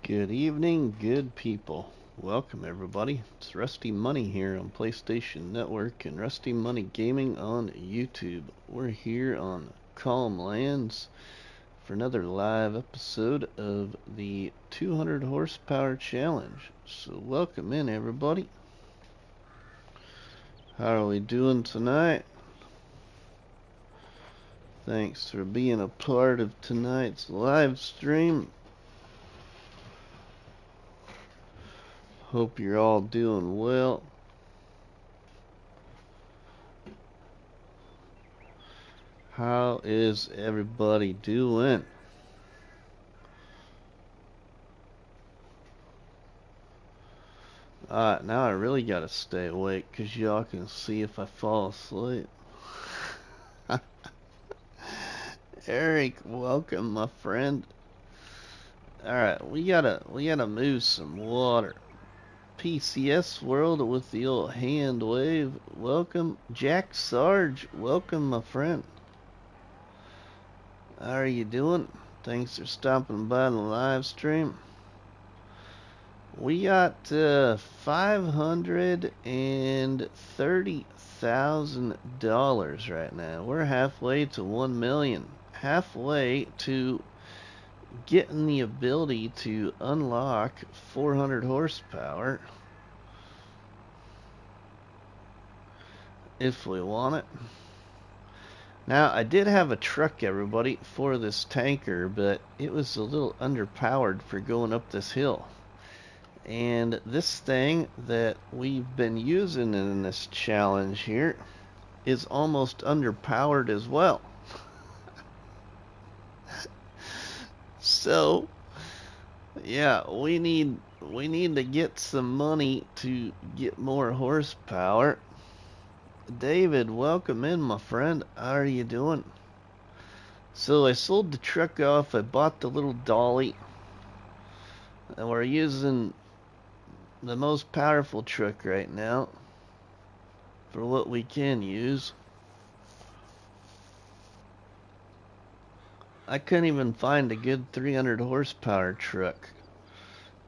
Good evening, good people. Welcome, everybody. It's RustyMoney here on PlayStation Network and RustyMoney Gaming on YouTube. We're here on Calm Lands for another live episode of the 200 horsepower challenge. So, welcome in, everybody. How are we doing tonight? Thanks for being a part of tonight's live stream. Hope you're all doing well. How is everybody doing? Alright, now I really gotta stay awake because y'all can see if I fall asleep. Eric, welcome, my friend. Alright, we gotta move some water. PCS World with the old hand wave. Welcome. Jack Sarge, welcome, my friend. How are you doing? Thanks for stopping by the live stream. We got $530,000 right now. We're halfway to 1 million. Halfway to getting the ability to unlock 400 horsepower. If we want it. Now, I did have a truck, everybody, for this tanker, but it was a little underpowered for going up this hill. And this thing that we've been using in this challenge here is almost underpowered as well. So, yeah, we need to get some money to get more horsepower. David, welcome in, my friend. How are you doing? So I sold the truck off. I bought the little dolly. And we're using the most powerful truck right now for what we can use. I couldn't even find a good 300 horsepower truck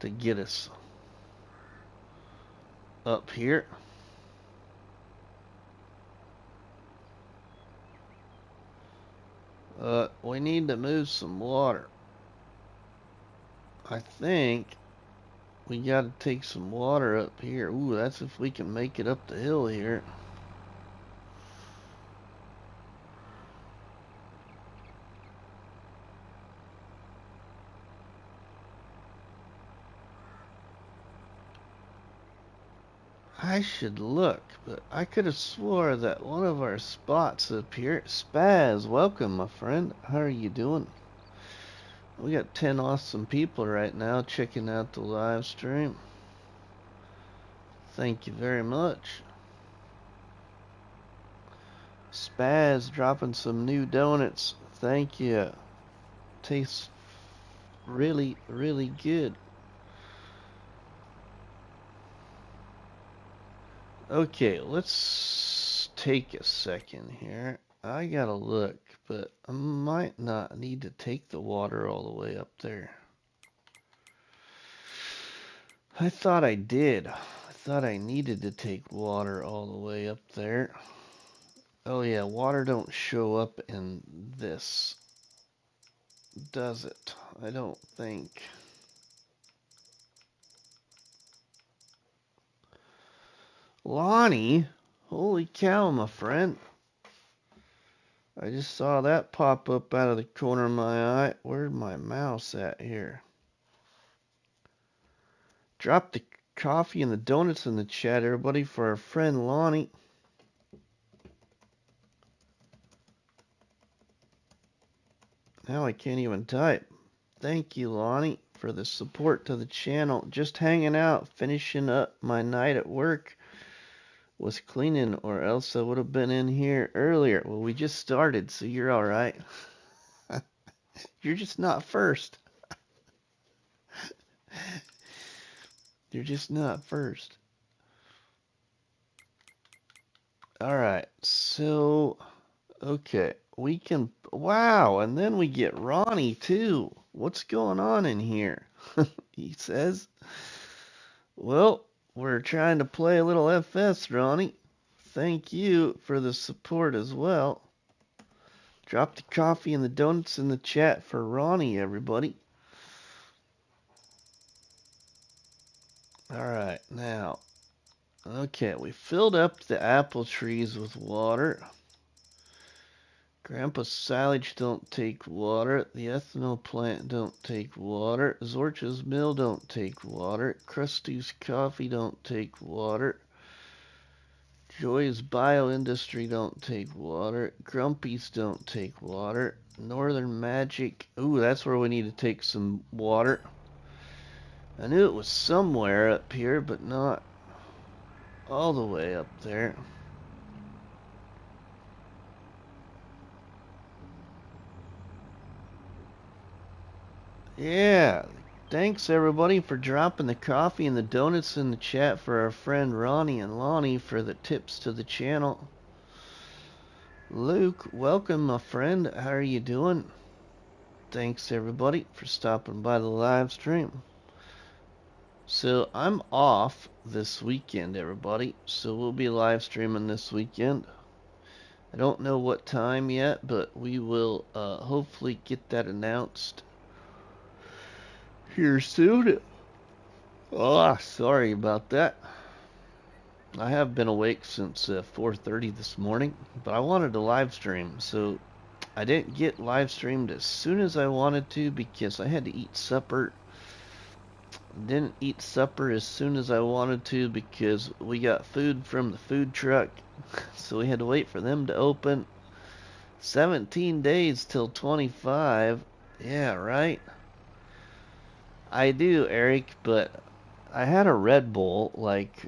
to get us up here. We need to move some water. I think we gotta take some water up here. Ooh, that's if we can make it up the hill here. I should look, but I could have swore that one of our spots up here. Spaz, welcome, my friend. How are you doing? We got 10 awesome people right now checking out the live stream. Thank you very much. Spaz dropping some new donuts. Thank you. Tastes really, really good. Okay, let's take a second here. I gotta look, but I might not need to take the water all the way up there. I thought I did. I thought I needed to take water all the way up there. Oh yeah, water don't show up in this, does it? I don't think. Lonnie? Holy cow, my friend. I just saw that pop up out of the corner of my eye. Where's my mouse at here? Drop the coffee and the donuts in the chat, everybody, for our friend Lonnie. Now I can't even type. Thank you, Lonnie, for the support to the channel. Just hanging out, finishing up my night at work. Was cleaning, or else I would have been in here earlier. Well, we just started, so you're all right. You're just not first. You're just not first. All right, so okay, we can. Wow, and then we get Ronnie too. What's going on in here? He says. Well, we're trying to play a little FS, Ronnie. Thank you for the support as well. Drop the coffee and the donuts in the chat for Ronnie, everybody. Alright, now. Okay, we filled up the apple trees with water. Grandpa's silage don't take water. The ethanol plant don't take water. Zorch's mill don't take water. Krusty's coffee don't take water. Joy's bioindustry don't take water. Grumpy's don't take water. Northern Magic. Ooh, that's where we need to take some water. I knew it was somewhere up here, but not all the way up there. Yeah. Thanks everybody for dropping the coffee and the donuts in the chat for our friend Ronnie and Lonnie for the tips to the channel. Luke, welcome my friend. How are you doing? Thanks everybody for stopping by the live stream. So I'm off this weekend, everybody. So we'll be live streaming this weekend. I don't know what time yet, but we will hopefully get that announced here soon. Oh, sorry about that. I have been awake since 4:30 this morning, but I wanted to live stream, so I didn't get live streamed as soon as I wanted to because I had to eat supper. Didn't eat supper as soon as I wanted to because we got food from the food truck, so we had to wait for them to open. 17 days till 25. Yeah, right? I do, Eric, but I had a Red Bull like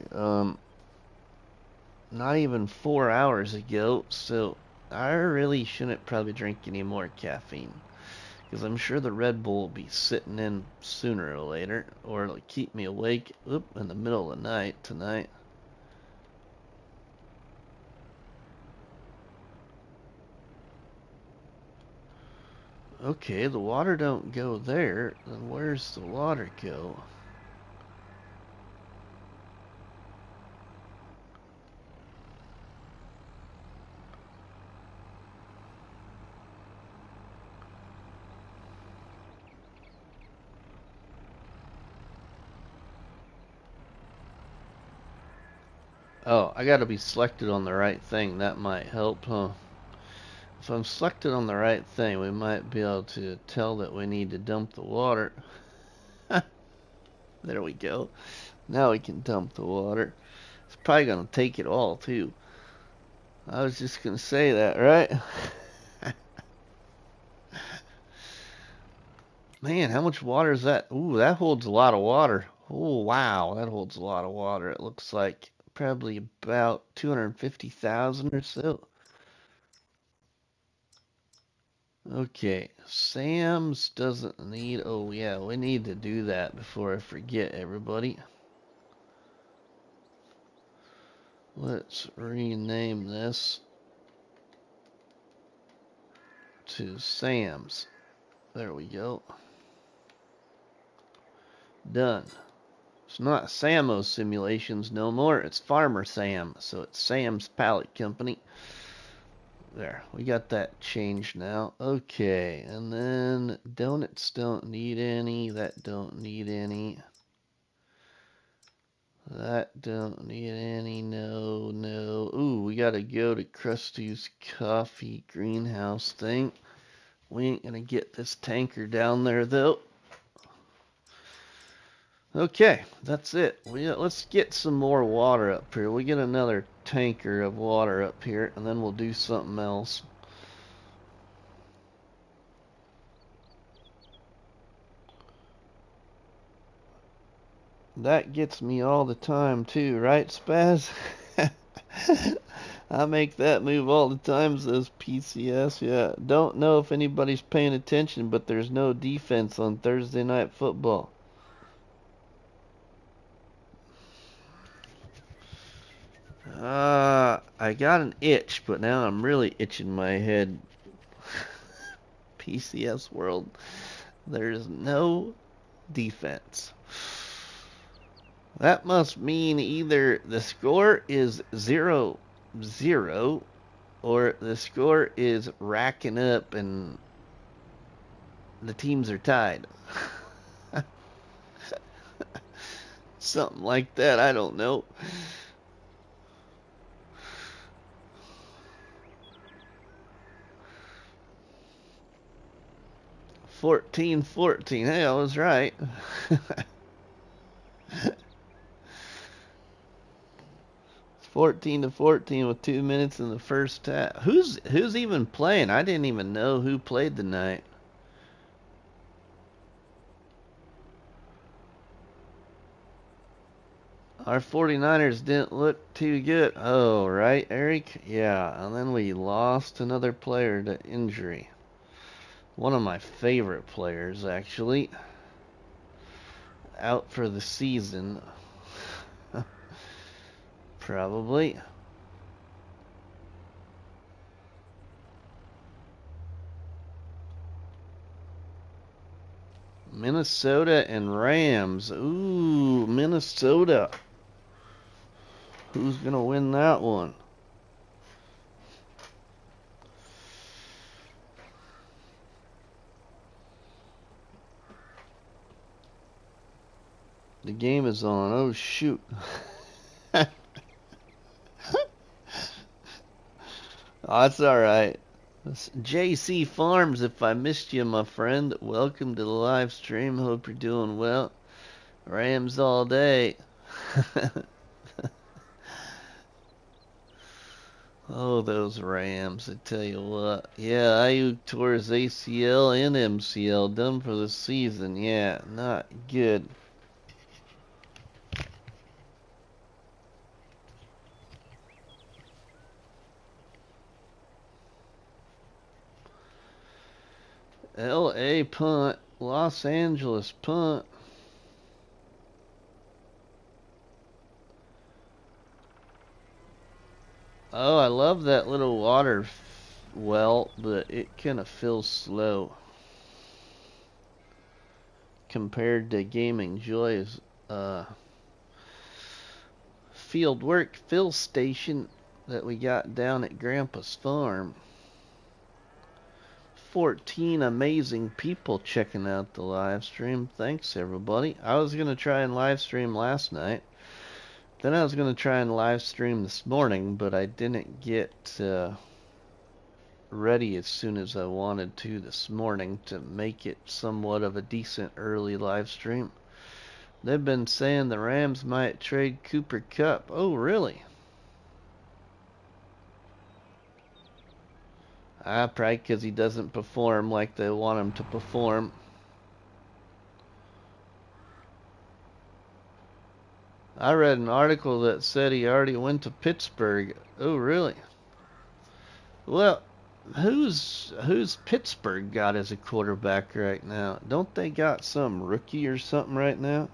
not even 4 hours ago, so I really shouldn't probably drink any more caffeine. Because I'm sure the Red Bull will be sitting in sooner or later, or it'll keep me awake in the middle of the night tonight. Okay, the water don't go there, then where's the water go? Oh, I gotta be selected on the right thing. That might help, huh? If I'm selected on the right thing, we might be able to tell that we need to dump the water. There we go. Now we can dump the water. It's probably gonna take it all, too. I was just gonna say that, right? Man, how much water is that? Ooh, that holds a lot of water. Oh, wow, that holds a lot of water. It looks like probably about 250,000 or so. Okay, Sam's doesn't need... Oh, yeah, we need to do that before I forget, everybody. Let's rename this to Sam's. There we go. Done. It's not Samo Simulations no more. It's Farmer Sam. So it's Sam's Pallet Company. There. We got that changed now. Okay. And then donuts don't need any. That don't need any. That don't need any. No, no. Ooh, we gotta go to Krusty's coffee greenhouse thing. We ain't gonna get this tanker down there though. Okay, that's it. Let's get some more water up here. We get another tanker of water up here, and then we'll do something else. That gets me all the time too, right, Spaz? I make that move all the time, says PCS. Yeah, don't know if anybody's paying attention, but there's no defense on Thursday Night Football. I got an itch, but now I'm really itching my head. PCS world. There's no defense. That must mean either the score is 0-0 or the score is racking up and the teams are tied. Something like that, I don't know. Fourteen. Hey, I was right. 14-14 with 2 minutes in the first half. Who's even playing? I didn't even know who played tonight. Our 49ers didn't look too good. Oh, right, Eric? Yeah, and then we lost another player to injury. One of my favorite players, actually. Out for the season. Probably. Minnesota and Rams. Ooh, Minnesota. Who's going to win that one? The game is on. Oh, shoot. Oh, that's alright. JC Farms, if I missed you, my friend, welcome to the live stream. Hope you're doing well. Rams all day. Oh, those Rams, I tell you what. Yeah, Ayuk tore his ACL and MCL, done for the season. Yeah, not good. LA punt, Los Angeles punt. Oh, I love that little water well, but it kind of feels slow compared to Gaming Joy's field work fill station that we got down at Grandpa's farm. 14 amazing people checking out the live stream. Thanks, everybody. I was going to try and live stream last night. Then I was going to try and live stream this morning, but I didn't get ready as soon as I wanted to this morning to make it somewhat of a decent early live stream. They've been saying the Rams might trade Cooper Kupp. Oh, really? Probably because he doesn't perform like they want him to perform. I read an article that said he already went to Pittsburgh. Oh, really? Well, who's Pittsburgh got as a quarterback right now? Don't they got some rookie or something right now?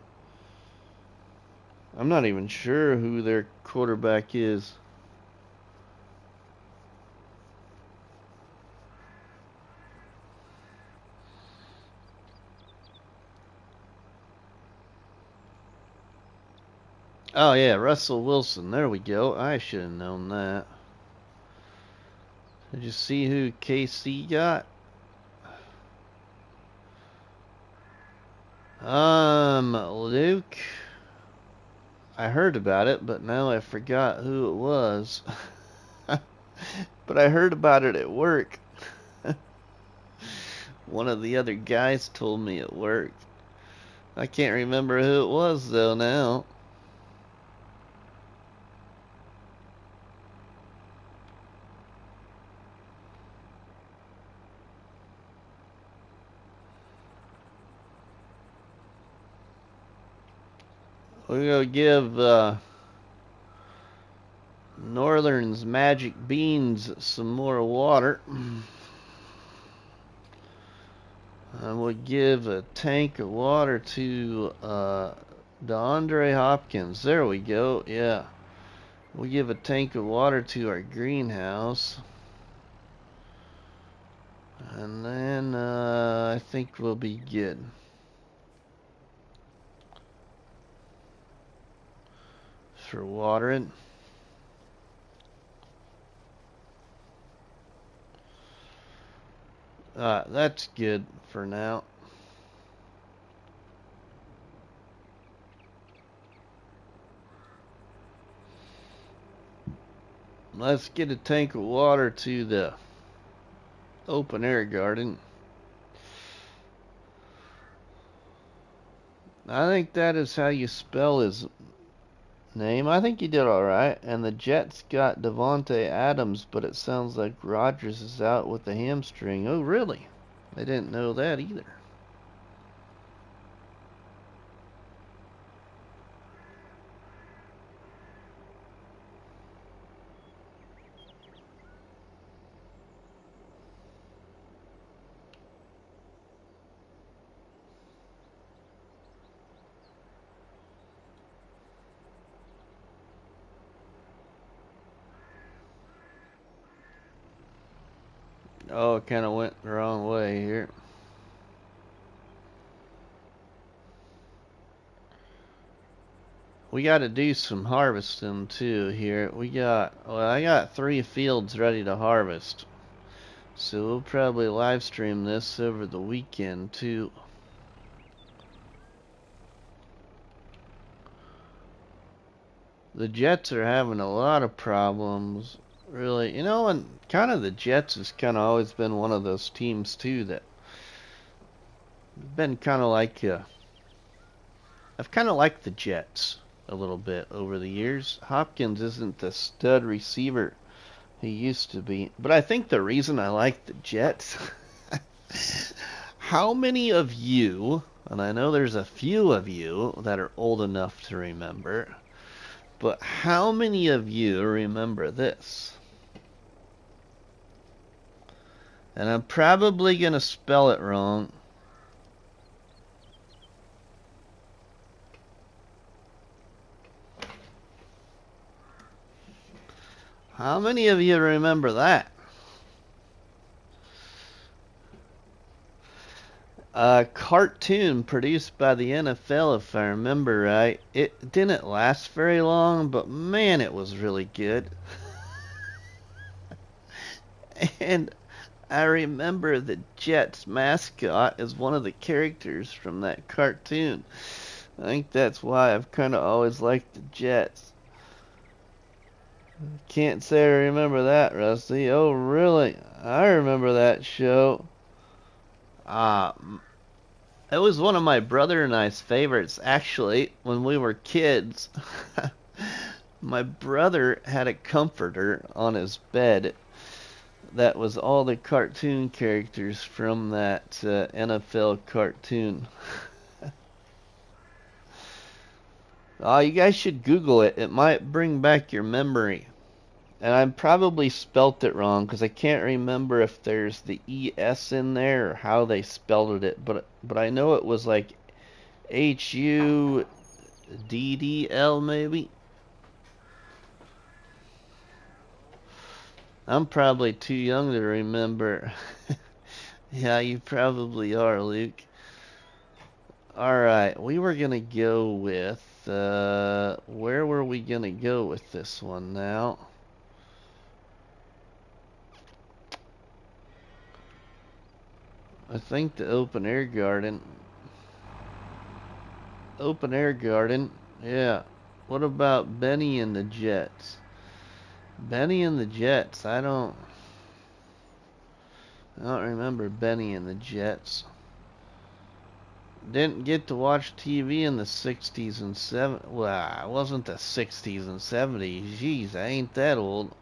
I'm not even sure who their quarterback is. Oh, yeah, Russell Wilson. There we go. I should have known that. Did you see who KC got? Luke. I heard about it, but now I forgot who it was. But I heard about it at work. One of the other guys told me at work. I can't remember who it was, though, now. We're going to give Northern's Magic Beans some more water. And we'll give a tank of water to DeAndre Hopkins. There we go. Yeah. We'll give a tank of water to our greenhouse. And then I think we'll be good. for watering. That's good for now. Let's get a tank of water to the open air garden. I think that is how you spell his name. I think you did alright. And the Jets got Devontae Adams, but it sounds like Rodgers is out with a hamstring. Oh, really? I didn't know that either. Oh, it kind of went the wrong way here. We got to do some harvesting too here. I got 3 fields ready to harvest. So we'll probably live stream this over the weekend too. The Jets are having a lot of problems, really. You know, and kind of the Jets has kind of always been one of those teams too that been kind of like I've kind of liked the Jets a little bit over the years. Hopkins isn't the stud receiver he used to be, but I think the reason I like the Jets, how many of you, and I know there's a few of you that are old enough to remember, but how many of you remember this? And I'm probably going to spell it wrong. How many of you remember that? A cartoon produced by the NFL, if I remember right. It didn't last very long, but man, it was really good. And I remember the Jets mascot is one of the characters from that cartoon. I think that's why I've kind of always liked the Jets. Can't say I remember that, Rusty. Oh, really? I remember that show. Ah, it was one of my brother and I's favorites, actually, when we were kids. My brother had a comforter on his bed that was all the cartoon characters from that NFL cartoon. Oh, you guys should Google it. It might bring back your memory. And I probably spelt it wrong because I can't remember if there's the ES in there or how they spelled it. But I know it was like HUDDL maybe. I'm probably too young to remember. Yeah, you probably are, Luke. Alright, we were gonna go with, where were we gonna go with this one now? I think the open air garden. Open air garden, yeah. What about Benny and the Jets? Benny and the Jets, I don't remember Benny and the Jets. Didn't get to watch TV in the 60s and 70s. Well, it wasn't the 60s and 70s. Jeez, I ain't that old.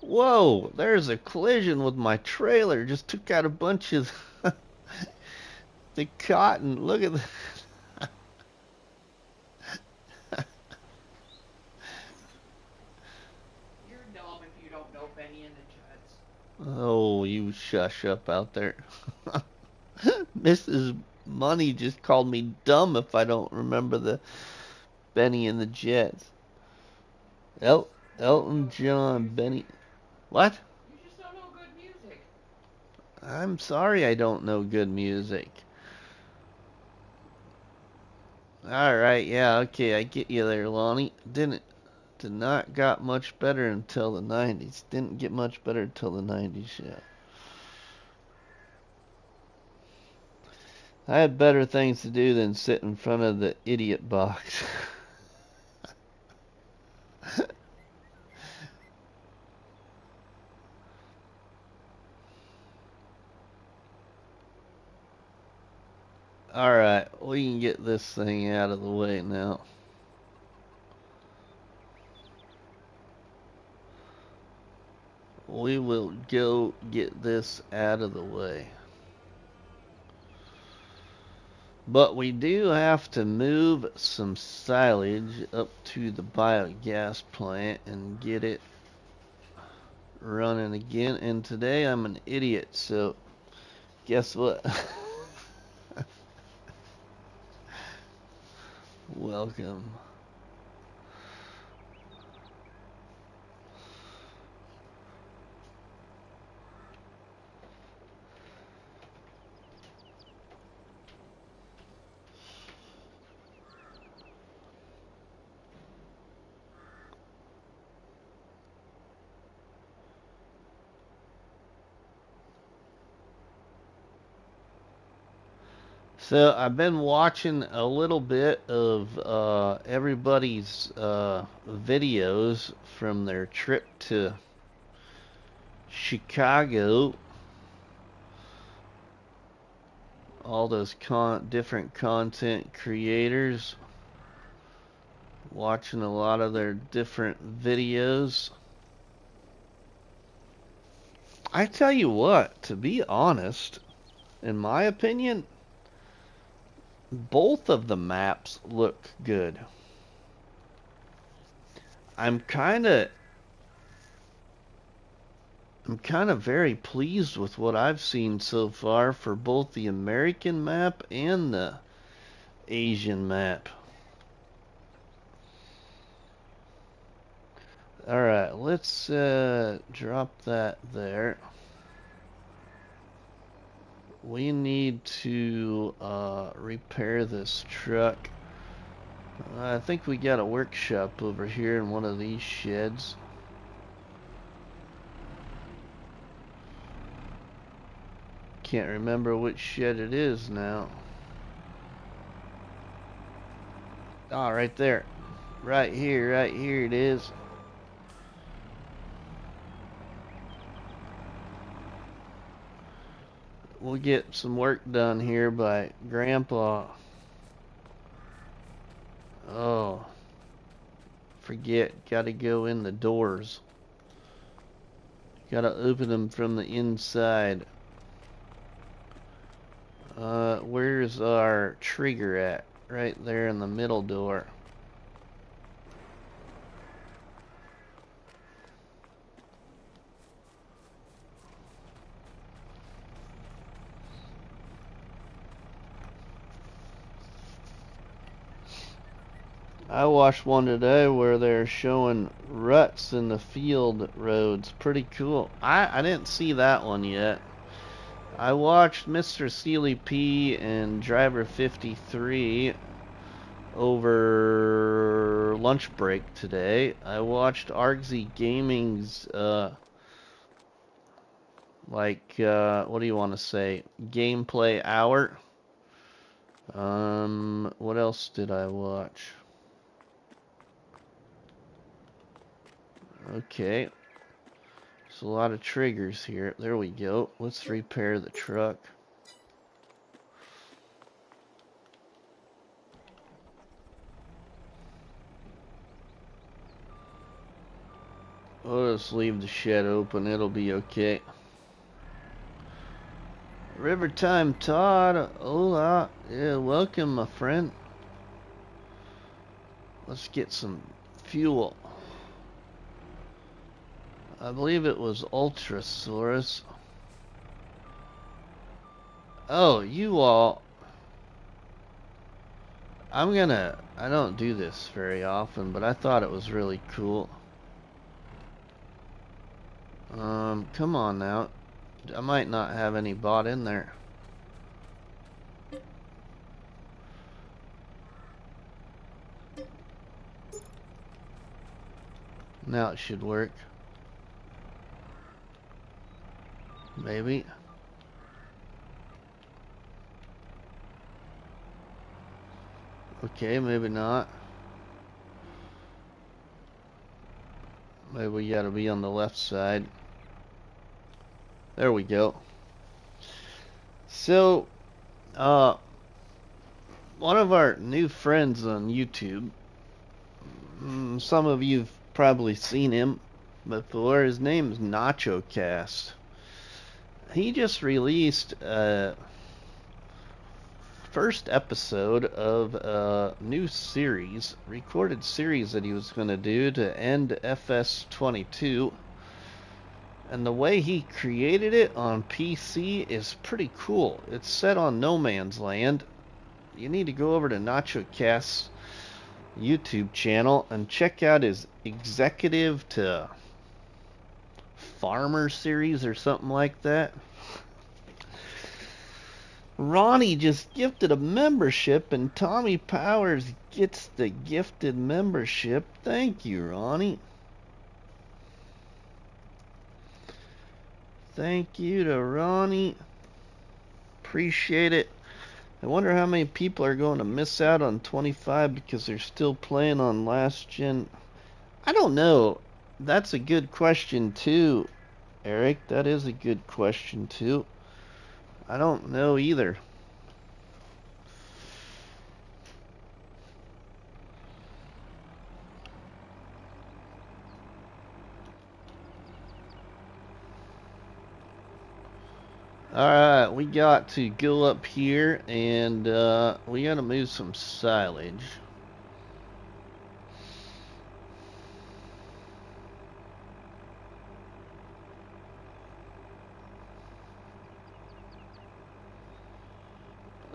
Whoa, there's a collision with my trailer. Just took out a bunch of the cotton. Look at that. You're dumb if you don't know Benny and the Jets. Oh, you shush up out there. Mrs. Money just called me dumb if I don't remember the Benny and the Jets. Elton John, Benny. What? You just don't know good music. I'm sorry I don't know good music. Alright, yeah, okay, I get you there, Lonnie. Did not got much better until the 90s. Didn't get much better until the 90s, yeah. I had better things to do than sit in front of the idiot box. Alright, we can get this thing out of the way now. We will go get this out of the way. But we do have to move some silage up to the biogas plant and get it running again. And today I'm an idiot, so guess what? Welcome. So I've been watching a little bit of everybody's videos from their trip to Chicago. All those different content creators. Watching a lot of their different videos. I tell you what, to be honest, in my opinion, both of the maps look good. I'm kind of very pleased with what I've seen so far for both the American map and the Asian map. Alright, let's drop that there. We need to repair this truck. I think we got a workshop over here in one of these sheds. Can't remember which shed it is now. Ah, right there. Right here it is. We'll get some work done here by Grandpa. Oh, forget, gotta go in the doors. Gotta open them from the inside. Where's our trigger at? Right there in the middle door. I watched one today where they're showing ruts in the field roads. Pretty cool. I didn't see that one yet. I watched Mr. Sealy P and Driver 53 over lunch break today. I watched Argsy Gaming's what do you want to say? Gameplay hour. What else did I watch? Okay. There's a lot of triggers here. There we go. Let's repair the truck. We'll just leave the shed open. It'll be okay. River Time Todd. Hola. Yeah, welcome, my friend. Let's get some fuel. I believe it was Ultrasaurus. Oh, you all. I don't do this very often, but I thought it was really cool. Come on now. I might not have any bought in there. Now it should work. Maybe. Okay, maybe not. Maybe we gotta be on the left side. There we go. So, one of our new friends on YouTube, some of you've probably seen him before. His name is NachoCast. He just released first episode of a new series, recorded series that he was going to do to end FS22. And the way he created it on PC is pretty cool. It's set on no man's land. You need to go over to NachoCast's YouTube channel and check out his executive to farmer series or something like that. Ronnie just gifted a membership, and Tommy Powers gets the gifted membership. Thank you, Ronnie. Thank you to Ronnie. Appreciate it. I wonder how many people are going to miss out on 25 because they're still playing on last gen. I don't know. That's a good question too, Eric. That is a good question too. I don't know either. Alright, we got to go up here and we got to move some silage.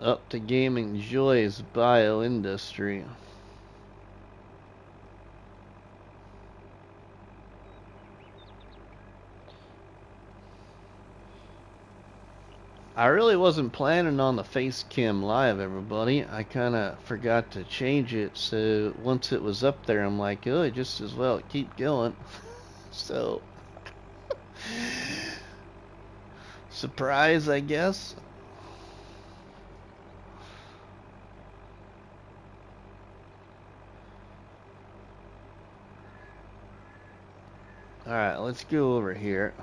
Up to Gaming Joy's bioindustry. I really wasn't planning on the face cam live, everybody. I kind of forgot to change it, so once it was up there, I'm like, oh, just as well keep going. So, surprise, I guess. Alright, let's go over here.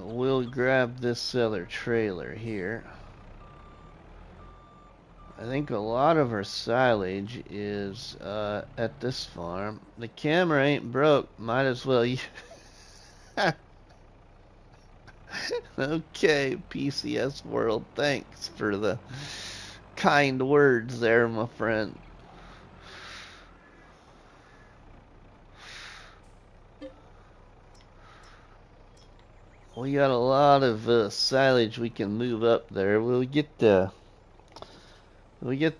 We'll grab this other trailer here. I think a lot of our silage is at this farm. The camera ain't broke. Might as well. Okay, PCS World. Thanks for the kind words there, my friend. We got a lot of silage we can move up there. We get the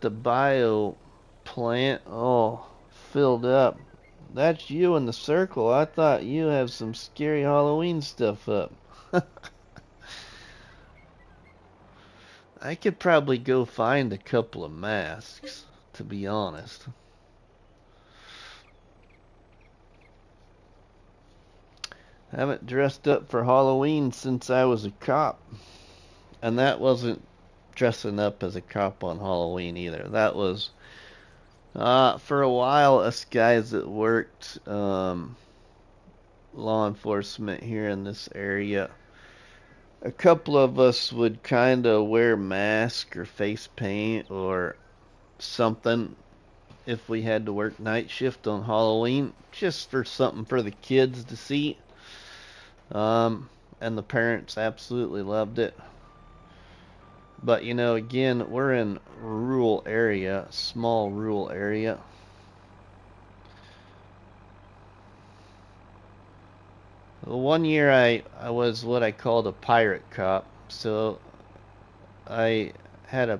bio plant all filled up. That's you in the circle. I thought you have some scary Halloween stuff up. I could probably go find a couple of masks, to be honest. Haven't dressed up for Halloween since I was a cop. And that wasn't dressing up as a cop on Halloween either. That was, for a while, us guys that worked law enforcement here in this area, a couple of us would kind of wear mask or face paint or something if we had to work night shift on Halloween, just for something for the kids to see. And the parents absolutely loved it. But you know, again, we're in rural area, small rural area. Well, one year I was what I called a pirate cop. So I had a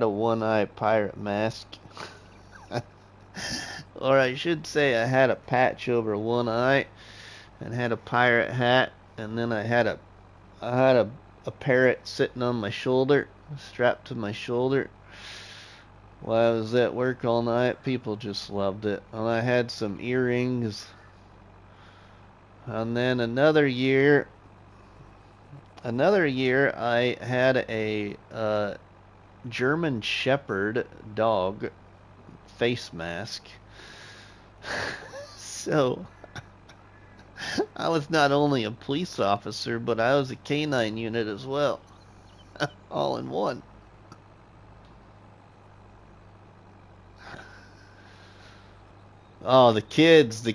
one-eye pirate mask. Or I should say I had a patch over one eye. and had a pirate hat, and then I had a parrot sitting on my shoulder, strapped to my shoulder. While I was at work all night, people just loved it. And I had some earrings. And then another year I had a German Shepherd dog face mask. So I was not only a police officer, but I was a canine unit as well. All in one. Oh, the kids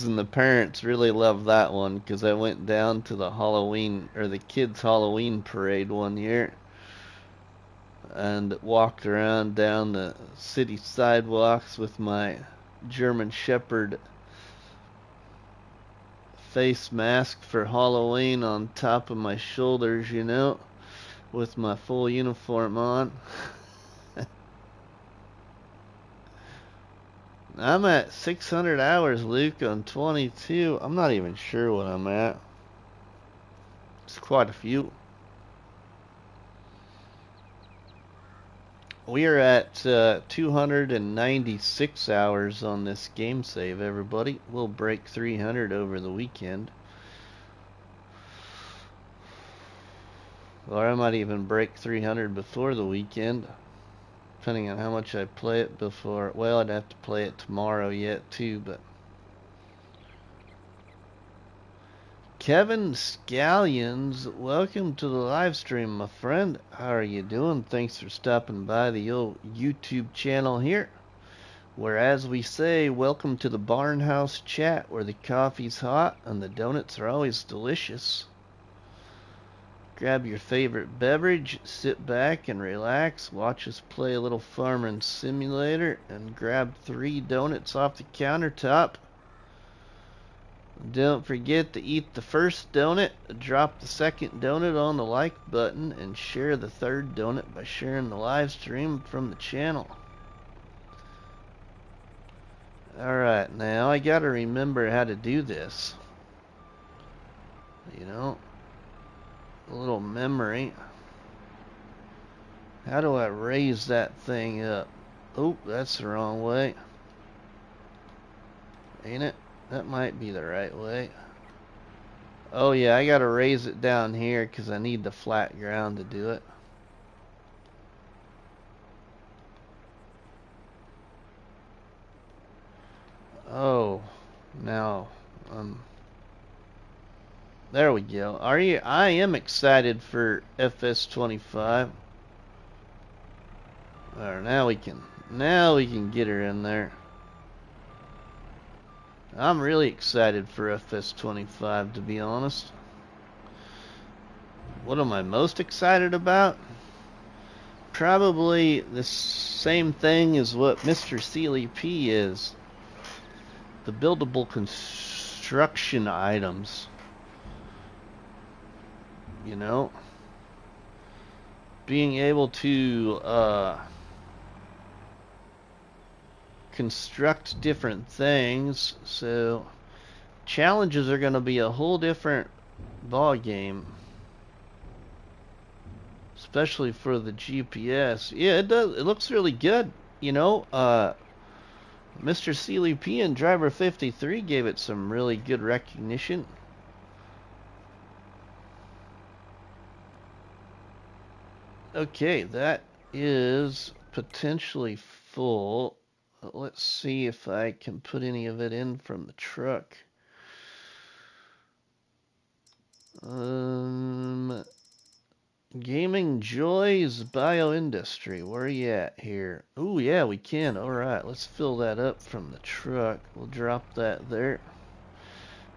and the parents really loved that one because I went down to the Halloween or the kids' Halloween parade one year and walked around down the city sidewalks with my German Shepherd face mask for Halloween on top of my shoulders, you know, with my full uniform on. I'm at 600 hours, Luke, on 22. I'm not even sure what I'm at. It's quite a few. We are at 296 hours on this game save, everybody. We'll break 300 over the weekend. Or I might even break 300 before the weekend. Depending on how much I play it before. Well, I'd have to play it tomorrow yet too, but Kevin Scallions, welcome to the live stream, my friend. How are you doing? Thanks for stopping by the old YouTube channel here. Where, as we say, welcome to the Barnhouse chat, where the coffee's hot and the donuts are always delicious. Grab your favorite beverage, sit back and relax, watch us play a little Farming Simulator, and grab 3 donuts off the countertop. Don't forget to eat the first donut, drop the second donut on the like button, and share the third donut by sharing the live stream from the channel. Alright, now I gotta remember how to do this. You know? A little memory. How do I raise that thing up? Oh, that's the wrong way. Ain't it? That might be the right way. Oh yeah, I gotta raise it down here because I need the flat ground to do it. Oh, now, there we go. I am excited for FS25. Alright, now we can get her in there. I'm really excited for FS25, to be honest. What am I most excited about? Probably the same thing as what Mr. Sealy P is. The buildable construction items. You know? Being able to construct different things. So challenges are going to be a whole different ball game. Especially for the GPS. Yeah, it does. It looks really good. You know, Mr. Sealy P and Driver 53 gave it some really good recognition. Okay, that is potentially full. Let's see if I can put any of it in from the truck. Gaming Joys Bioindustry. Where are you at here? Oh, yeah, we can. Alright, let's fill that up from the truck. We'll drop that there.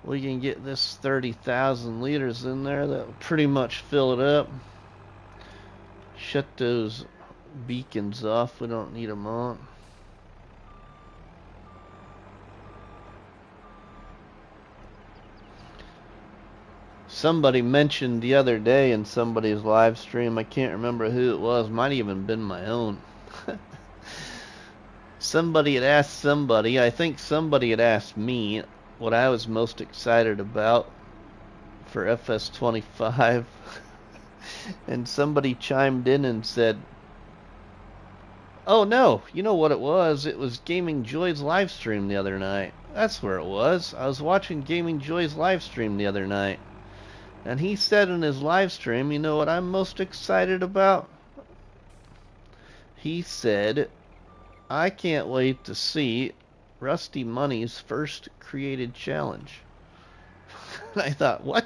We can get this 30,000 liters in there. That will pretty much fill it up. Shut those beacons off. We don't need them on. Somebody mentioned the other day in somebody's live stream, I can't remember who it was, might even been my own. Somebody had asked somebody, I think somebody had asked me, what I was most excited about for FS25, and somebody chimed in and said, "Oh no, you know what it was? It was Gaming Joy's live stream the other night." That's where it was. I was watching Gaming Joy's live stream the other night. And he said in his live stream, you know what I'm most excited about? He said, I can't wait to see RustyMoney's first created challenge. And I thought, what?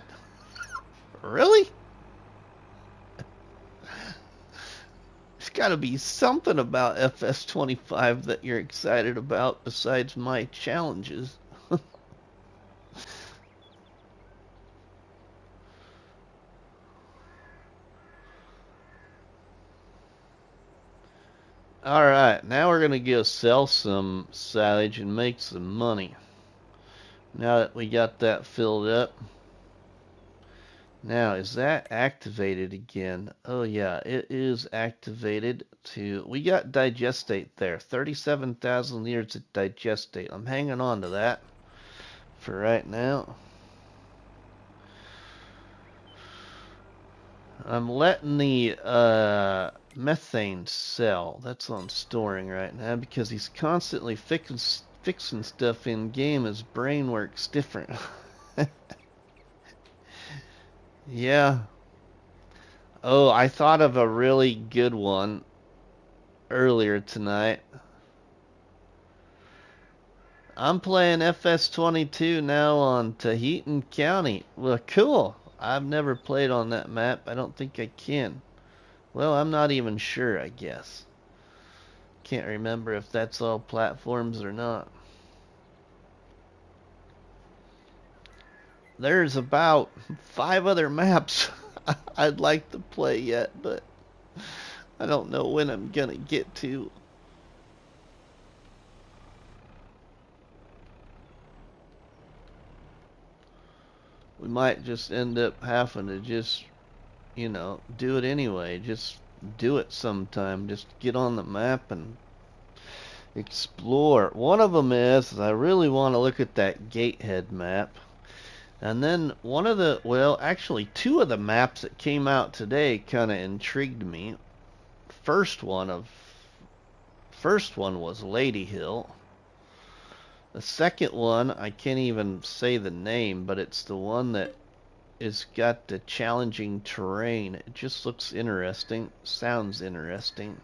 Really? There's got to be something about FS25 that you're excited about besides my challenges. Alright, now we're going to go sell some silage and make some money. Now that we got that filled up. Now, is that activated again? Oh yeah, it is activated to... We got digestate there. 37,000 liters of digestate. I'm hanging on to that for right now. I'm letting the methane sell. That's what I'm storing right now because he's constantly fixing stuff in game. His brain works different. Yeah. Oh, I thought of a really good one earlier tonight. I'm playing FS22 now on Tahitian County. Well, cool. I've never played on that map. I don't think I can. Well, I'm not even sure, I guess. Can't remember if that's all platforms or not. There's about 5 other maps I'd like to play yet, but I don't know when I'm gonna get to. We might just end up having to just, you know, do it anyway. Just do it sometime. Just get on the map and explore. One of them is I really want to look at that Gatehead map. And then one of the, well, actually 2 of the maps that came out today kind of intrigued me. First one was Lady Hill. The second one, I can't even say the name, but it's the one that is got the challenging terrain. It just looks interesting, sounds interesting.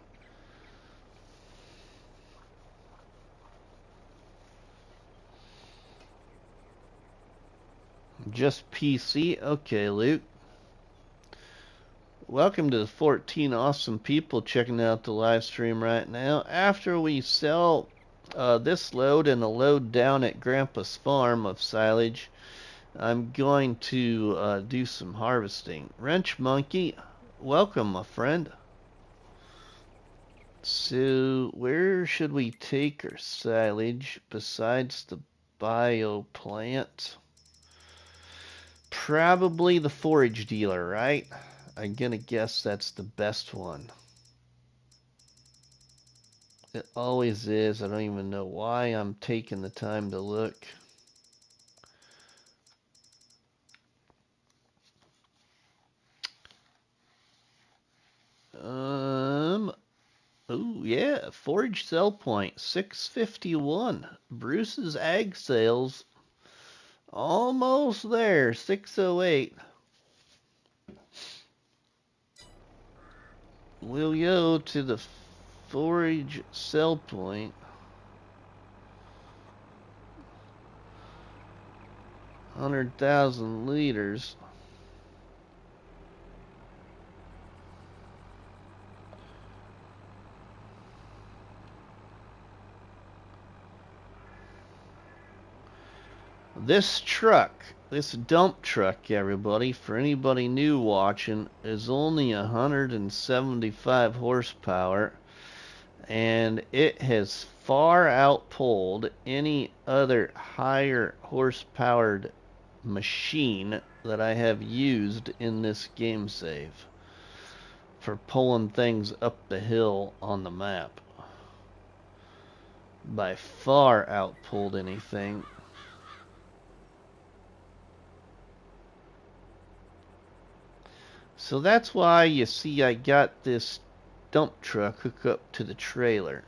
Just PC? Okay, Luke. Welcome to the 14 awesome people checking out the live stream right now. After we sell this load and a load down at Grandpa's farm of silage, I'm going to do some harvesting. Wrench Monkey, welcome, my friend. So, where should we take our silage besides the bio plant? Probably the forage dealer, right? I'm gonna guess that's the best one. It always is. I don't even know why I'm taking the time to look. Oh yeah, forage sell point 651. Bruce's ag sales almost there, 608. We'll go to the forage sell point. 100,000 liters. This truck, this dump truck, everybody, for anybody new watching, is only 175 horsepower, and it has far outpulled any other higher horsepowered machine that I have used in this game save for pulling things up the hill on the map. By far outpulled anything. So that's why you see I got this dump truck hooked up to the trailer.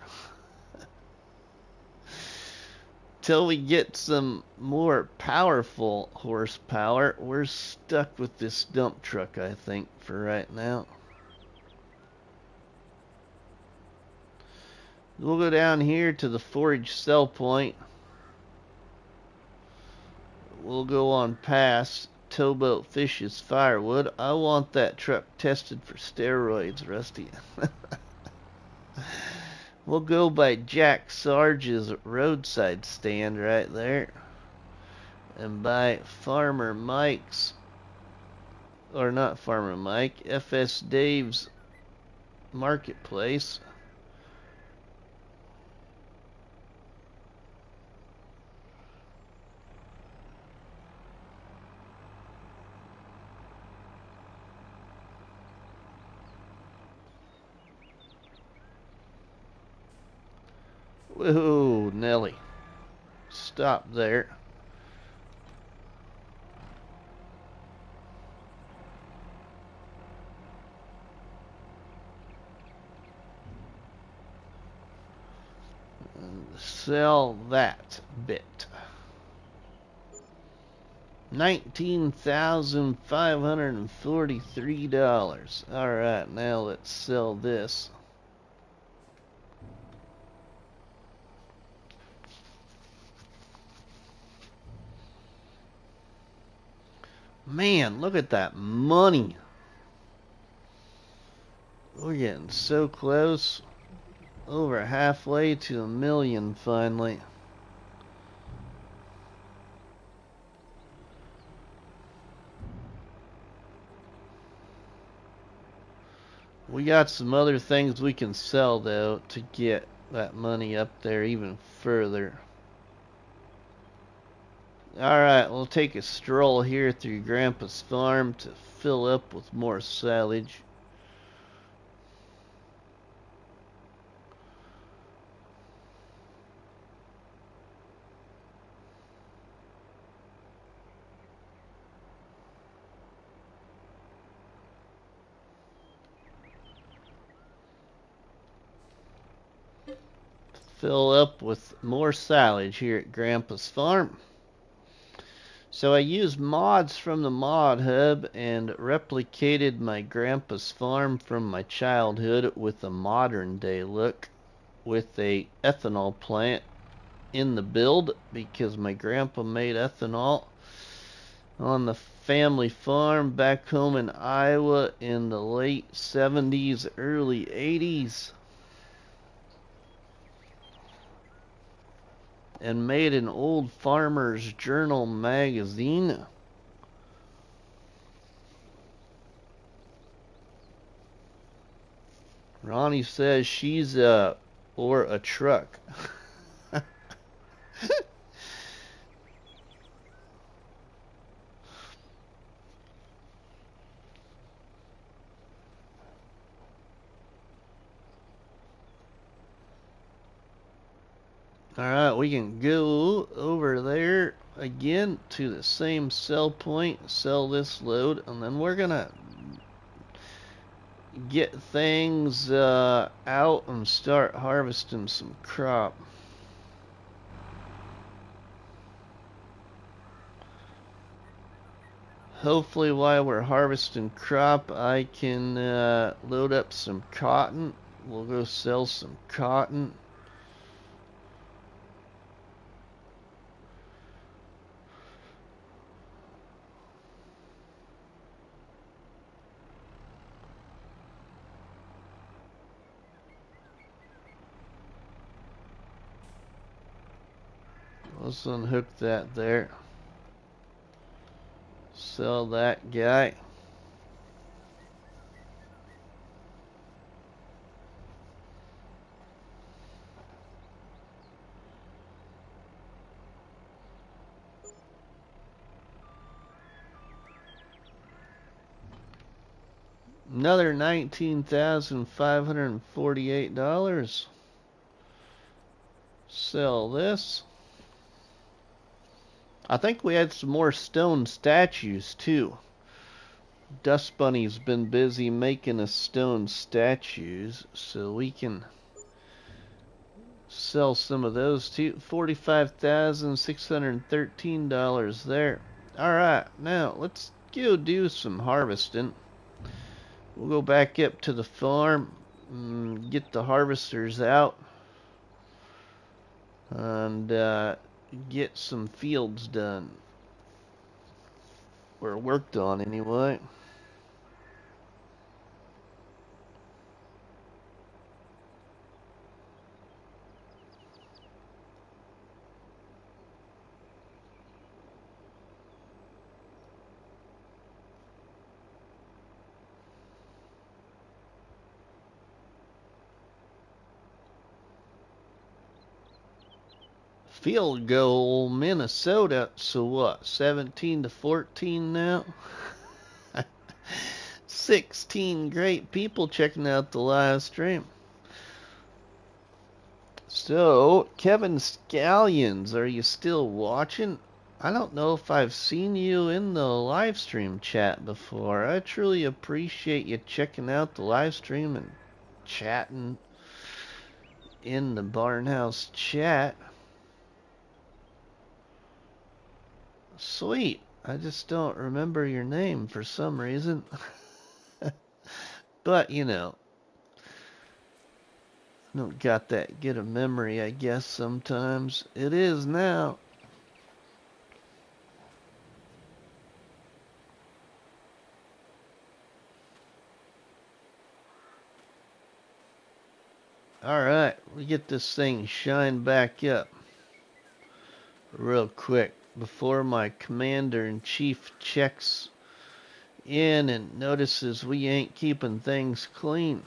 Till we get some more powerful horsepower, we're stuck with this dump truck, I think, for right now. We'll go down here to the forage sell point. We'll go on past Towboat Fish's firewood. I want that truck tested for steroids, Rusty. We'll go by Jack Sarge's roadside stand right there. And by Farmer Mike's, or not Farmer Mike, FS Dave's marketplace. Whoa, Nelly. Stop there. And sell that bit. $19,543. Alright, now let's sell this. Man, look at that money. We're getting so close. Over halfway to $1 million finally. We got some other things we can sell though to get that money up there even further. Alright, we'll take a stroll here through Grandpa's farm to fill up with more silage. Fill up with more silage here at Grandpa's farm. So I used mods from the mod hub and replicated my grandpa's farm from my childhood with a modern day look with a ethanol plant in the build because my grandpa made ethanol on the family farm back home in Iowa in the late 70s, early 80s. And made an old Farmer's Journal magazine. Ronnie says she's a truck. Alright, we can go over there again to the same sell point, sell this load, and then we're gonna get things out and start harvesting some crop. Hopefully while we're harvesting crop I can load up some cotton. We'll go sell some cotton. Let's unhook that there. Sell that guy. Another $19,548. Sell this. I think we had some more stone statues too. Dust Bunny's been busy making us stone statues, so we can sell some of those too. $45,613 there. Alright, now let's go do some harvesting. We'll go back up to the farm and get the harvesters out and get some fields done. Or worked on anyway. Field goal, Minnesota. So what? 17-14 now. 16 great people checking out the live stream. So, Kevin Scallions, are you still watching? I don't know if I've seen you in the live stream chat before. I truly appreciate you checking out the live stream and chatting in the Barnhouse chat. Sweet. I just don't remember your name for some reason. But, you know, I don't got that good a memory, I guess, sometimes. It is now. Alright, we get this thing shined back up real quick before my commander-in-chief checks in and notices we ain't keeping things clean.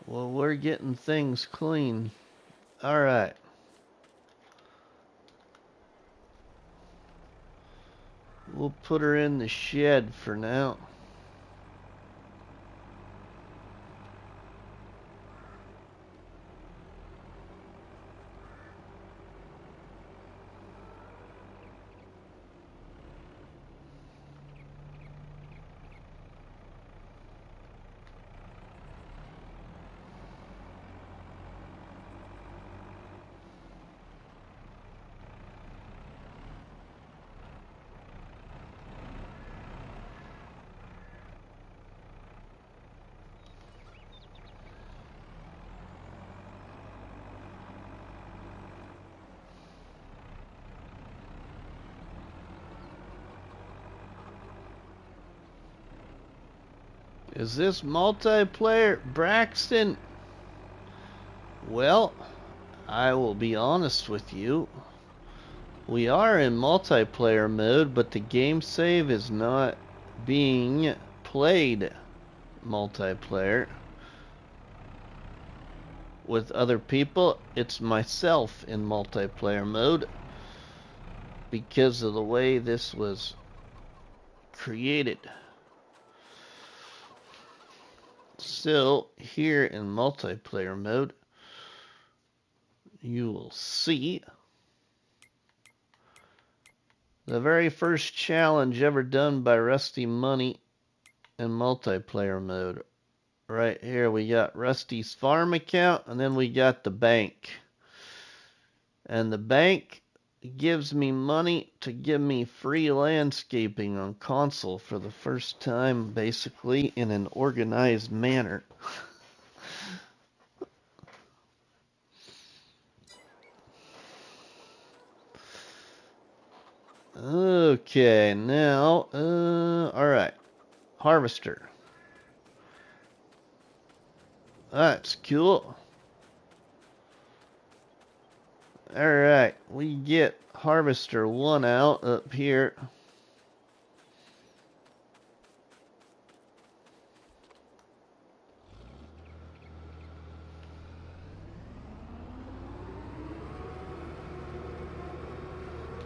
Well, we're getting things clean. Alright. We'll put her in the shed for now. Is this multiplayer, Braxton? Well, I will be honest with you. We are in multiplayer mode, but the game save is not being played multiplayer with other people. It's myself in multiplayer mode because of the way this was created. So here in multiplayer mode, you will see the very first challenge ever done by RustyMoney in multiplayer mode. Right here we got Rusty's farm account, and then we got the bank. And the bank gives me money to give me free landscaping on console for the first time, basically in an organized manner. Okay, now, alright. Harvester. That's cool. Alright, we get Harvester 1 out up here.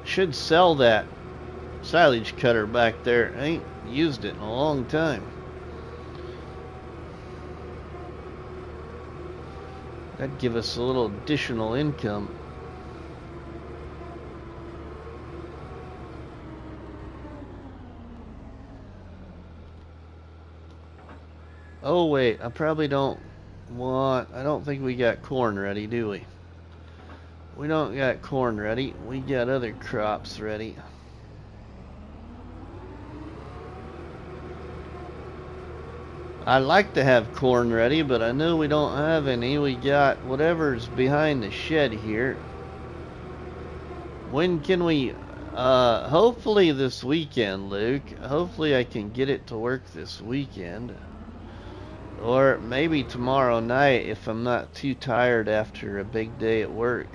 Should sell that silage cutter back there. I ain't used it in a long time. That'd give us a little additional income. Oh wait, I probably don't I don't think we got corn ready, do we? We don't got corn ready. We got other crops ready. I'd like to have corn ready, but I know we don't have any. We got whatever's behind the shed here. When can we, hopefully this weekend, Luke. Hopefully I can get it to work this weekend. Or maybe tomorrow night if I'm not too tired after a big day at work.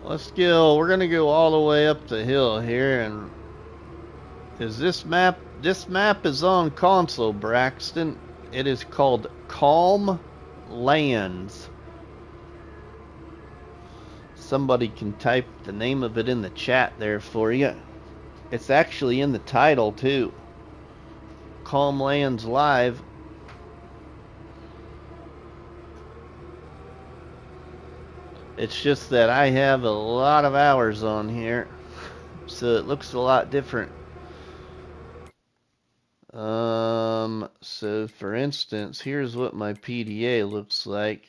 Let's go. We're gonna go all the way up the hill here, and is this map? This map is on console, Braxton. It is called Calm Lands. Somebody can type the name of it in the chat there for you. It's actually in the title too. Calm Lands Live. It's just that I have a lot of hours on here, so it looks a lot different. So for instance, here's what my PDA looks like.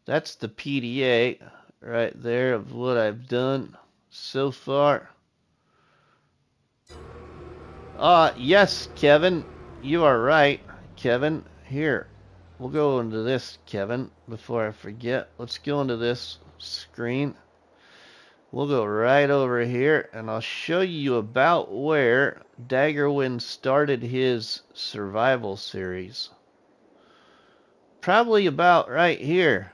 That's the PDA right there of what I've done so far. Yes, Kevin, you are right, Kevin. Here, we'll go into this, Kevin, before I forget. Let's go into this screen. We'll go right over here, and I'll show you about where Daggerwind started his survival series. Probably about right here,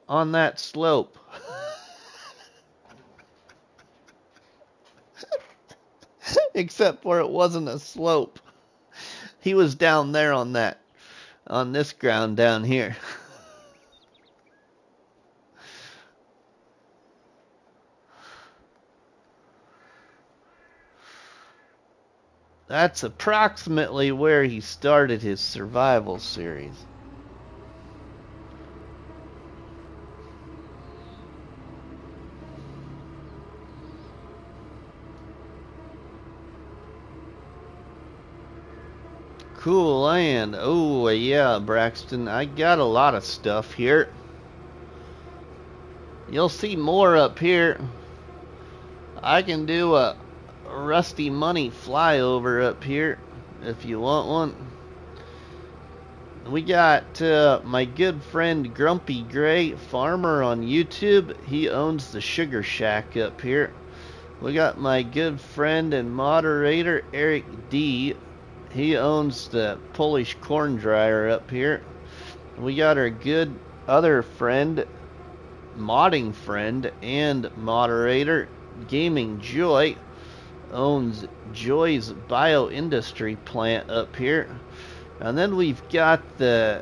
on that slope. Except for it wasn't a slope. He was down there on this ground down here. That's approximately where he started his survival series. Cool land. Oh, yeah, Braxton. I got a lot of stuff here. You'll see more up here. I can do a RustyMoney flyover up here if you want one. We got my good friend Grumpy Gray Farmer on YouTube. He owns the Sugar Shack up here. We got my good friend and moderator Eric D. He owns the Polish corn dryer up here. We got our good other friend, modding friend and moderator Gaming Joy, owns Joy's bioindustry plant up here. And then we've got the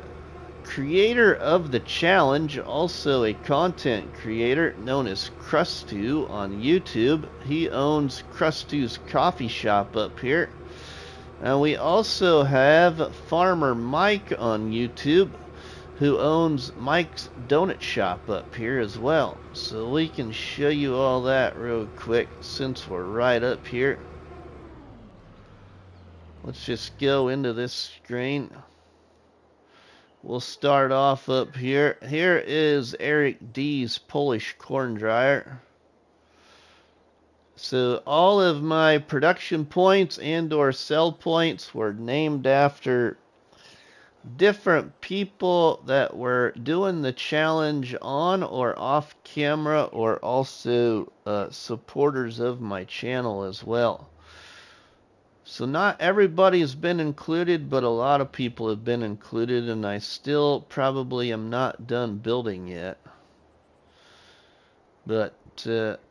creator of the challenge, also a content creator known as Crustu on YouTube. He owns Crustu's coffee shop up here. And we also have Farmer Mike on YouTube, who owns Mike's Donut Shop up here as well. So we can show you all that real quick since we're right up here. Let's just go into this screen. We'll start off up here. Here is Eric D's Polish corn dryer. So all of my production points and or sell points were named after different people that were doing the challenge on or off camera, or also supporters of my channel as well. So not everybody's been included, but a lot of people have been included, and I still probably am not done building yet. But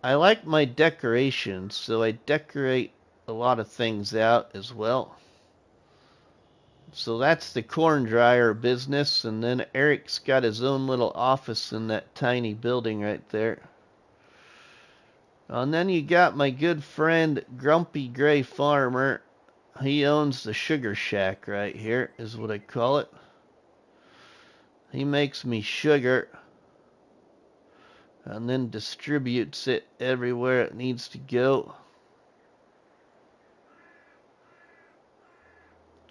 I like my decorations, so I decorate a lot of things out as well. So that's the corn dryer business, and then Eric's got his own little office in that tiny building right there. And then you got my good friend Grumpy Gray Farmer. He owns the sugar shack right here, is what I call it. He makes me sugar and then distributes it everywhere it needs to go.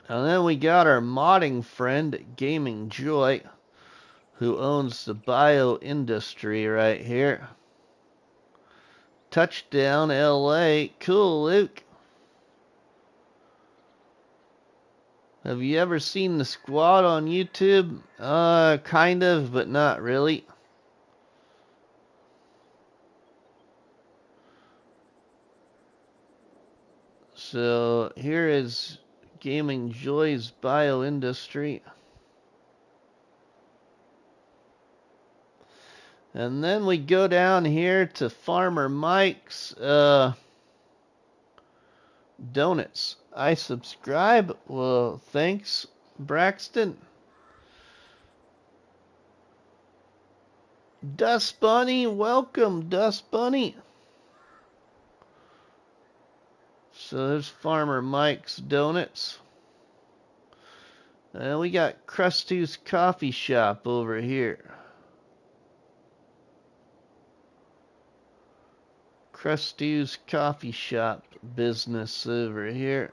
And then we got our modding friend, Gaming Joy, who owns the bio industry right here. Touchdown, LA. Cool, Luke. Have you ever seen the squad on YouTube? Kind of, but not really. So here is Gaming Joy's bio industry. And then we go down here to Farmer Mike's donuts. I subscribe. Well, thanks, Braxton. Dust Bunny, welcome, Dust Bunny. So there's Farmer Mike's donuts. And we got Krusty's Coffee Shop over here. Krusty's Coffee Shop business over here.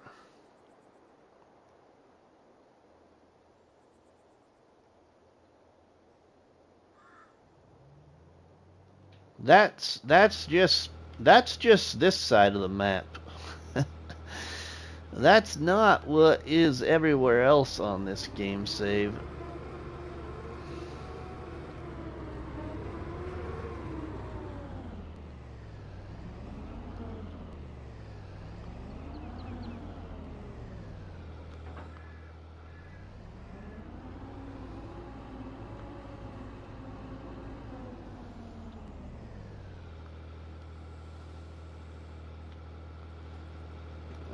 That's just this side of the map. That's not what is everywhere else on this game save.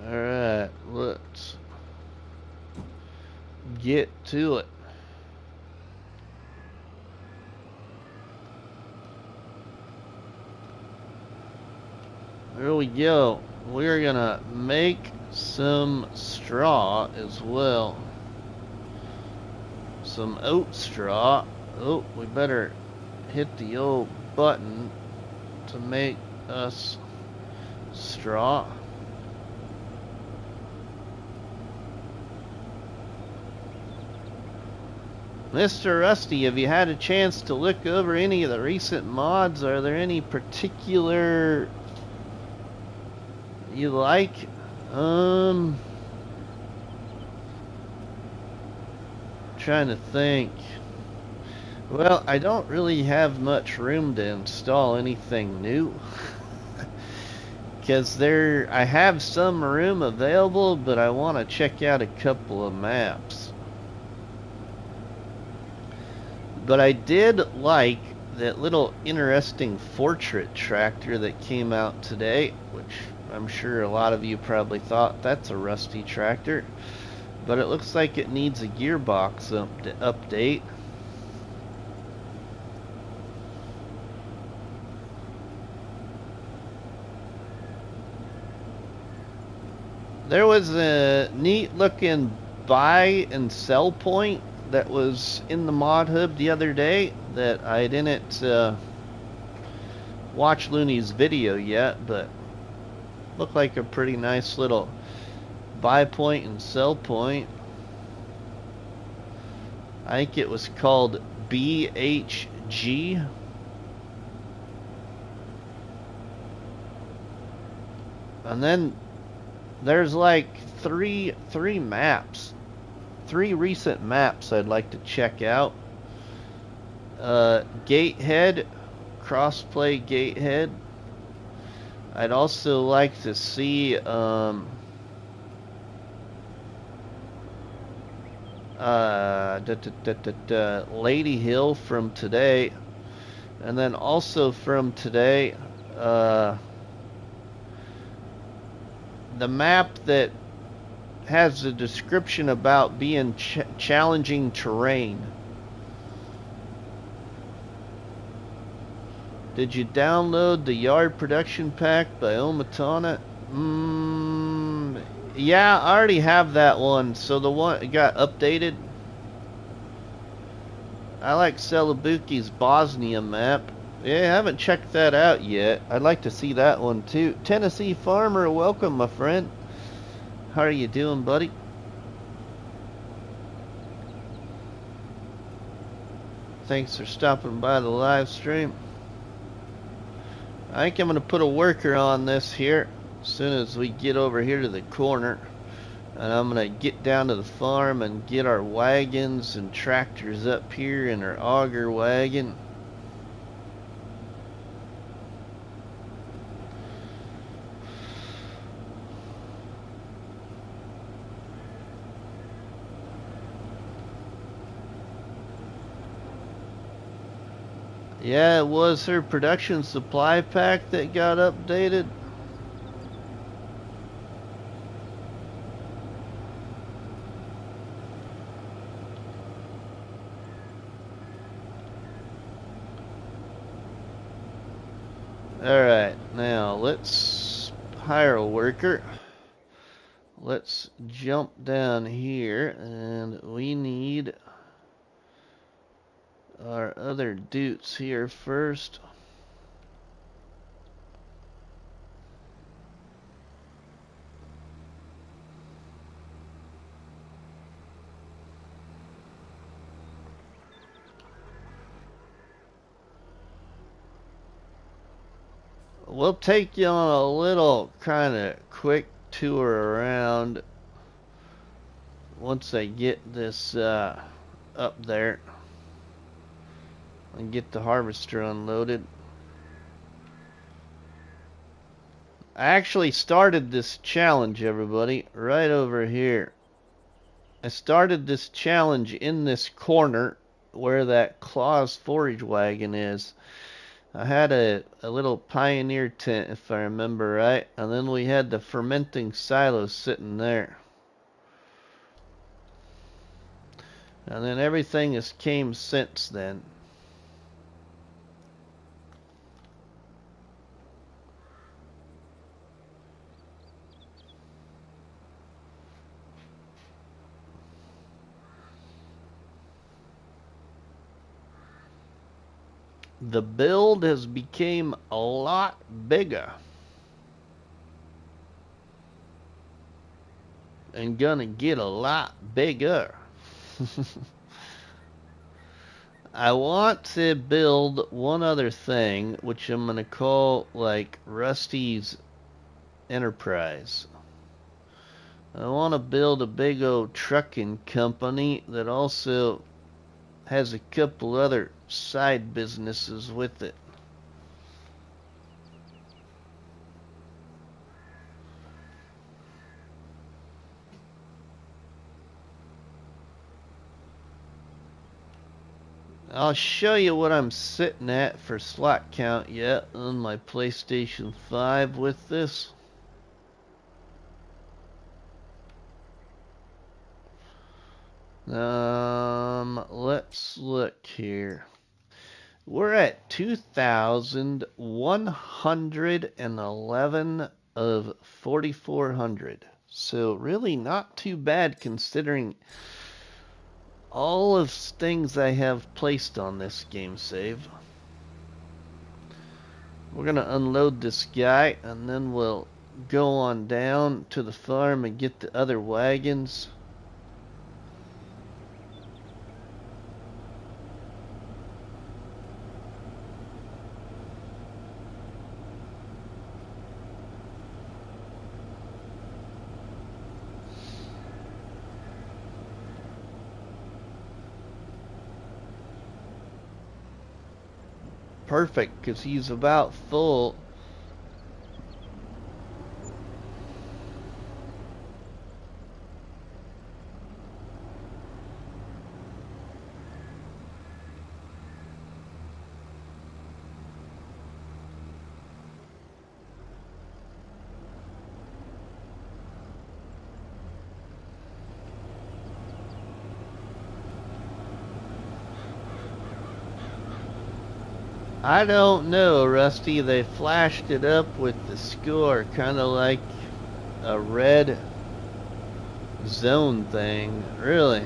Alright, let's get to it. There we go. We're gonna make some straw as well. Some oat straw. Oh, we better hit the old button to make us straw. Mr. Rusty, have you had a chance to look over any of the recent mods? Are there any particular you like? Trying to think. Well, I don't really have much room to install anything new. Because I have some room available, but I want to check out a couple of maps. But I did like that little interesting portrait tractor that came out today, which I'm sure a lot of you probably thought that's a Rusty tractor. But it looks like it needs a gearbox update. There was a neat looking buy and sell point that was in the mod hub the other day that I didn't watch Looney's video yet, but looked like a pretty nice little buy point and sell point. I think it was called BHG. And then there's like three maps. 3 recent maps I'd like to check out. Gatehead, crossplay Gatehead. I'd also like to see Lady Hill from today, and then also from today the map that has a description about being challenging terrain. Did you download the Yard Production Pack by Omatana? Yeah, I already have that one. So the one it got updated. I like Celebuki's Bosnia map. Yeah, I haven't checked that out yet. I'd like to see that one too. Tennessee Farmer, welcome, my friend. How are you doing, buddy? Thanks for stopping by the live stream. I think I'm going to put a worker on this here as soon as we get over here to the corner. And I'm going to get down to the farm and get our wagons and tractors up here and our auger wagon. Yeah, it was her production supply pack that got updated. Alright, now let's hire a worker. Let's jump down here and we need our other dudes here first. We'll take you on a little kind of quick tour around once I get this up there and get the harvester unloaded. I actually started this challenge, everybody, right over here. I started this challenge in this corner where that Claus forage wagon is. I had a little pioneer tent, if I remember right, and then we had the fermenting silo sitting there. And then everything has came since then. The build has become a lot bigger. And gonna get a lot bigger. I want to build one other thing, which I'm gonna call like Rusty's Enterprise. I want to build a big old trucking company that also has a couple other side businesses with it. I'll show you what I'm sitting at for slot count yet on my PlayStation 5 with this. Let's look here. We're at 2,111 of 4,400. So really not too bad considering all of things I have placed on this game save. We're going to unload this guy and then we'll go on down to the farm and get the other wagons. Perfect, because he's about full. I don't know, Rusty. They flashed it up with the score, kind of like a red zone thing. Really?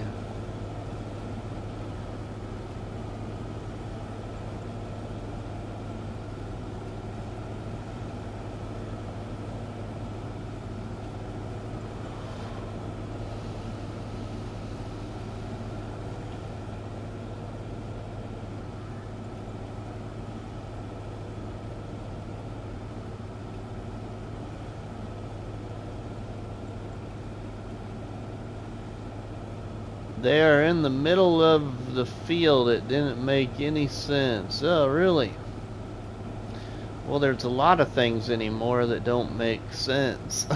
They are in the middle of the field. It didn't make any sense. Oh, really? Well, there's a lot of things anymore that don't make sense.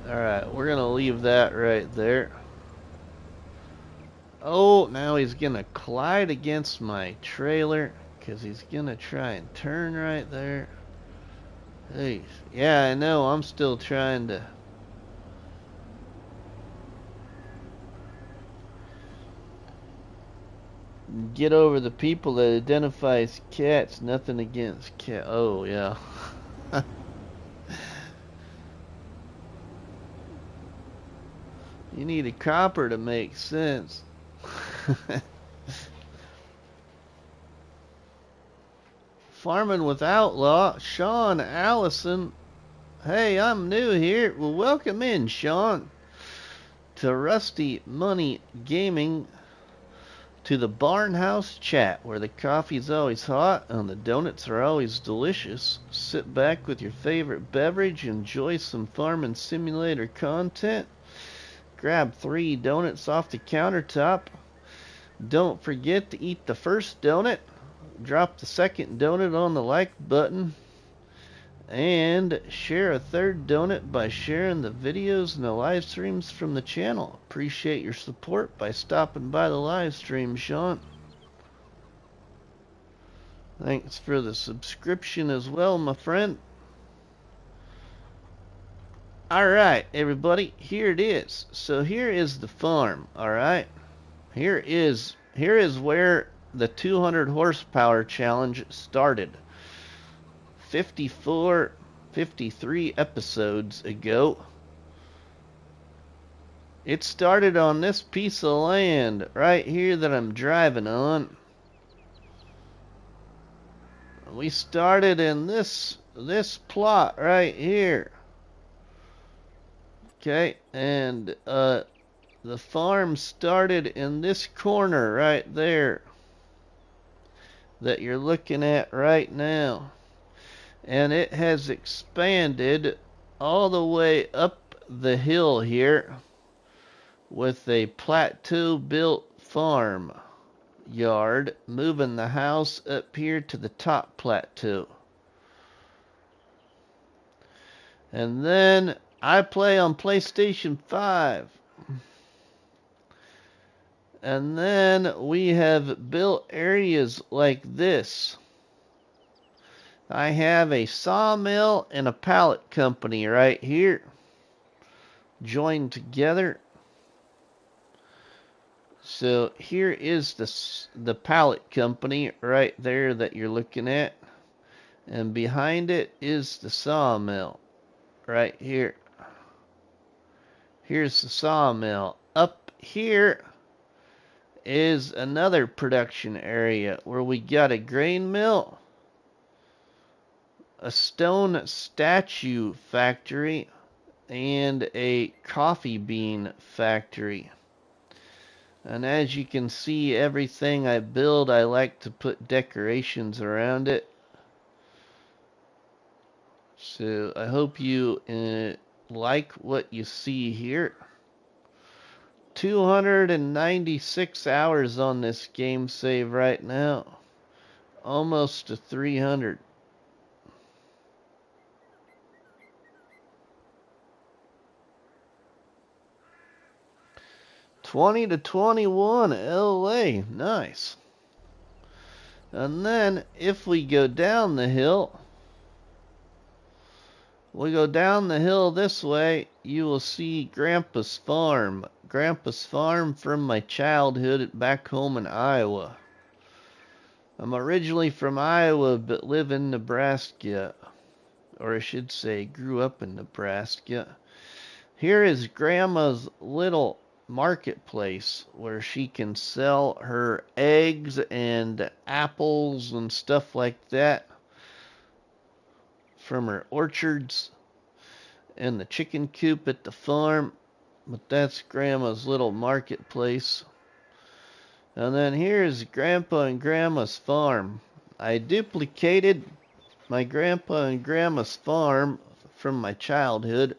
Alright, we're gonna leave that right there. Oh, now he's gonna collide against my trailer because he's gonna try and turn right there. Hey, yeah, I know, I'm still trying to get over the people that identify as cats. Nothing against cat. Oh, yeah. You need a copper to make sense. Farming with Outlaw, Sean Allison. Hey, I'm new here. Well, welcome in, Sean, to Rusty Money Gaming, to the Barnhouse Chat, where the coffee's always hot and the donuts are always delicious. Sit back with your favorite beverage, enjoy some farming simulator content. Grab 3 donuts off the countertop. Don't forget to eat the first donut. Drop the second donut on the like button. And share a third donut by sharing the videos and the live streams from the channel. Appreciate your support by stopping by the live stream, Sean. Thanks for the subscription as well, my friend. Alright, everybody, here it is. So here is the farm, alright? Here is where the 200 horsepower challenge started. 53 episodes ago. It started on this piece of land right here that I'm driving on. We started in this plot right here. Okay, and the farm started in this corner right there that you're looking at right now. And it has expanded all the way up the hill here with a plateau built farm yard, moving the house up here to the top plateau. And then I play on PlayStation 5. And then we have built areas like this. I have a sawmill and a pallet company right here, joined together. So here is the pallet company right there that you're looking at. And behind it is the sawmill right here. Here's the sawmill. Up here is another production area where we got a grain mill, a stone statue factory, and a coffee bean factory. And as you can see, everything I build, I like to put decorations around it. So I hope you like what you see here. 296 hours on this game save right now. Almost to 300. 20 to 21, LA. Nice. And then if we go down the hill, this way, you will see Grandpa's farm. Grandpa's farm from my childhood back home in Iowa. I'm originally from Iowa, but live in Nebraska. Or I should say, grew up in Nebraska. Here is Grandma's little marketplace where she can sell her eggs and apples and stuff like that from her orchards and the chicken coop at the farm. But that's Grandma's little marketplace. And then here's Grandpa and Grandma's farm. I duplicated my Grandpa and Grandma's farm from my childhood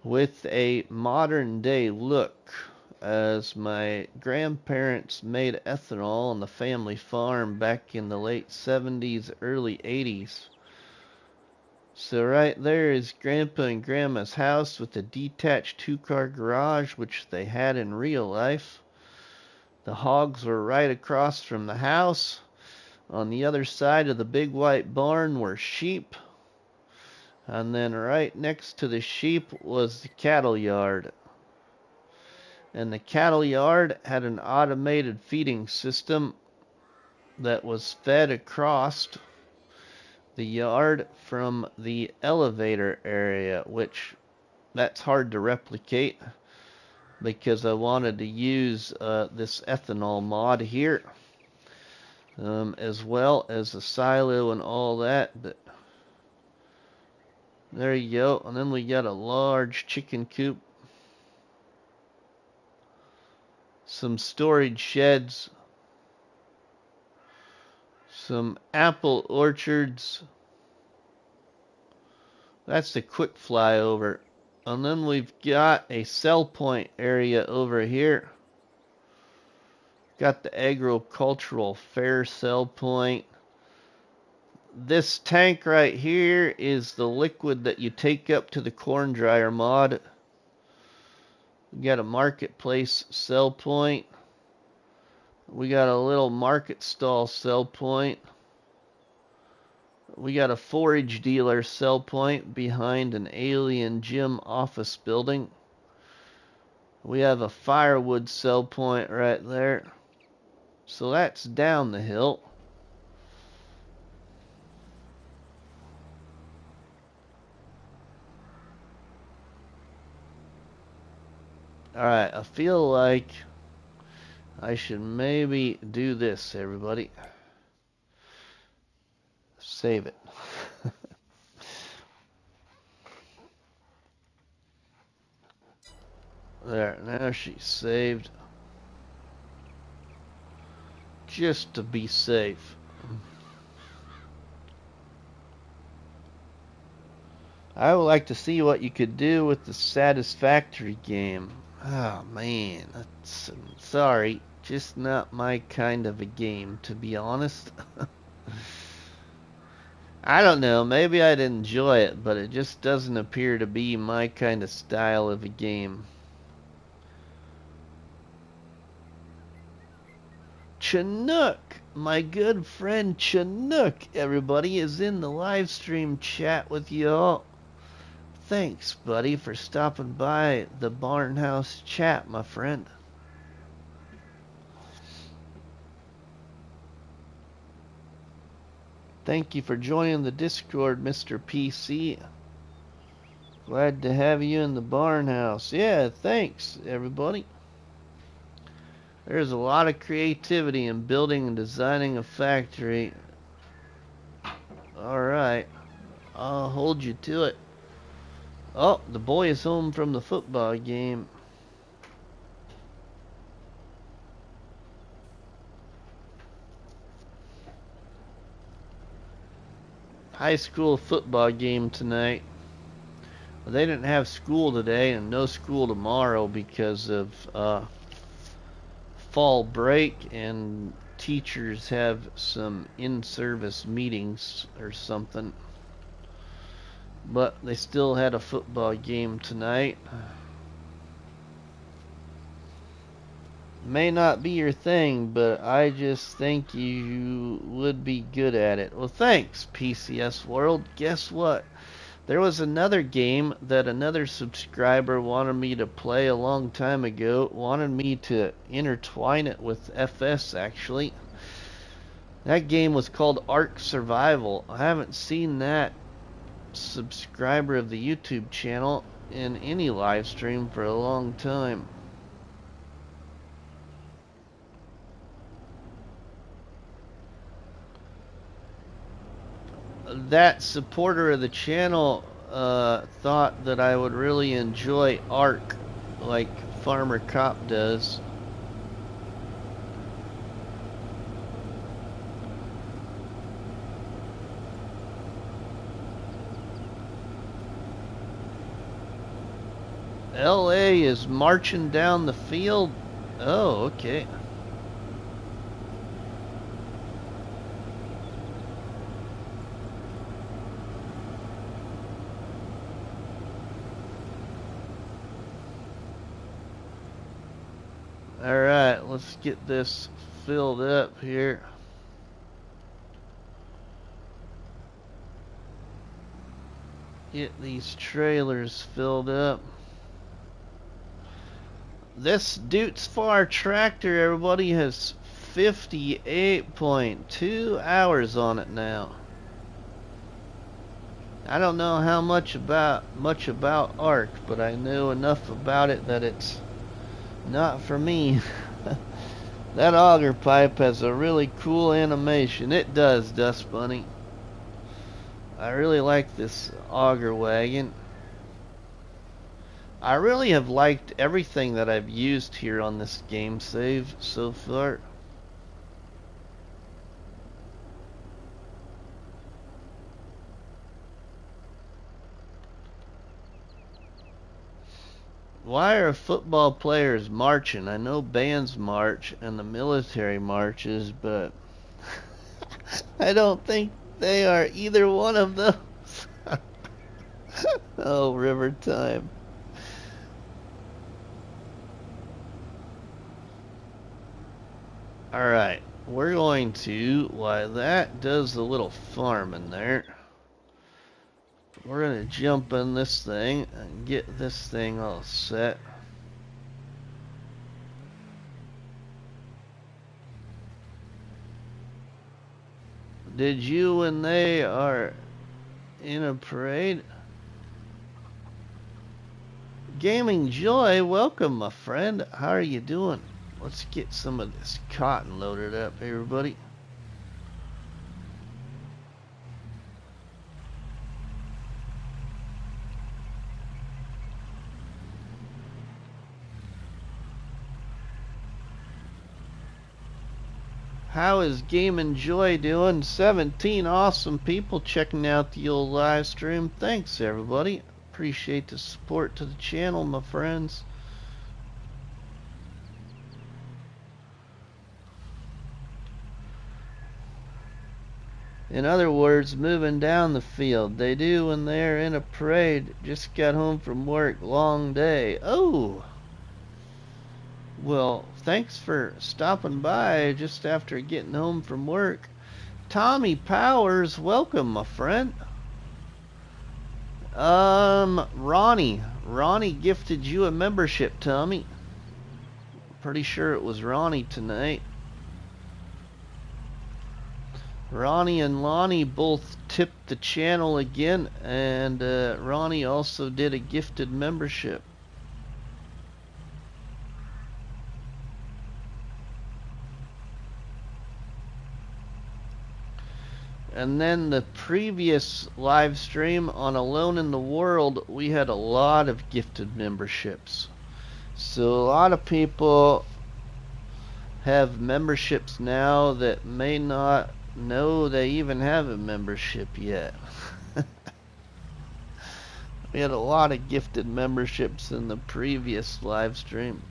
with a modern day look, as my grandparents made ethanol on the family farm back in the late 70s, early 80s. So right there is Grandpa and Grandma's house with a detached two-car garage, which they had in real life. The hogs were right across from the house. On the other side of the big white barn were sheep. And then right next to the sheep was the cattle yard. And the cattle yard had an automated feeding system that was fed across the yard from the elevator area, which that's hard to replicate because I wanted to use this ethanol mod here, as well as the silo and all that. But there you go. And then we got a large chicken coop, some storage sheds, some apple orchards. That's the quick flyover. And then we've got a sell point area over here. Got the agricultural fair sell point. This tank right here is the liquid that you take up to the corn dryer mod. We got a marketplace sell point. We got a little market stall sell point. We got a forage dealer sell point behind an alien gym office building. We have a firewood sell point right there. So that's down the hill. Alright, I feel like I should maybe do this, everybody. Save it. There, now she's saved. Just to be safe. I would like to see what you could do with the Satisfactory game. Oh man, that's, sorry, just not my kind of a game, to be honest. I don't know, maybe I'd enjoy it, but it just doesn't appear to be my kind of style of a game. Chinook, my good friend Chinook, everybody, is in the live stream chat with y'all. Thanks, buddy, for stopping by the Barnhouse chat, my friend. Thank you for joining the Discord, Mr. PC. Glad to have you in the Barnhouse. Yeah, thanks, everybody. There's a lot of creativity in building and designing a factory. Alright, I'll hold you to it. Oh, the boy is home from the football game. High school football game tonight. Well, they didn't have school today and no school tomorrow because of fall break, and teachers have some in-service meetings or something. But they still had a football game tonight. May not be your thing, but I just think you would be good at it. Well, thanks, PCS World. Guess what? There was another game that another subscriber wanted me to play a long time ago. Wanted me to intertwine it with FS, actually. That game was called Ark Survival. I haven't seen that subscriber of the YouTube channel in any live stream for a long time. That supporter of the channel thought that I would really enjoy Ark like Farmer Cop does. LA is marching down the field. Oh, okay. Alright, let's get this filled up here. Get these trailers filled up. This Dute's Far tractor, everybody, has 58.2 hours on it now. I don't know how much about Ark, but I know enough about it that it's not for me. That auger pipe has a really cool animation. It does, Dust Bunny. I really like this auger wagon. I really have liked everything that I've used here on this game save so far. Why are football players marching? I know bands march and the military marches, but I don't think they are either one of those. Oh, river time. Alright, we're going to, while that does the little farm in there, we're going to jump in this thing and get this thing all set. Did you and they are in a parade? Gaming Joy, welcome my friend. How are you doing? Let's get some of this cotton loaded up, everybody. How is Game Joy doing? 17 awesome people checking out the old live stream. Thanks, everybody. Appreciate the support to the channel, my friends. In other words, moving down the field. They do when they're in a parade. Just got home from work. Long day. Oh! Well, thanks for stopping by just after getting home from work. Tommy Powers, welcome, my friend. Ronnie. Ronnie gifted you a membership, Tommy. Pretty sure it was Ronnie tonight. Ronnie and Lonnie both tipped the channel again, and Ronnie also did a gifted membership. And then the previous live stream on Alone in the World, we had a lot of gifted memberships. So a lot of people have memberships now that may not know they even have a membership yet. We had a lot of gifted memberships in the previous live stream.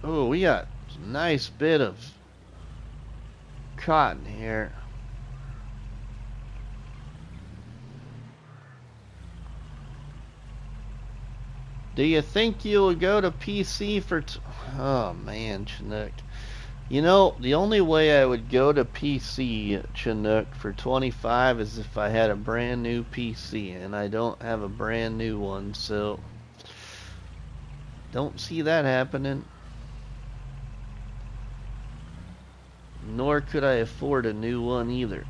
Oh, we got a nice bit of cotton here. Do you think you'll go to PC for... Oh, man, Chinook. You know, the only way I would go to PC, Chinook, for 25 is if I had a brand new PC, and I don't have a brand new one, so don't see that happening. Nor could I afford a new one either.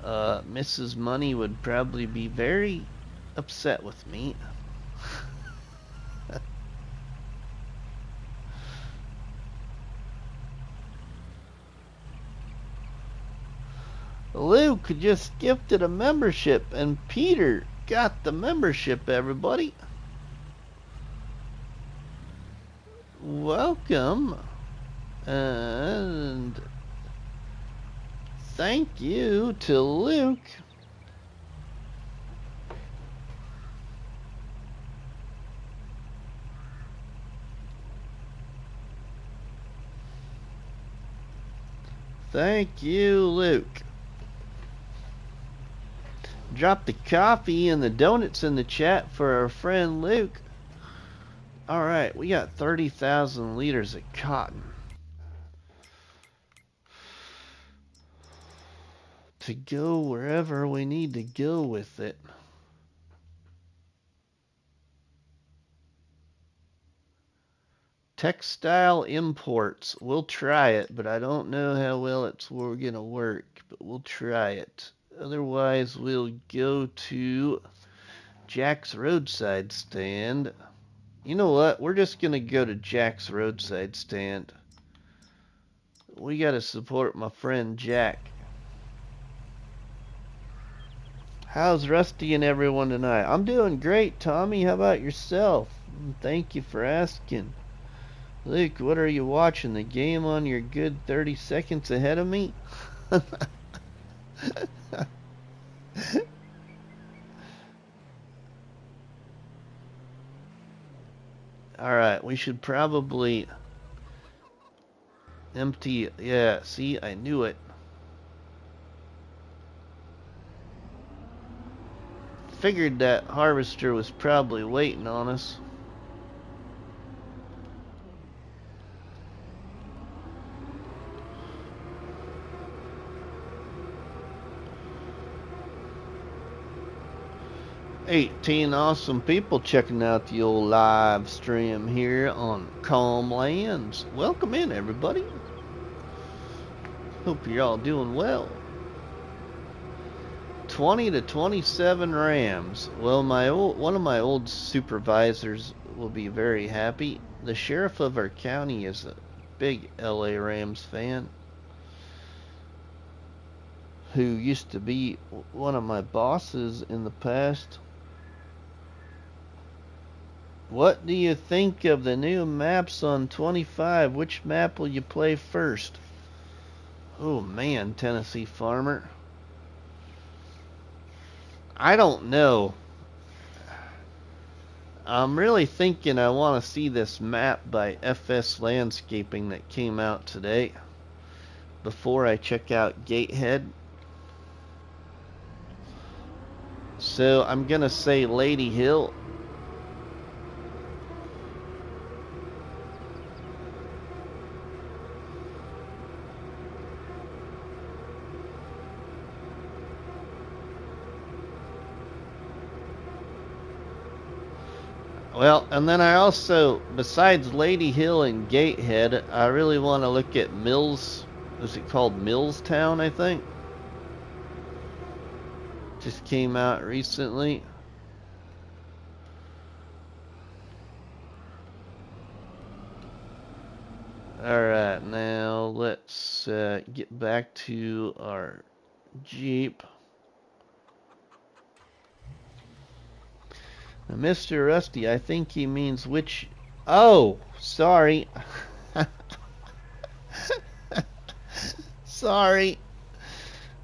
Mrs. Money would probably be very upset with me. Luke just gifted a membership, and Peter got the membership, everybody. Welcome. And thank you to Luke. Thank you, Luke. Drop the coffee and the donuts in the chat for our friend Luke. Alright, we got 30,000 liters of cotton to go wherever we need to go with it. Textile imports. We'll try it, but I don't know how well we're gonna work, but we'll try it. Otherwise, we'll go to Jack's roadside stand. You know what? We're just gonna go to Jack's roadside stand. We gotta support my friend Jack. How's Rusty and everyone tonight? I'm doing great, Tommy. How about yourself? Thank you for asking. Luke, what are you watching? The game on your good 30 seconds ahead of me? Alright, we should probably empty... Yeah, see, I knew it. Figured that harvester was probably waiting on us. $18 awesome people checking out the old live stream here on Calm Lands. Welcome in, everybody. Hope you're all doing well. 20 to 27 Rams. Well, one of my old supervisors will be very happy. The sheriff of our county is a big LA Rams fan, who used to be one of my bosses in the past. What do you think of the new maps on 25? Which map will you play first? Oh man, Tennessee Farmer. I don't know. I'm really thinking I want to see this map by FS Landscaping that came out today before I check out Gatehead. So I'm gonna say Lady Hill. Well, and then I also, besides Lady Hill and Gatehead, I really want to look at Mills. Is it called Millstown, I think? Just came out recently. Alright, now let's get back to our Jeep. Now, Mr. Rusty, I think he means which... Oh, sorry. Sorry.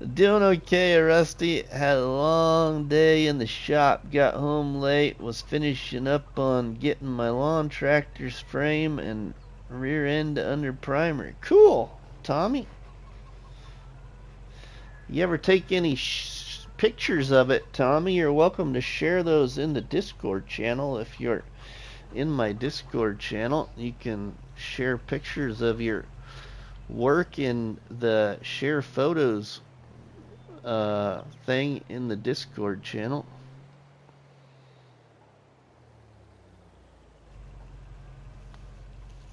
Doing okay, Rusty. Had a long day in the shop. Got home late. Was finishing up on getting my lawn tractor's frame and rear end under primer. Cool, Tommy. You ever take any pictures of it, Tommy? You're welcome to share those in the Discord channel. If you're in my Discord channel, you can share pictures of your work in the share photos thing in the Discord channel.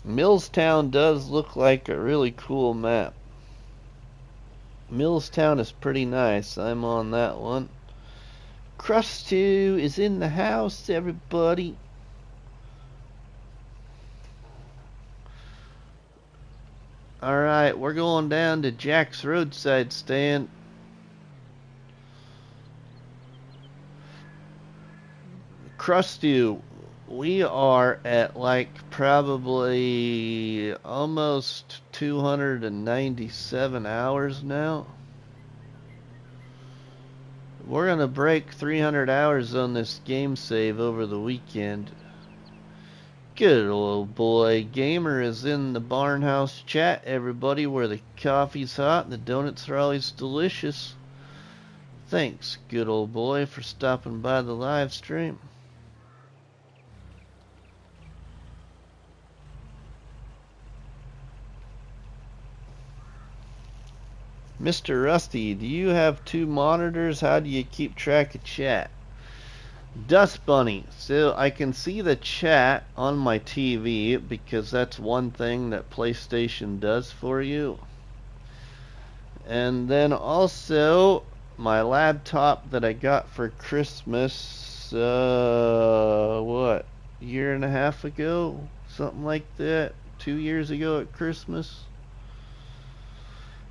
Millstown does look like a really cool map. Millstown is pretty nice. I'm on that one. Crust2 is in the house, everybody. Alright, we're going down to Jack's roadside stand. Crust2, we are at like probably almost 297 hours now. We're gonna break 300 hours on this game save over the weekend. Good old boy. Gamer is in the Barnhouse chat, everybody, where the coffee's hot and the donuts are always delicious. Thanks, good old boy, for stopping by the live stream. Mr. Rusty, do you have two monitors? How do you keep track of chat? Dust Bunny, so I can see the chat on my TV because that's one thing that PlayStation does for you. And then also my laptop that I got for Christmas, what, year and a half ago? Something like that. 2 years ago at Christmas.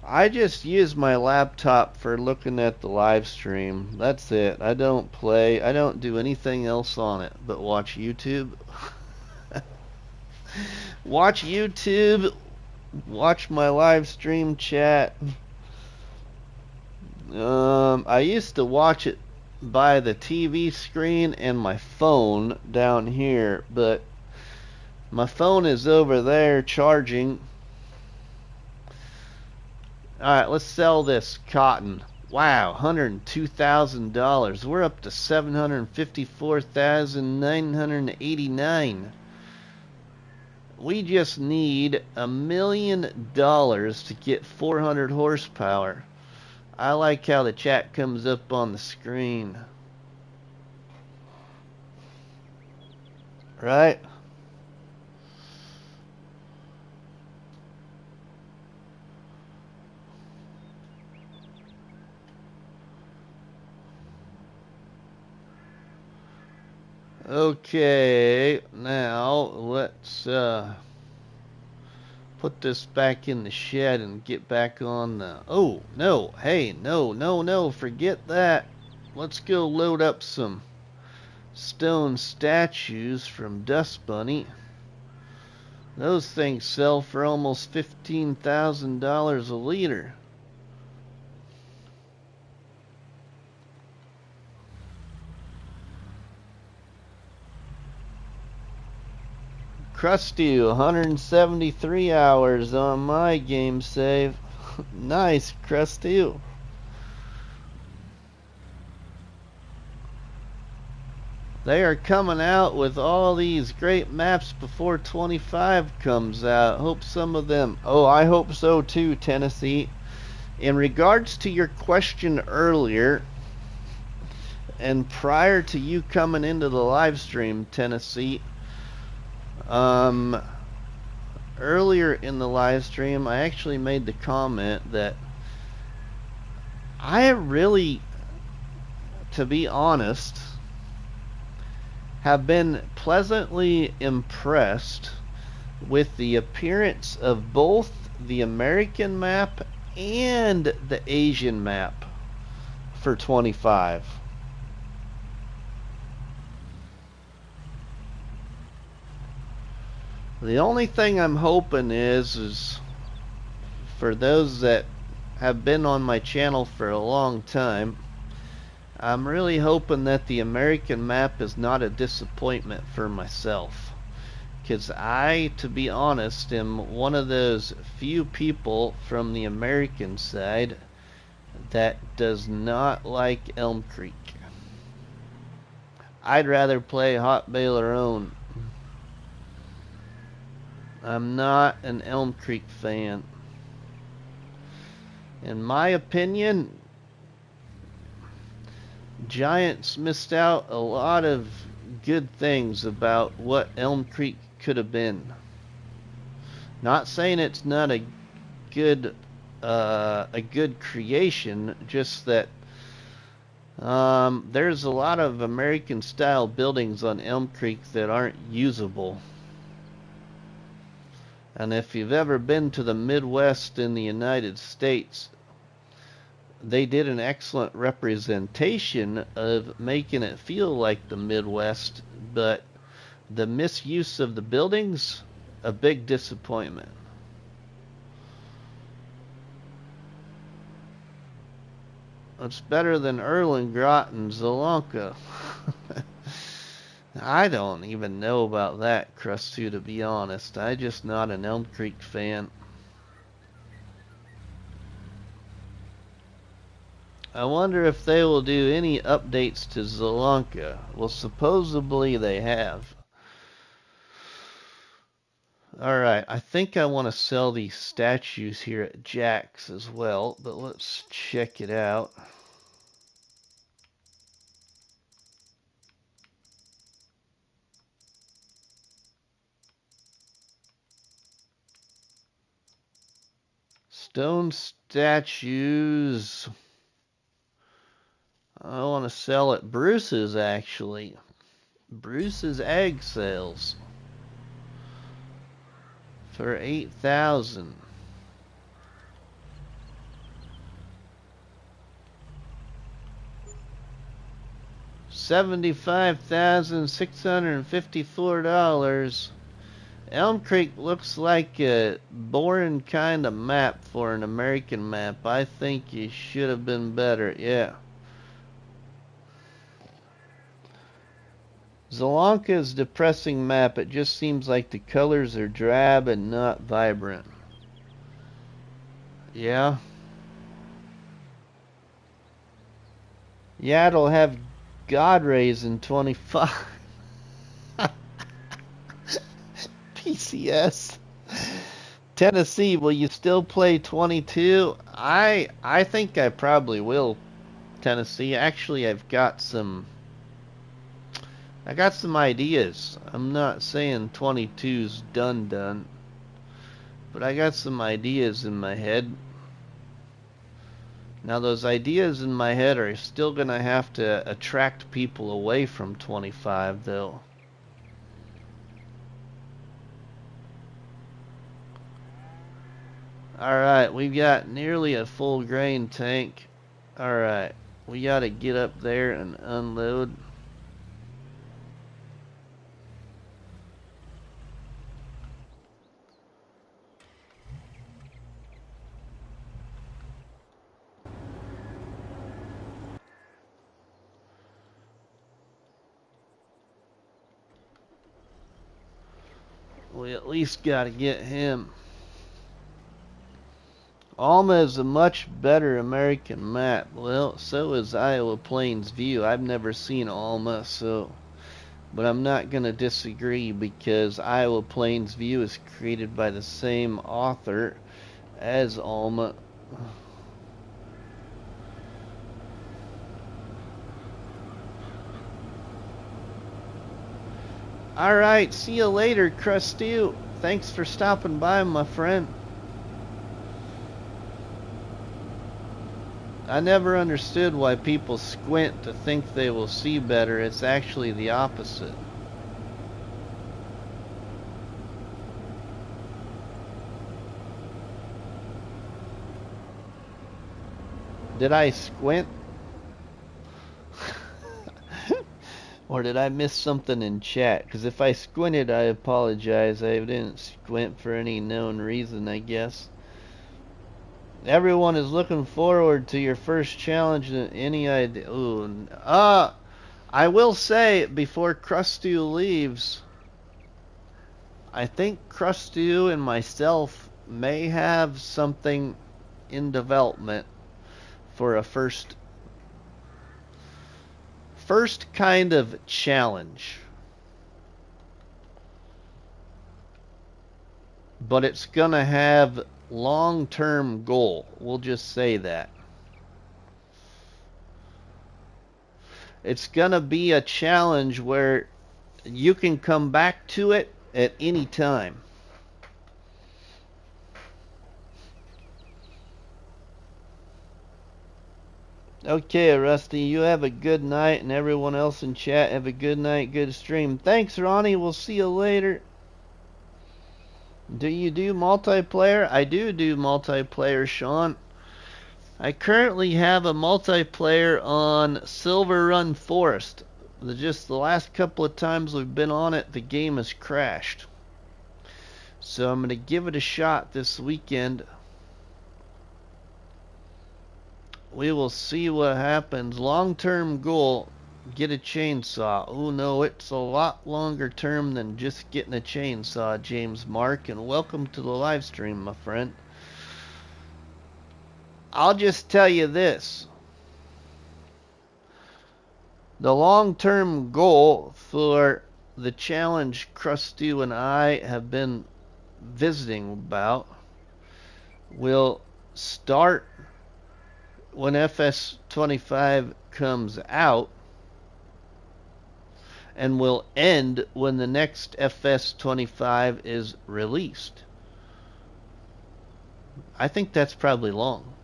I just use my laptop for looking at the live stream. That's it. I don't play. I don't do anything else on it but watch YouTube. Watch YouTube. Watch my live stream chat. I used to watch it by the TV screen and my phone down here, but my phone is over there charging. Alright, let's sell this cotton. Wow, $102,000. We're up to $754,989. We just need $1 million to get 400 horsepower. I like how the chat comes up on the screen. Right? Okay, now let's put this back in the shed and get back on the... Oh, no, hey, no, forget that. Let's go load up some stone statues from Dust Bunny. Those things sell for almost $15,000 a liter. Crusty, 173 hours on my game save. Nice, Crusty. They are coming out with all these great maps before 25 comes out. Hope some of them... Oh, I hope so too, Tennessee. In regards to your question earlier, and prior to you coming into the live stream, Tennessee, earlier in the live stream, I actually made the comment that I really, to be honest, have been pleasantly impressed with the appearance of both the American map and the Asian map for 25. The only thing I'm hoping is for those that have been on my channel for a long time. I'm really hoping that the American map is not a disappointment for myself. Because I, to be honest, am one of those few people from the American side that does not like Elm Creek. I'd rather play Hot Baler Own. I'm not an Elm Creek fan. In my opinion, Giants missed out a lot of good things about what Elm Creek could have been. Not saying it's not a good creation, just that there's a lot of American style buildings on Elm Creek that aren't usable. And if you've ever been to the Midwest in the United States, they did an excellent representation of making it feel like the Midwest, but the misuse of the buildings, a big disappointment. It's better than Erlengrot and Zelonka. I don't even know about that, Crustu, to be honest. I'm just not an Elm Creek fan. I wonder if they will do any updates to Zelonka. Well, supposedly they have. Alright, I think I want to sell these statues here at Jack's as well, but let's check it out. Stone statues. I want to sell at Bruce's, actually. Bruce's egg sales. For 8,000. $75,654. Elm Creek looks like a boring kind of map for an American map. I think you should have been better. Yeah. Zelonka's depressing map. It just seems like the colors are drab and not vibrant. Yeah. Yeah, it'll have God rays in 25. PCS. Tennessee, will you still play 22? I think I probably will, Tennessee. Actually, I got some ideas. I'm not saying 22's done, but I got some ideas in my head. Now those ideas in my head are still gonna have to attract people away from 25 though. Alright, we've got nearly a full grain tank. Alright, we gotta get up there and unload. We at least gotta get him. Alma is a much better American map. Well, so is Iowa Plains View. I've never seen Alma, but I'm not gonna disagree because Iowa Plains View is created by the same author as Alma. Alright, see you later, Krusty. Thanks for stopping by, my friend. I never understood why people squint to think they will see better. It's actually the opposite. Did I squint? Or did I miss something in chat? Because if I squinted, I apologize. I didn't squint for any known reason, I guess. Everyone is looking forward to your first challenge. Any idea? Ooh, I will say before Crustu leaves, I think Crustu and myself may have something in development for a first kind of challenge. But it's gonna have long-term goal. We'll just say that. It's gonna be a challenge where you can come back to it at any time. Okay, Rusty, you have a good night, and everyone else in chat have a good night, good stream. Thanks, Ronnie. We'll see you later. Do you do multiplayer? I do multiplayer, Sean. I currently have a multiplayer on Silver Run Forest. Just the last couple of times we've been on it, the game has crashed. So I'm going to give it a shot this weekend. We will see what happens. Long-term goal, get a chainsaw. Oh no, it's a lot longer term than just getting a chainsaw, James Mark. And welcome to the live stream, my friend. I'll just tell you this. The long-term goal for the challenge Crustu and I have been visiting about will start when FS25 comes out and will end when the next FS25 is released. I think that's probably long.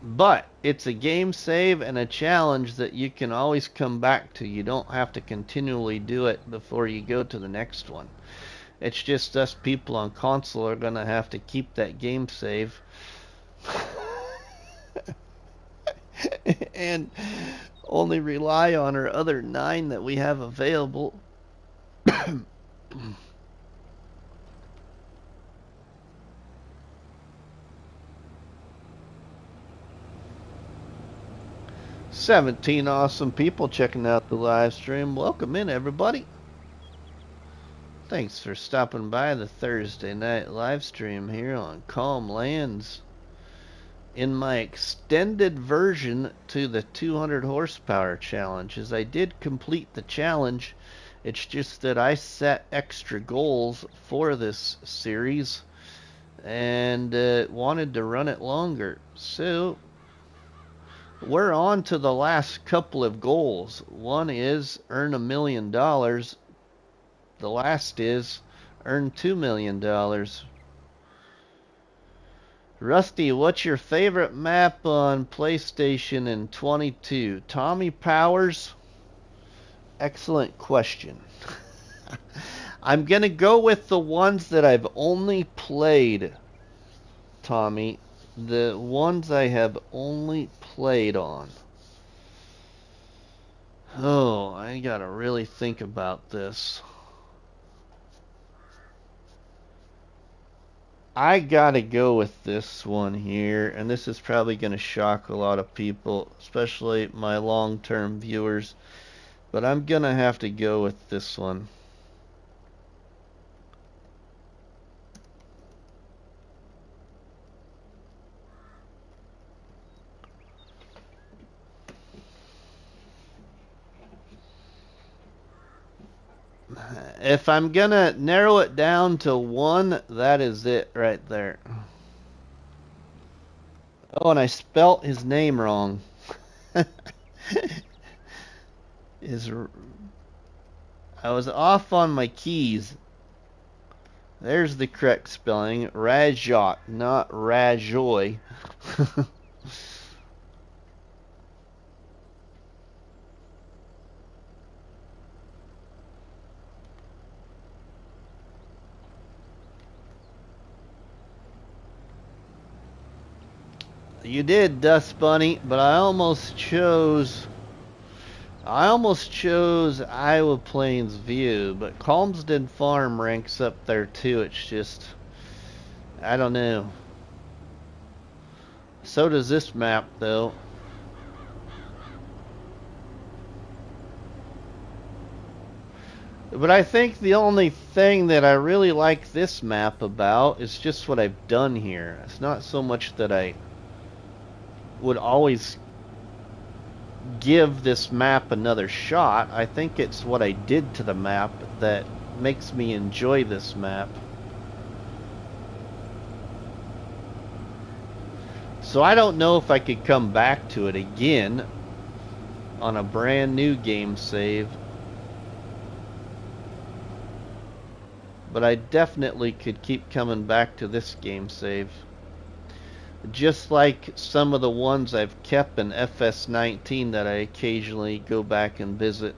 But it's a game save and a challenge that you can always come back to. You don't have to continually do it before you go to the next one. It's just us people on console are going to have to keep that game save. And only rely on our other 9 that we have available. 17 awesome people checking out the live stream. Welcome in, everybody. Thanks for stopping by the Thursday night live stream here on Calm Lands. In my extended version to the 200 horsepower challenge, as I did complete the challenge, it's just that I set extra goals for this series and wanted to run it longer. So we're on to the last couple of goals. One is earn $1 million. The last is earn $2 million. Rusty, what's your favorite map on PlayStation in 22? Tommy Powers? Excellent question. I'm going to go with the ones that I've only played, Tommy. The ones I have only played on. Oh, I gotta really think about this. I gotta go with this one here, and this is probably gonna shock a lot of people, especially my long-term viewers, but I'm gonna have to go with this one. If I'm gonna narrow it down to one, that is it right there. Oh, and I spelt his name wrong. I was off on my keys. There's the correct spelling. Rajot, not Rajoy. You did, Dust Bunny, but I almost chose I almost chose Iowa Plains View, but Calmsden Farm ranks up there too. It's just, I don't know. So does this map though. But I think the only thing that I really like this map about is just what I've done here. It's not so much that I would always give this map another shot. I think it's what I did to the map that makes me enjoy this map. So I don't know if I could come back to it again on a brand new game save. But I definitely could keep coming back to this game save. Just like some of the ones I've kept in FS19 that I occasionally go back and visit.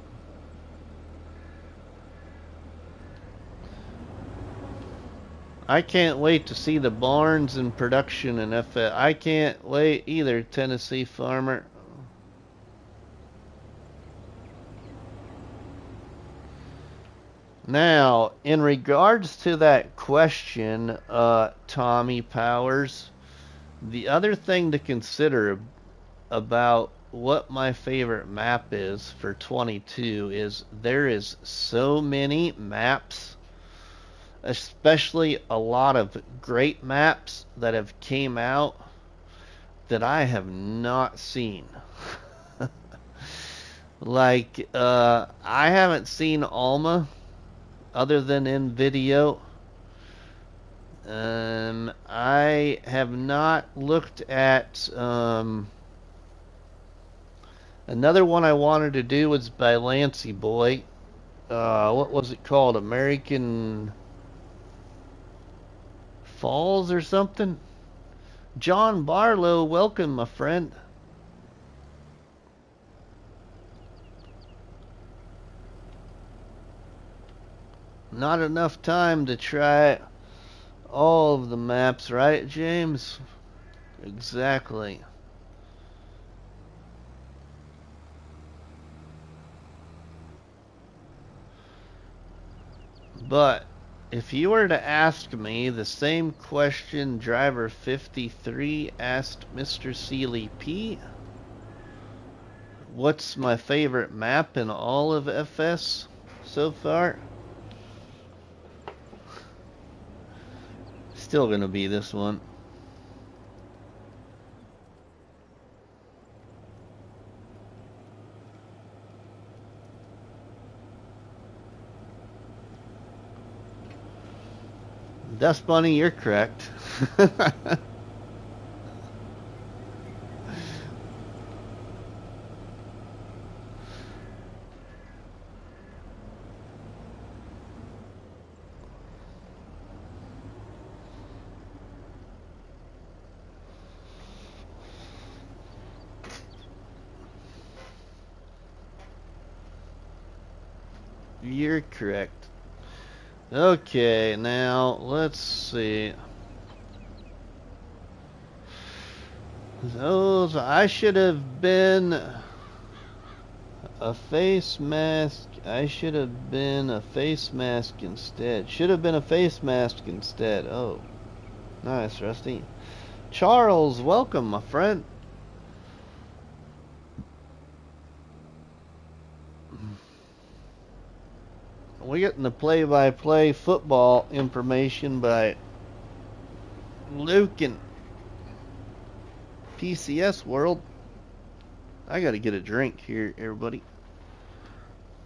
I can't wait to see the barns in production in FS. I can't wait either, Tennessee Farmer. Now, in regards to that question, Tommy Powers, the other thing to consider about what my favorite map is for 22 is there is so many maps, especially a lot of great maps that have came out that I have not seen. Like, I haven't seen Alma other than in video. I have not looked at another one I wanted to do was by Lancy Boy. What was it called? American Falls or something? John Barlow, welcome, my friend. Not enough time to try all of the maps, right, James? Exactly. But if you were to ask me the same question Driver 53 asked Mr. Sealy P, what's my favorite map in all of FS so far? Still gonna be this one. Dust Bunny, you're correct. You're correct. Okay, now let's see. Those I should have been a face mask. I should have been a face mask instead. Should have been a face mask instead. Oh, nice, Rusty. Charles, welcome, my friend. We're getting the play-by-play football information by Luke and PCS World. I gotta get a drink here, everybody.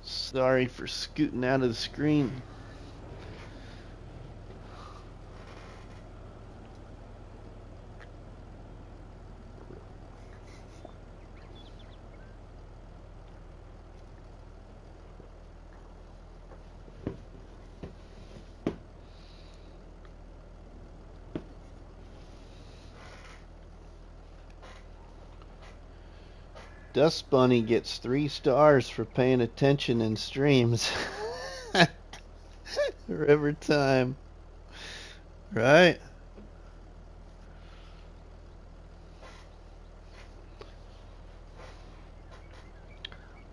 Sorry for scooting out of the screen. Dust Bunny gets 3 stars for paying attention in streams. Every time. Right?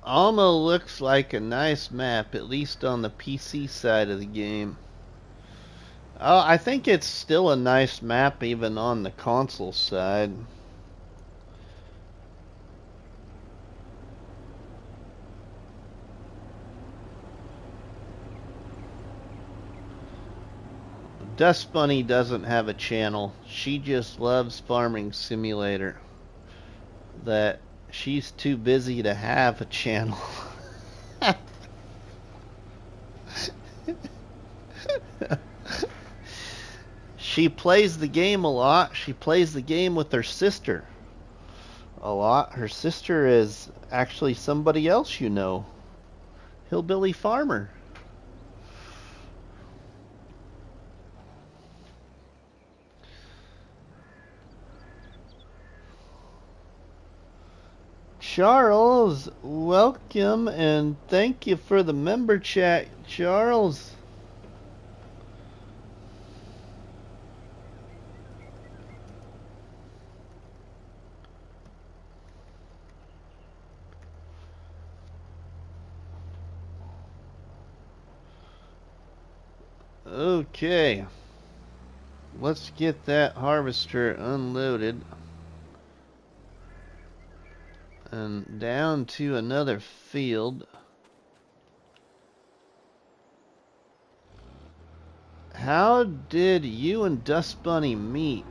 Alma looks like a nice map, at least on the PC side of the game. Oh, I think it's still a nice map even on the console side. Dust Bunny doesn't have a channel. She just loves Farming Simulator. That she's too busy to have a channel. She plays the game a lot. She plays the game with her sister a lot. Her sister is actually somebody else you know. Hillbilly Farmer. Charles, welcome and thank you for the member chat, Charles. Okay, let's get that harvester unloaded and down to another field. How did you and Dust Bunny meet?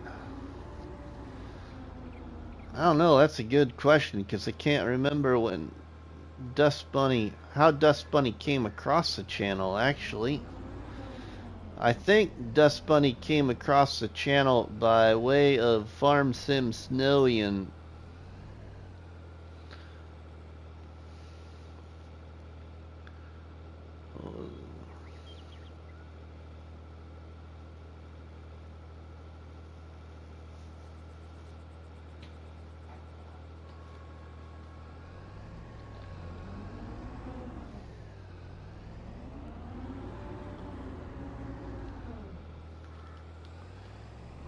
I don't know, that's a good question because I can't remember when how Dust Bunny came across the channel actually. I think Dust Bunny came across the channel by way of Farm Sim Snowy and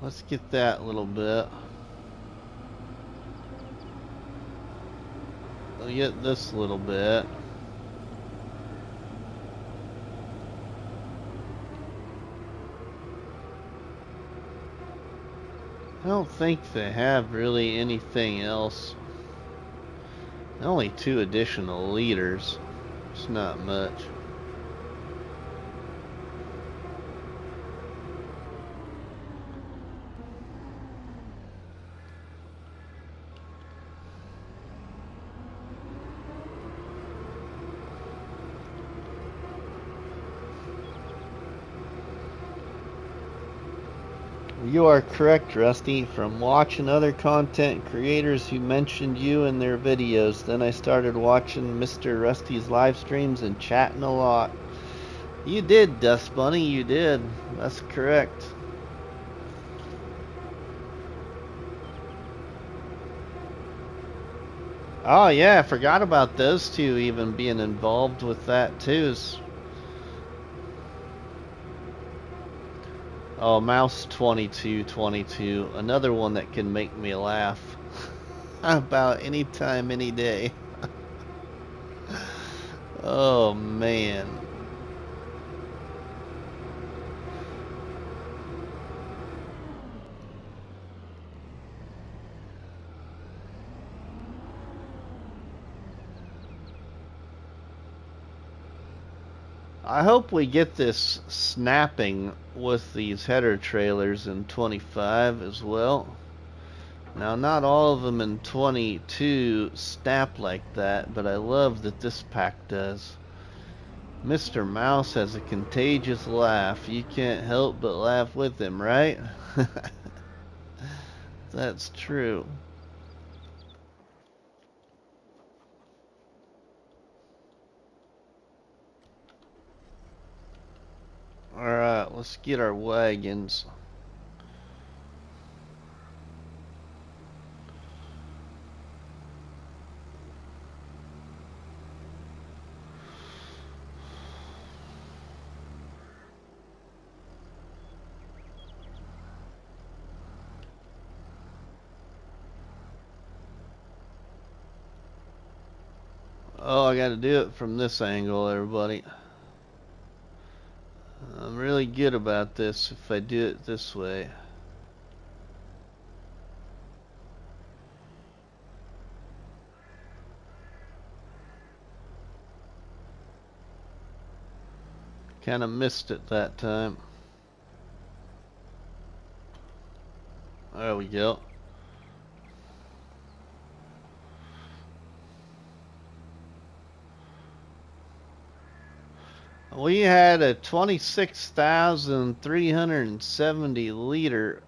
let's get that little bit. We'll get this little bit. I don't think they have really anything else. Only 2 additional liters. It's not much. You are correct, Rusty. From watching other content creators who mentioned you in their videos, then I started watching Mr. Rusty's live streams and chatting a lot. You did, Dust Bunny, you did. That's correct. Oh yeah, I forgot about those two even being involved with that too. Oh, Mouse 2222, another one that can make me laugh about any time, any day. Oh man. I hope we get this snapping with these header trailers in 25 as well. Now, not all of them in 22 snap like that, but I love that this pack does. Mr. Mouse has a contagious laugh. You can't help but laugh with him, right? That's true. Alright, let's get our wagons. Oh I gotta do it from this angle, everybody. I'm really good about this if I do it this way. Kinda missed it that time. There we go. We had a 26,370 liter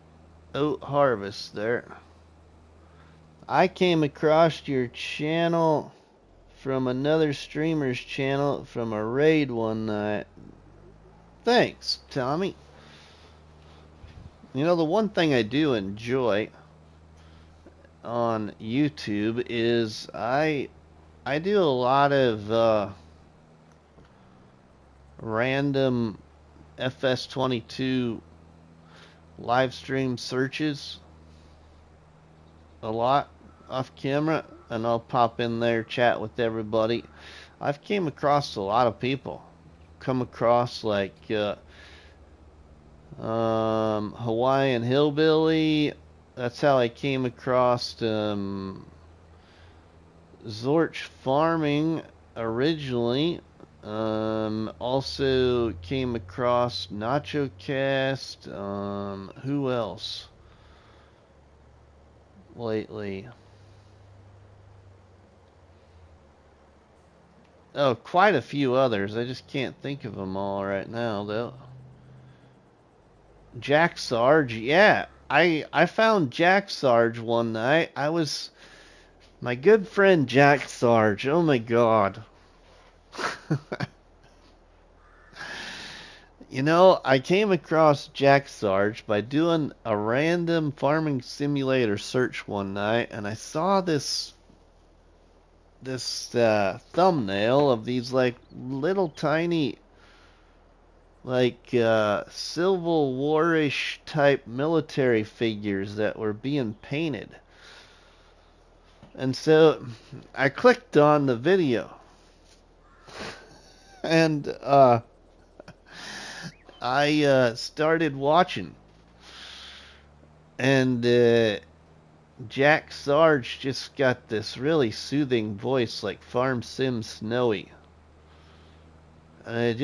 oat harvest there. I came across your channel from another streamer's channel from a raid one night. Thanks, Tommy. You know, the one thing I do enjoy on YouTube is I do a lot of random FS22 live stream searches a lot off camera, and I'll pop in there, chat with everybody. I've came across a lot of people. Come across like Hawaiian Hillbilly. That's how I came across Zorch Farming originally. Also came across Nacho Cast. Who else lately? Oh, quite a few others. I just can't think of them all right now, though. Jack Sarge, yeah. I found Jack Sarge one night. My good friend Jack Sarge. Oh my God. You know, I came across Jack Sarge by doing a random farming simulator search one night, and I saw this thumbnail of these like little tiny like Civil War-ish type military figures that were being painted. And so I clicked on the video, and I started watching, and Jack Sarge just got this really soothing voice like Farm Sim Snowy. And it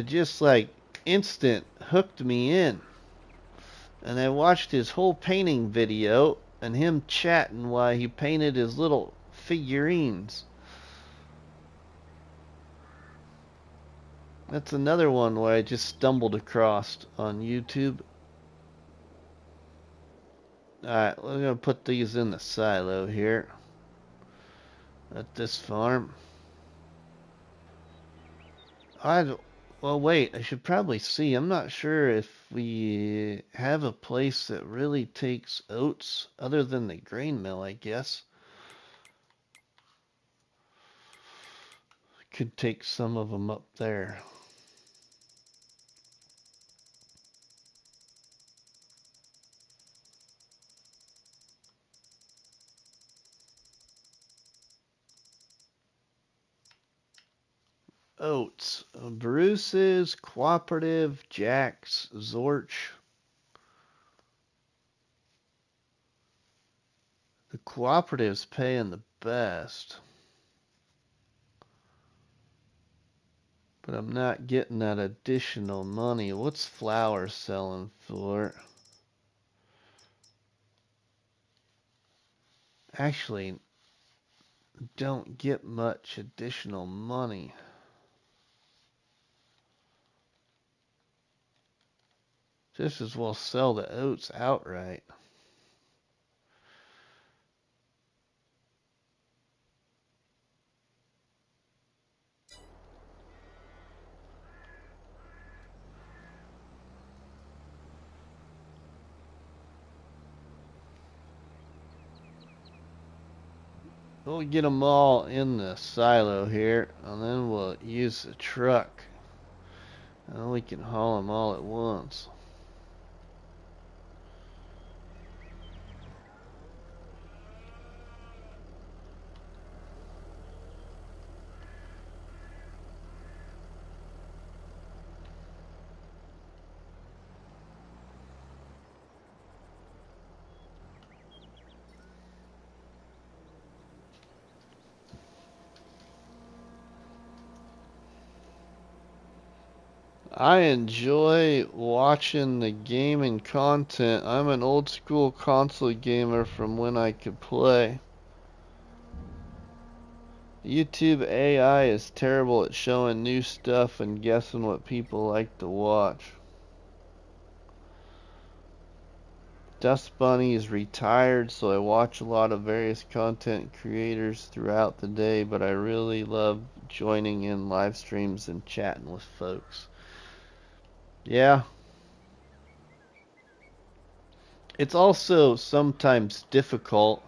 just like instant hooked me in. And I watched his whole painting video and him chatting while he painted his little figurines. That's another one where I just stumbled across on YouTube. Alright, we're going to put these in the silo here at this farm. Well, wait, I should probably see. I'm not sure if we have a place that really takes oats other than the grain mill, I guess. Could take some of them up there. Oats. Bruce's, Cooperative, Jack's, Zorch. The Cooperative's paying the best. But I'm not getting that additional money. What's flour selling for? Actually, don't get much additional money. Just as well sell the oats outright. We'll get them all in the silo here, and then we'll use the truck. And we can haul them all at once. I enjoy watching the gaming content. I'm an old school console gamer from when I could play. YouTube AI is terrible at showing new stuff and guessing what people like to watch. Dust Bunny is retired, so I watch a lot of various content creators throughout the day, but I really love joining in live streams and chatting with folks. Yeah, it's also sometimes difficult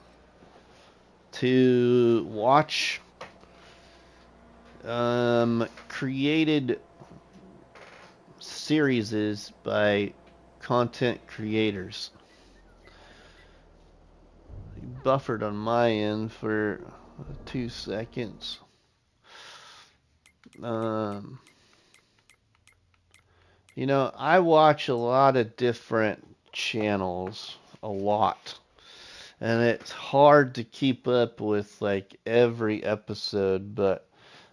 to watch created series by content creators. Buffered on my end for 2 seconds. Um, I watch a lot of different channels, a lot. And it's hard to keep up with like every episode, but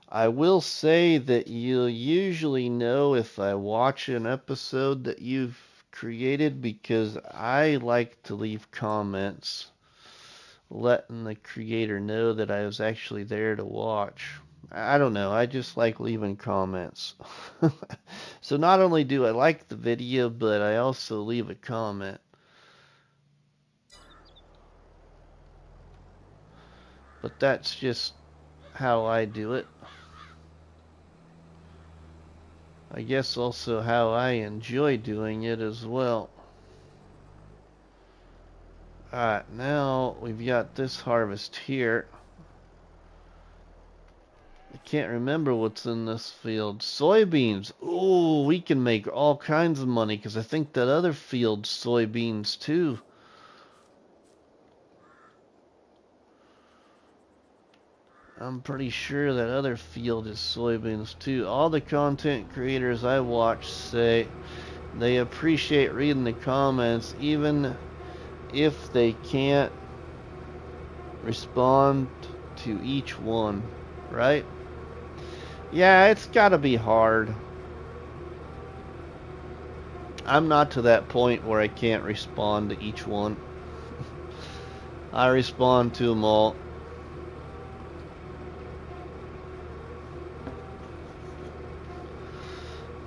I will say that you'll usually know if I watch an episode that you've created because I like to leave comments letting the creator know that I was actually there to watch. I don't know, I just like leaving comments. So not only do I like the video, but I also leave a comment. But that's just how I do it. I guess also how I enjoy doing it as well. Alright, now we've got this harvest here. I can't remember what's in this field. Soybeans. Ooh, we can make all kinds of money because I think that other field's soybeans too. I'm pretty sure that other field is soybeans too. All the content creators I watch say they appreciate reading the comments even if they can't respond to each one, right? Yeah, it's gotta be hard. I'm not to that point where I can't respond to each one. I respond to them all.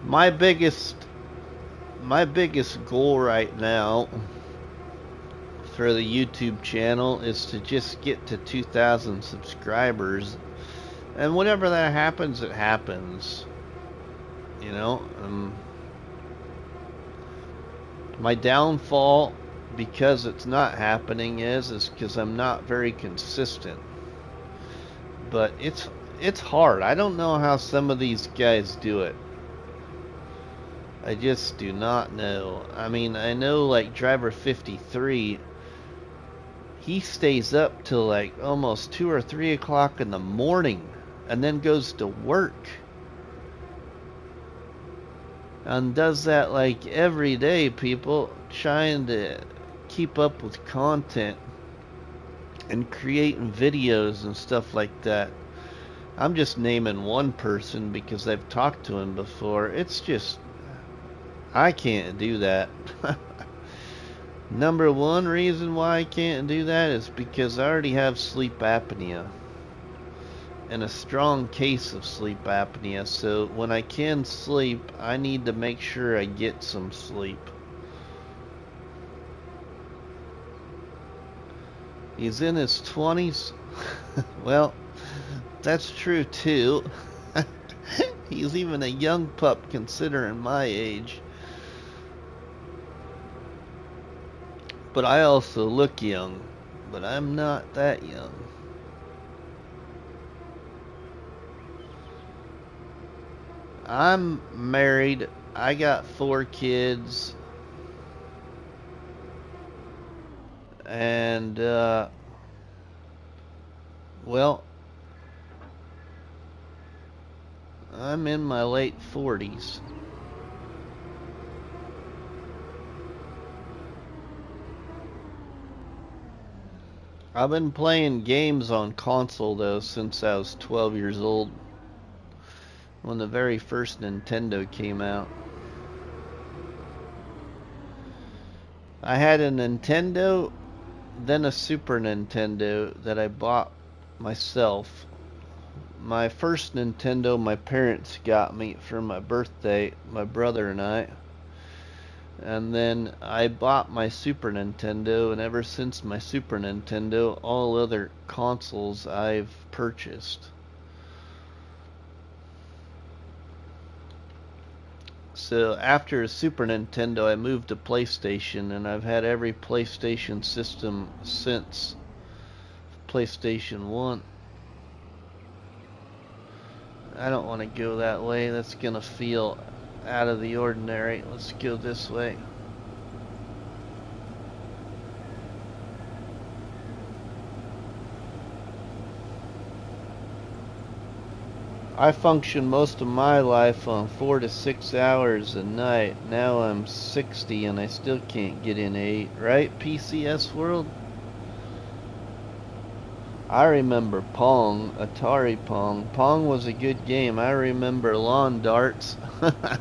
My biggest goal right now for the YouTube channel is to just get to 2,000 subscribers, and whenever that happens, it happens. You know, my downfall because it's not happening is because I'm not very consistent. But it's hard. I don't know how some of these guys do it. I just do not know. I mean, I know like Driver 53, he stays up till like almost 2 or 3 o'clock in the morning and then goes to work. And does that like every day, people, trying to keep up with content and creating videos and stuff like that. I'm just naming one person because I've talked to him before. It's just, I can't do that. Number one reason why I can't do that is because I already have sleep apnea. And a strong case of sleep apnea. So when I can sleep, I need to make sure I get some sleep. He's in his 20s. Well, that's true too. He's even a young pup considering my age. But I also look young, but I'm not that young. I'm married. I got 4 kids. And, well, I'm in my late 40s. I've been playing games on console though since I was 12 years old. when the very first Nintendo came out. I had a Nintendo, then a Super Nintendo that I bought myself. My first Nintendo my parents got me for my birthday, my brother and I. And then I bought my Super Nintendo, and ever since my Super Nintendo, all other consoles I've purchased. So after Super Nintendo, I moved to PlayStation, and I've had every PlayStation system since PlayStation 1. I don't want to go that way. That's going to feel out of the ordinary. Let's go this way. I functioned most of my life on 4 to 6 hours a night. Now I'm 60 and I still can't get in 8. Right, PCS World? I remember Pong, Atari Pong. Pong was a good game. I remember lawn darts. I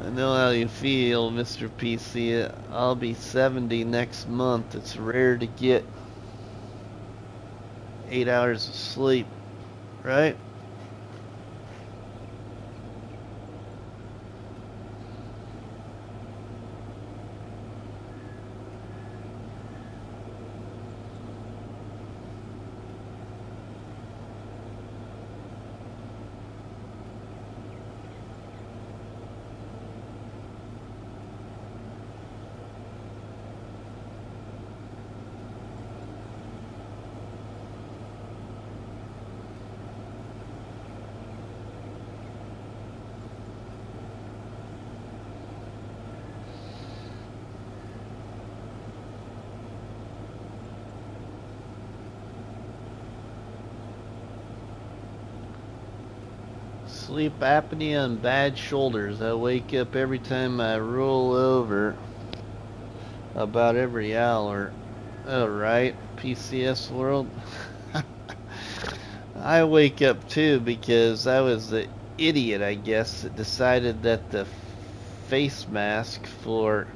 know how you feel, Mr. PC. I'll be 70 next month. It's rare to get 8 hours of sleep, right? Sleep apnea and bad shoulders. I wake up every time I roll over about every hour. Alright, PCS World. I wake up too because I was the idiot, I guess, that decided that the face mask for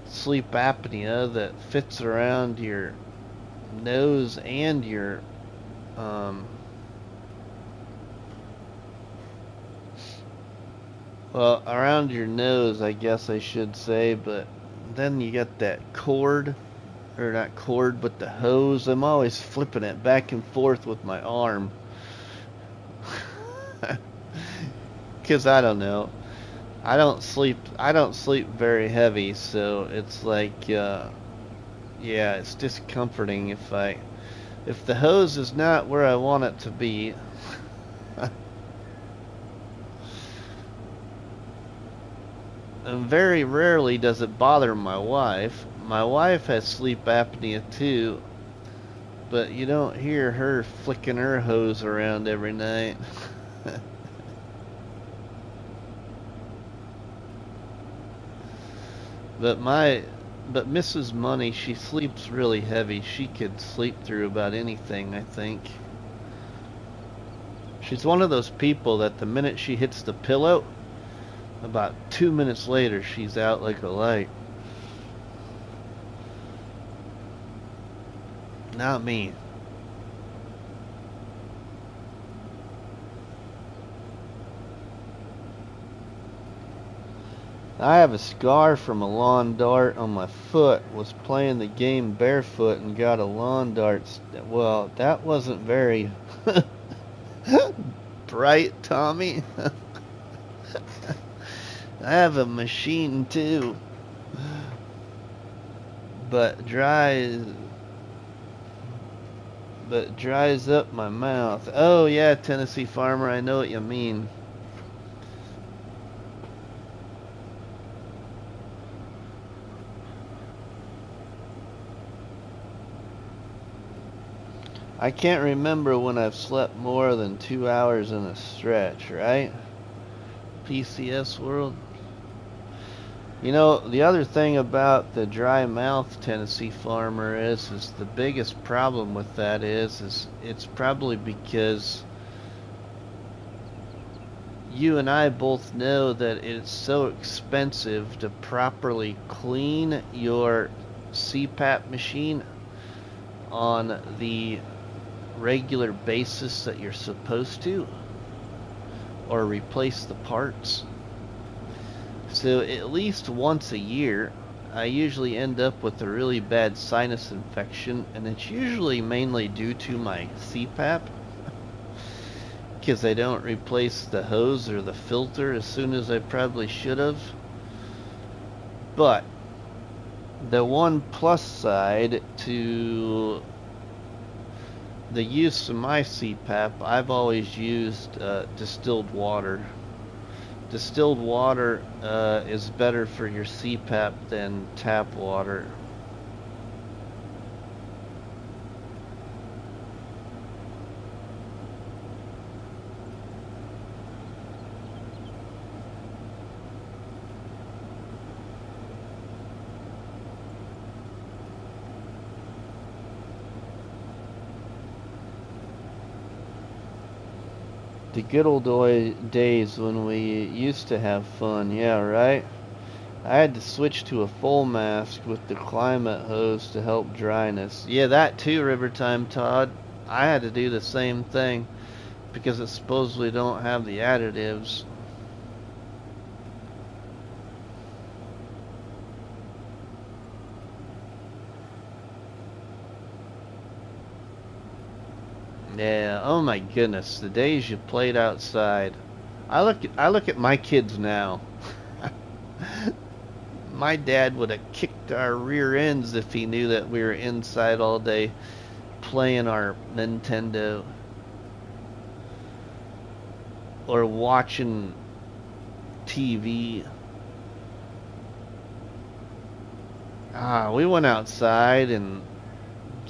sleep apnea that fits around your nose and your well, around your nose, I guess I should say, but then you got that cord, or not cord, but the hose. I'm always flipping it back and forth with my arm. Cause I don't know. I don't sleep very heavy, so it's like yeah, it's discomforting if the hose is not where I want it to be. And very rarely does it bother my wife. My wife has sleep apnea too, but you don't hear her flicking her hose around every night. But Mrs. Money, she sleeps really heavy. She could sleep through about anything, I think. She's one of those people that the minute she hits the pillow, about 2 minutes later, she's out like a light. Not me. I have a scar from a lawn dart on my foot. Was playing the game barefoot and got a lawn dart. Well, that wasn't very bright, Tommy. I have a machine too, but dries up my mouth. Oh yeah, Tennessee Farmer, I know what you mean. I can't remember when I've slept more than 2 hours in a stretch, right? PCS World. You know, the other thing about the dry mouth Tennessee farmer is the biggest problem with that is it's probably because you and I both know that it's so expensive to properly clean your CPAP machine on the regular basis that you're supposed to, or replace the parts. So at least once a year, I usually end up with a really bad sinus infection, and it's usually mainly due to my CPAP, because I don't replace the hose or the filter as soon as I probably should have. But the one plus side to the use of my CPAP, I've always used distilled water. Distilled water is better for your CPAP than tap water. The good old days when we used to have fun, yeah, right? I had to switch to a full mask with the climate hose to help dryness. Yeah, that too, Rivertime Todd. I had to do the same thing because it supposedly don't have the additives. Yeah, oh my goodness, the days you played outside. I look at my kids now. My dad would have kicked our rear ends if he knew that we were inside all day playing our Nintendo or watching TV. We went outside and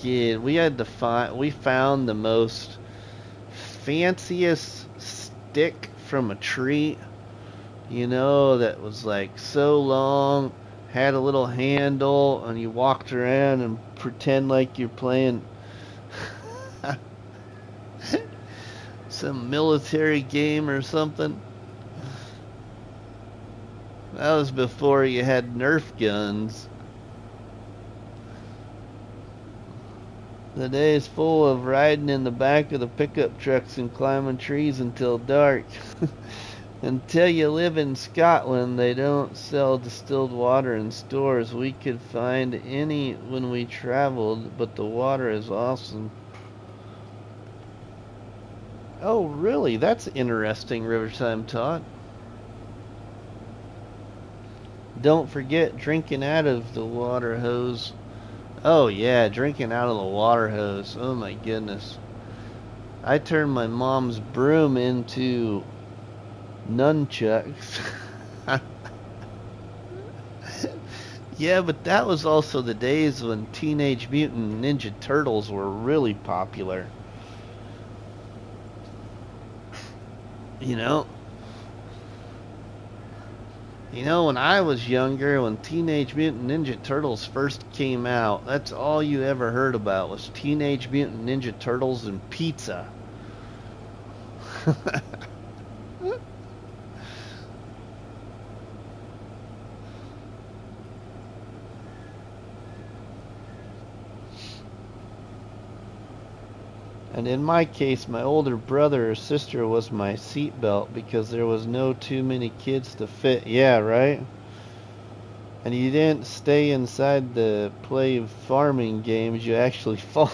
we found the most fanciest stick from a tree, you know, that was like so long, had a little handle, and you walked around and pretend like you're playing some military game or something. That was before you had Nerf guns. The day is full of riding in the back of the pickup trucks and climbing trees until dark. Until you live in Scotland, they don't sell distilled water in stores. We could find any when we traveled, but the water is awesome. Oh, really? That's interesting, Riverside Todd. Don't forget drinking out of the water hose. Oh yeah, drinking out of the water hose. Oh my goodness. I turned my mom's broom into nunchucks. Yeah, but that was also the days when Teenage Mutant Ninja Turtles were really popular. You know? You know, when I was younger, when Teenage Mutant Ninja Turtles first came out, that's all you ever heard about was Teenage Mutant Ninja Turtles and pizza. And in my case, my older brother or sister was my seatbelt because there was no too many kids to fit. Yeah, right? And you didn't stay inside the play farming games, you actually farmed.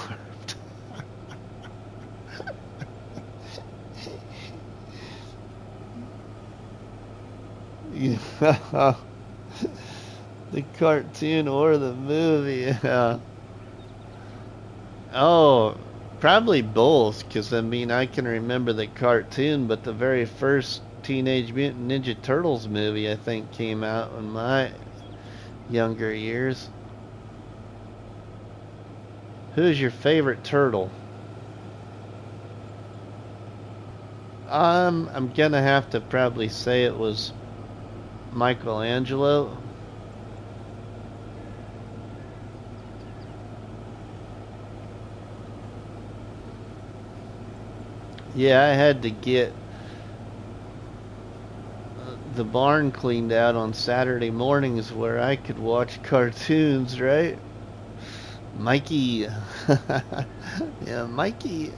Yeah. The cartoon or the movie. Yeah. Oh, probably both, because I mean, I can remember the cartoon, but the very first Teenage Mutant Ninja Turtles movie, I think, came out in my younger years. Who's your favorite turtle? I'm gonna have to probably say it was Michelangelo. Yeah, I had to get the barn cleaned out on Saturday mornings where I could watch cartoons, right? Mikey. Yeah, Mikey.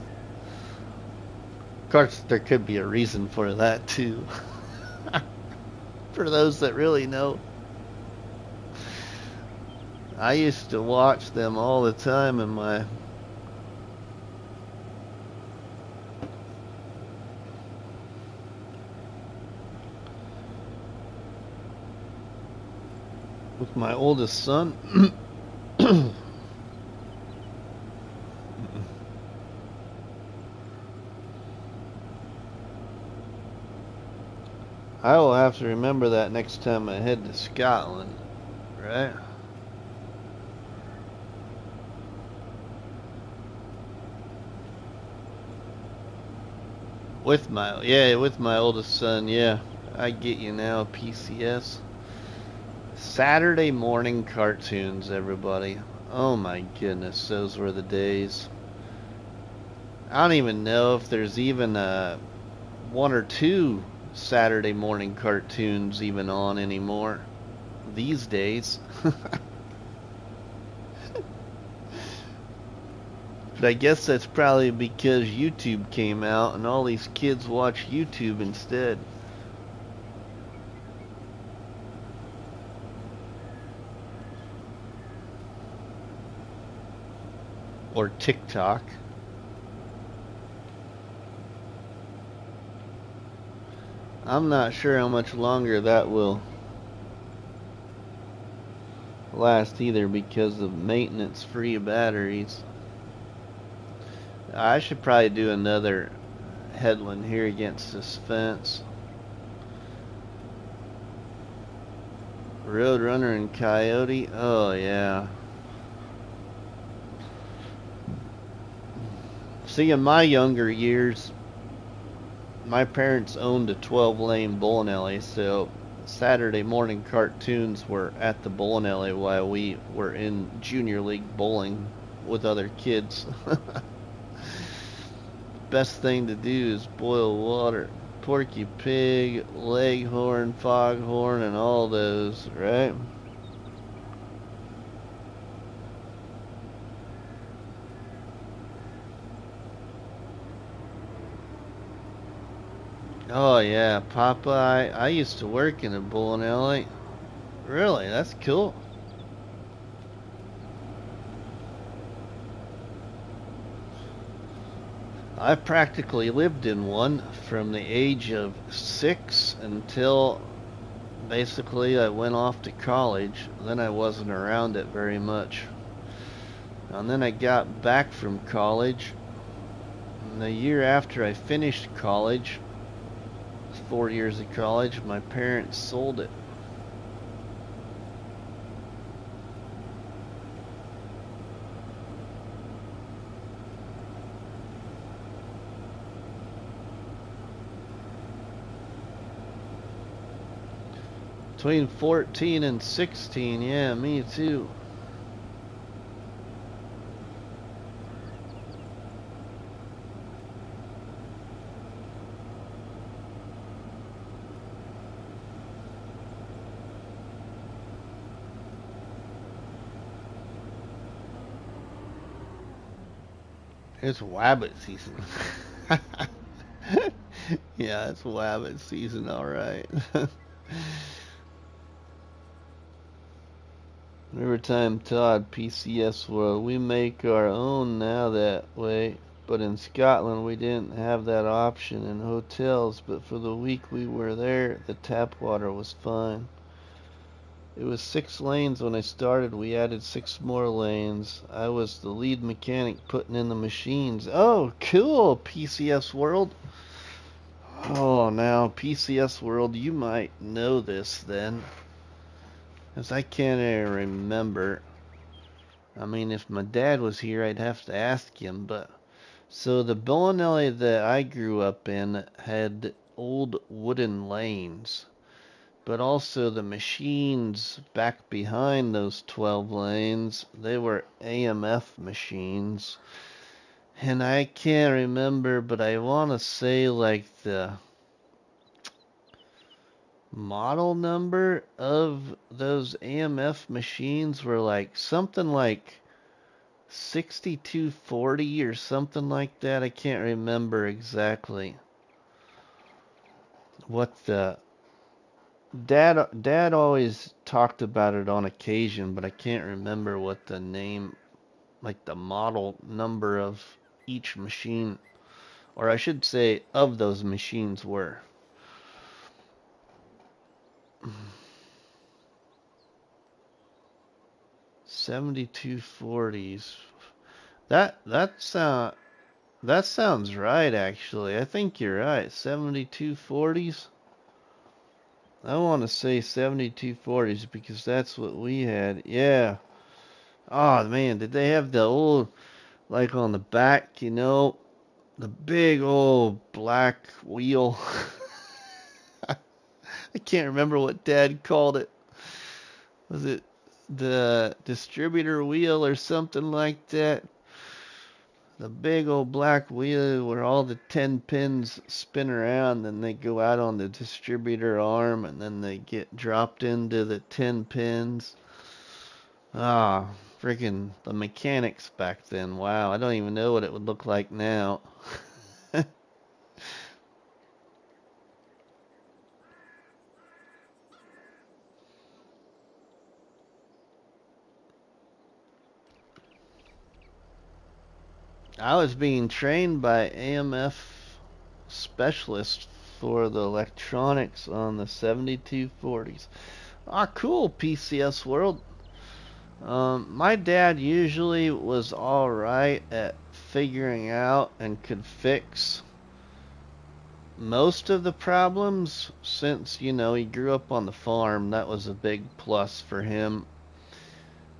Of course, there could be a reason for that, too. For those that really know. I used to watch them all the time in my with my oldest son. I will have to remember that next time I head to Scotland, right? With my oldest son, yeah. I get you now, PCS. Saturday morning cartoons, everybody. Oh my goodness, those were the days. I don't even know if there's even one or two Saturday morning cartoons even on anymore these days. But I guess that's probably because YouTube came out and all these kids watch YouTube instead. Or TikTok. I'm not sure how much longer that will last either because of maintenance free batteries. I should probably do another headland here against this fence. Roadrunner and Coyote. Oh yeah. See, in my younger years, my parents owned a 12-lane bowling alley, so Saturday morning cartoons were at the bowling alley while we were in junior league bowling with other kids. Best thing to do is boil water. Porky Pig, Leghorn, Foghorn, and all those, right? Oh yeah, Popeye. I used to work in a bowling alley. Really? That's cool. I practically lived in one from the age of 6 until basically I went off to college. Then I wasn't around it very much. And then I got back from college. And the year after I finished college, 4 years of college, my parents sold it. Between 14 and 16, yeah, me too. It's Wabbit season. Yeah, it's Wabbit season, alright. Rivertime Todd, PCS World. We make our own now that way, but in Scotland we didn't have that option in hotels, but for the week we were there, the tap water was fine. It was 6 lanes when I started. We added 6 more lanes. I was the lead mechanic putting in the machines. Oh, cool, PCS World. Oh, now, PCS World, you might know this then. As I can't even remember. I mean, if my dad was here, I'd have to ask him, but... So the bowling alley that I grew up in had old wooden lanes. But also the machines back behind those 12 lanes, they were AMF machines. And I can't remember, but I want to say like the model number of those AMF machines were like something like 6240 or something like that. I can't remember exactly what the dad always talked about it on occasion, but I can't remember what the name, like the model number of each machine, or I should say of those machines were. 7240s. That sounds right actually. I think you're right. 7240s. I want to say 7240s because that's what we had. Yeah. Oh man, did they have the old, like on the back, the big old black wheel? I can't remember what Dad called it. Was it the distributor wheel or something like that? The big old black wheel where all the 10 pins spin around, then they go out on the distributor arm, and then they get dropped into the 10 pins. Ah, freaking the mechanics back then. Wow, I don't even know what it would look like now. I was being trained by AMF specialists for the electronics on the 7240s. Ah, cool, PCS World. My dad usually was alright at figuring out and could fix most of the problems since, he grew up on the farm. That was a big plus for him.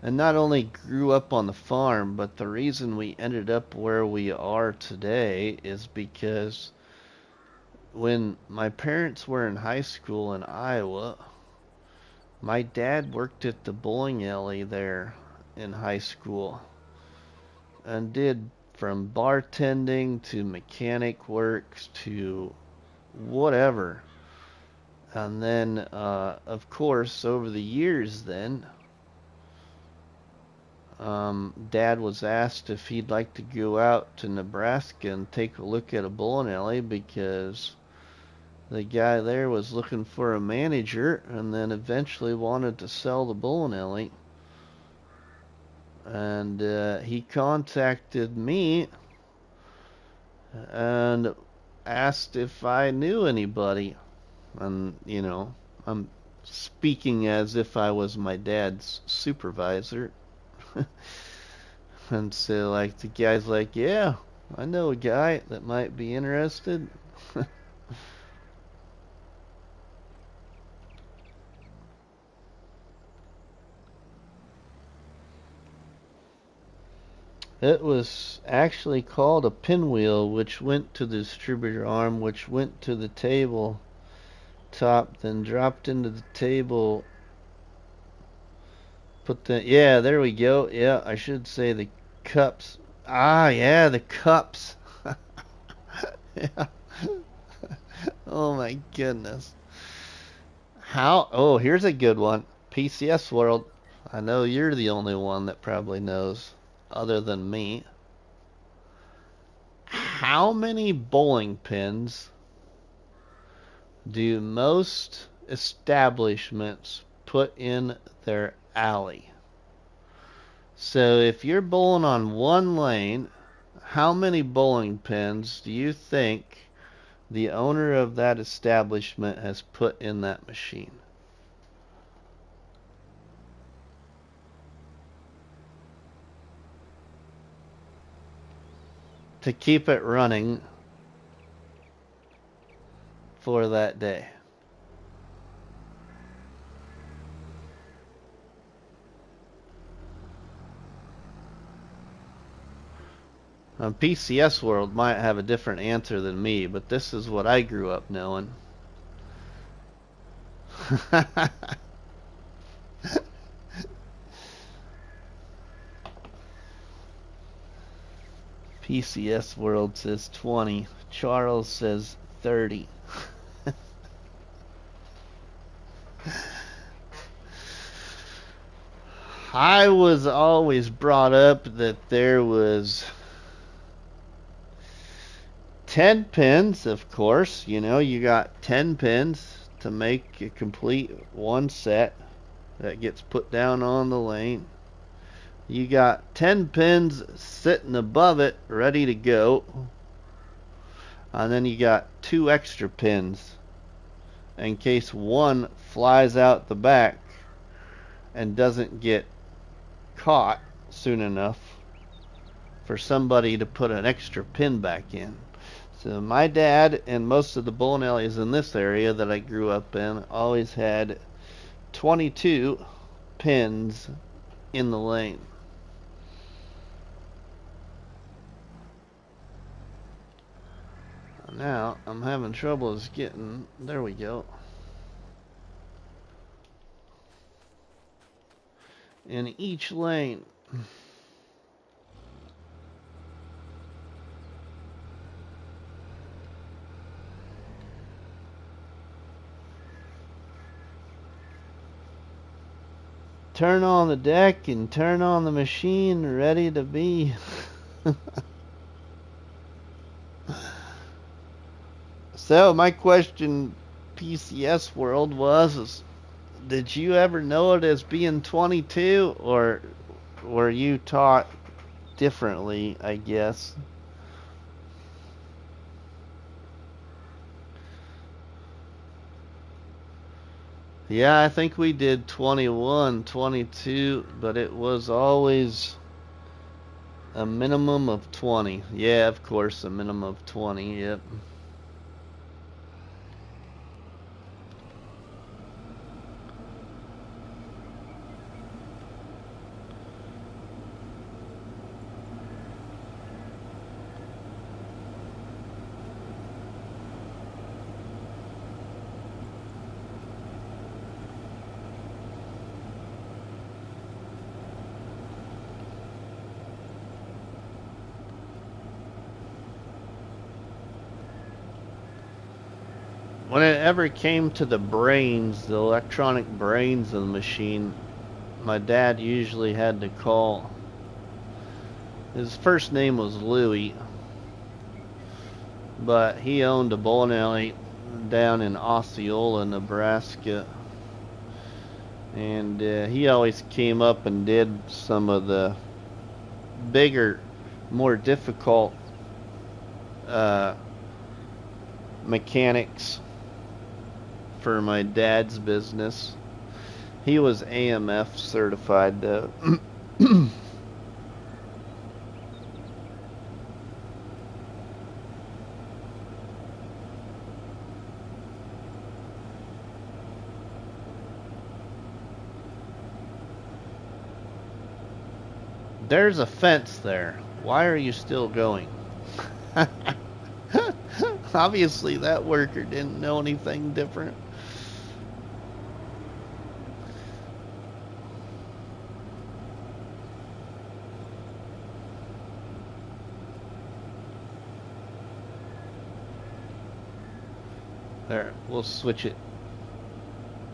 And not only grew up on the farm, but the reason we ended up where we are today is because when my parents were in high school in Iowa, my dad worked at the bowling alley there in high school and did from bartending to mechanic works to whatever. And then, of course, over the years, then, Dad was asked if he'd like to go out to Nebraska and take a look at a bowling alley because the guy there was looking for a manager and then eventually wanted to sell the bowling alley. And he contacted me and asked if I knew anybody. And, I'm speaking as if I was my dad's supervisor. And so, like, the guy's like, yeah, I know a guy that might be interested. It was actually called a pinwheel, which went to the distributor arm, which went to the table top, then dropped into the table. Yeah, there we go. Yeah, I should say the cups. Ah, yeah, the cups. Yeah. Oh my goodness. Here's a good one. PCS World. I know you're the only one that probably knows, other than me. How many bowling pins do most establishments put in their alley? So if you're bowling on one lane, how many bowling pins do you think the owner of that establishment has put in that machine? To keep it running for that day. PCS World might have a different answer than me, but this is what I grew up knowing. PCS World says 20. Charles says 30. I was always brought up that there was 10 pins, of course. You know, you got 10 pins to make a complete one set that gets put down on the lane. You got 10 pins sitting above it, ready to go. And then you got 2 extra pins in case one flies out the back and doesn't get caught soon enough for somebody to put an extra pin back in. So my dad and most of the bowling alleys in this area that I grew up in always had 22 pins in the lane. Now I'm having trouble getting, there we go, in each lane. Turn on the deck and turn on the machine, ready to be. So my question, PCS World, was, did you ever know it as being 22, or were you taught differently, I guess? Yeah, I think we did 21, 22, but it was always a minimum of 20. Yeah, of course, a minimum of 20, yep. When it ever came to the brains, the electronic brains of the machine, my dad usually had to call. His first name was Louie, but he owned a bowling alley down in Osceola, Nebraska, and he always came up and did some of the bigger, more difficult mechanics for my dad's business. He was AMF certified though. There's a fence there. Why are you still going? Obviously that worker didn't know anything different. There, we'll switch it.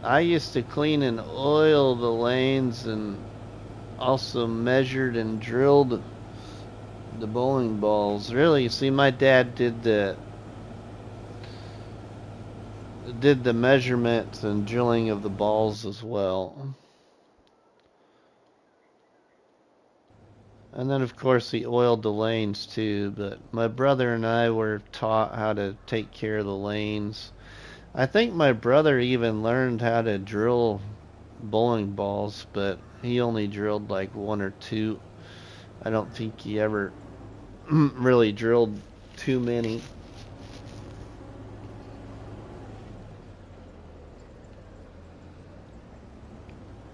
I used to clean and oil the lanes and also measured and drilled the bowling balls. Really, you see, my dad did the measurements and drilling of the balls as well. And then of course he oiled the lanes too, but my brother and I were taught how to take care of the lanes. I think my brother even learned how to drill bowling balls, but he only drilled like 1 or 2. I don't think he ever really drilled too many.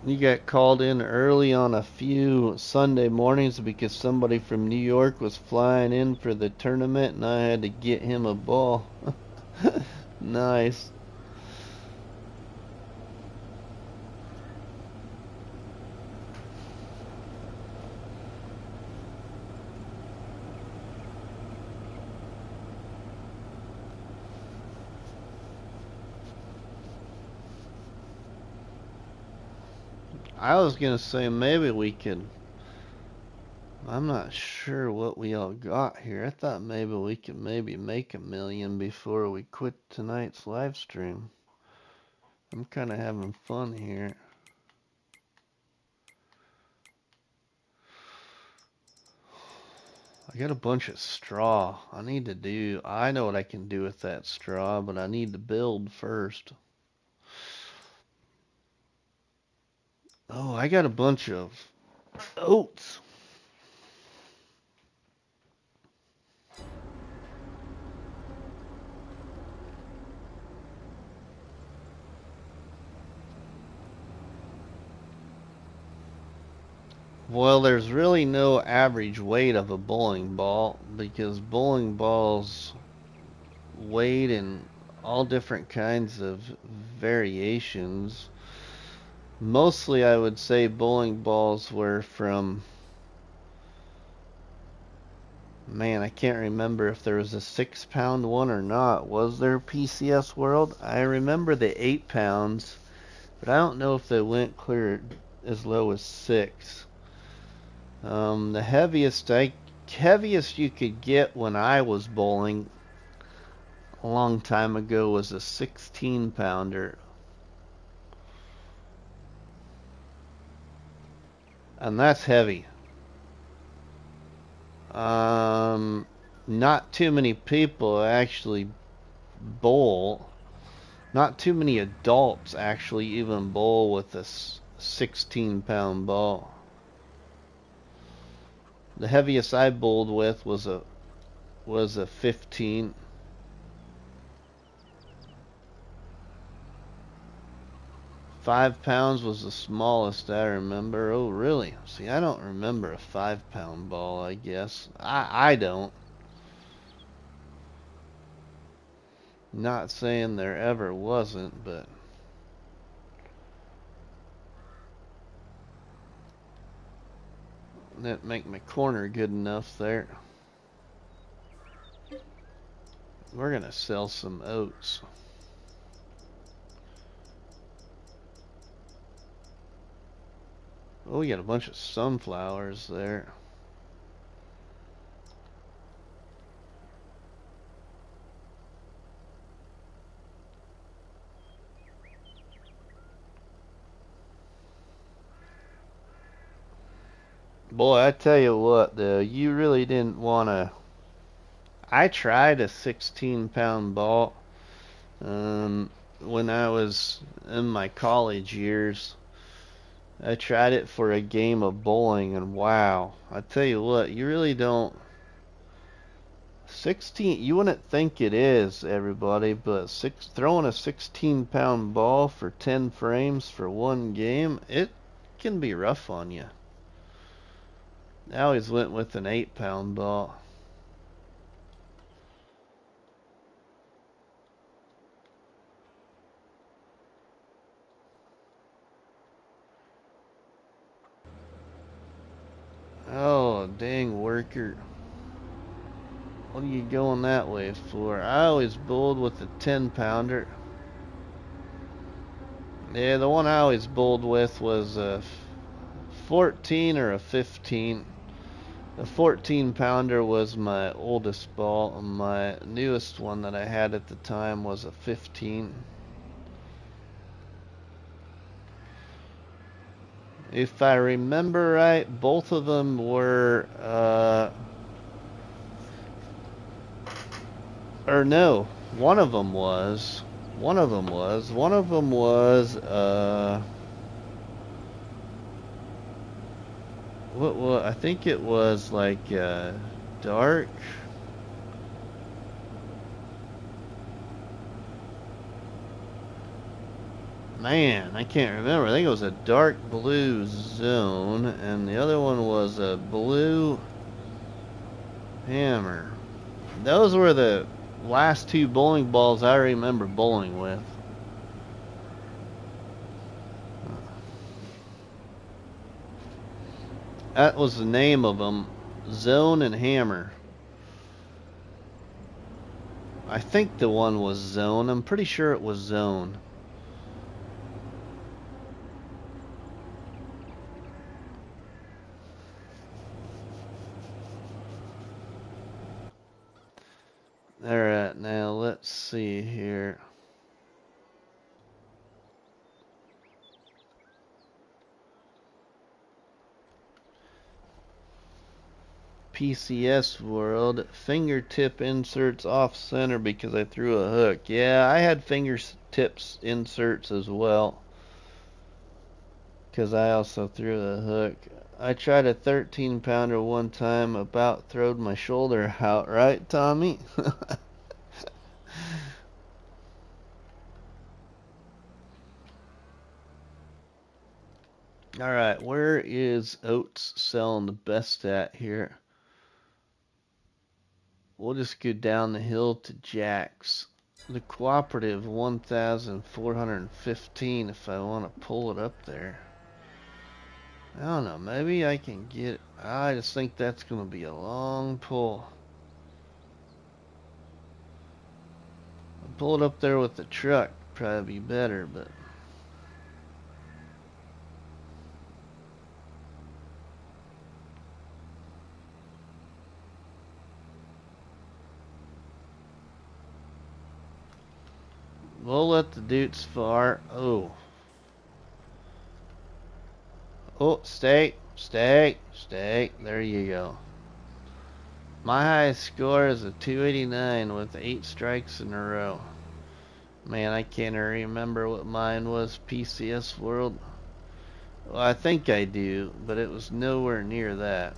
You got called in early on a few Sunday mornings because somebody from New York was flying in for the tournament and I had to get him a ball. Nice. I was gonna say maybe we could. I'm not sure what we all got here. I thought maybe we could maybe make $1 million before we quit tonight's live stream. I'm kind of having fun here. I got a bunch of straw. I know what I can do with that straw, but I need to build first. Oh, I got a bunch of oats. Well, there's really no average weight of a bowling ball because bowling balls weighed in all different kinds of variations. Mostly, I would say bowling balls were from, man, I can't remember if there was a 6 pound one or not. Was there PCS World? I remember the 8 pounds, but I don't know if they went clear as low as 6. The heaviest you could get when I was bowling a long time ago was a 16 pounder. And that's heavy. Not too many people actually bowl. Not too many adults actually even bowl with a 16 pound ball. The heaviest I bowled with was a 15. 5 pounds was the smallest I remember. Oh, really? See, I don't remember a 5 pound ball, I guess. I don't. Not saying there ever wasn't, but didn't make my corner good enough there. We're gonna sell some oats. Oh, we got a bunch of sunflowers there. Boy, I tell you what, though, you really didn't want to. I tried a 16 pound ball when I was in my college years. I tried it for a game of bowling, and wow, I tell you what, you really don't. 16, you wouldn't think it is, everybody, but throwing a 16 pound ball for 10 frames for one game, it can be rough on you. I always went with an 8 pound ball. Oh, dang worker. What are you going that way for? I always bowled with a 10 pounder. Yeah, the one I always bowled with was a 14 or a 15. The 14 pounder was my oldest ball, and my newest one that I had at the time was a 15. If I remember right, both of them were, or no, one of them was, what, I think it was like, dark. Man, I can't remember. I think it was a dark blue zone, and the other one was a blue hammer. Those were the last two bowling balls I remember bowling with. That was the name of them, Zone and Hammer. I think the one was Zone. I'm pretty sure it was Zone. see here. PCS world, fingertip inserts off center because I threw a hook. Yeah, I had fingertips inserts as well because I also threw a hook. I tried a 13 pounder one time, about throwed my shoulder out, right, Tommy? Alright, where is Oats selling the best at here? We'll just go down the hill to Jack's. The cooperative 1,415 if I want to pull it up there. I don't know, maybe I can get, I just think that's going to be a long pull. I'll pull it up there with the truck, probably be better, but we'll let the dudes far. Oh, stay, stay, stay. There you go. My highest score is a 289 with 8 strikes in a row. Man, I can't remember what mine was. PCS World. Well, I think I do, but it was nowhere near that.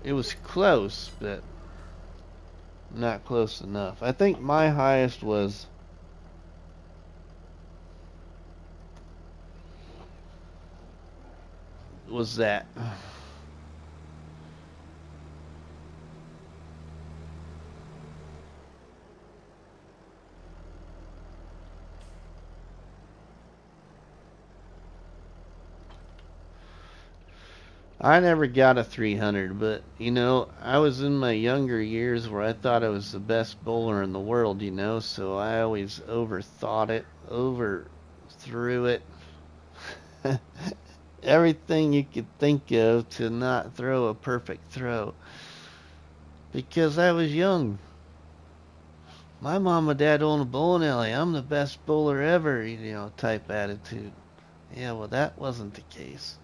It was close, but not close enough. I think my highest was that. I never got a 300, but you know, I was in my younger years where I thought I was the best bowler in the world, you know, so I always overthought it, overthrew it. Everything you could think of to not throw a perfect throw. Because I was young. My mom and dad own a bowling alley. I'm the best bowler ever, you know, type attitude. Yeah, well, that wasn't the case.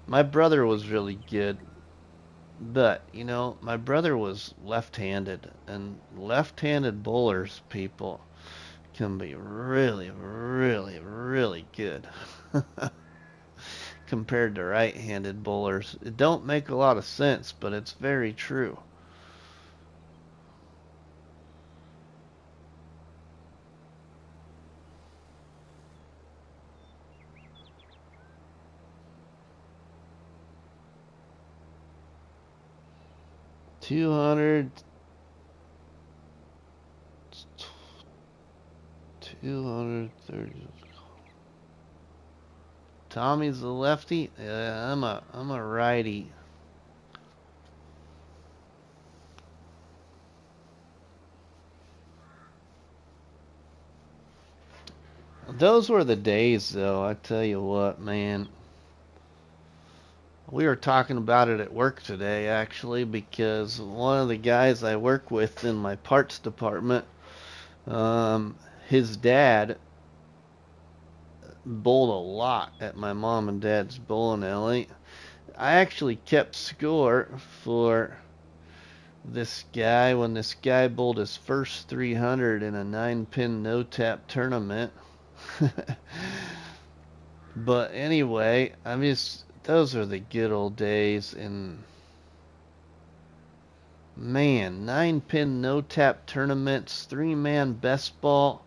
My brother was really good, but, you know, my brother was left-handed, and left-handed bowlers, people, can be really, really, really good compared to right-handed bowlers. It don't make a lot of sense, but it's very true. Two hundred, 230. Tommy's a lefty. Yeah, I'm a righty. Those were the days, though. I tell you what, man. We were talking about it at work today, actually, because one of the guys I work with in my parts department, his dad bowled a lot at my mom and dad's bowling alley. I actually kept score for this guy when this guy bowled his first 300 in a 9-pin no-tap tournament. But anyway, those are the good old days, and man, 9-pin no-tap tournaments, 3-man best ball.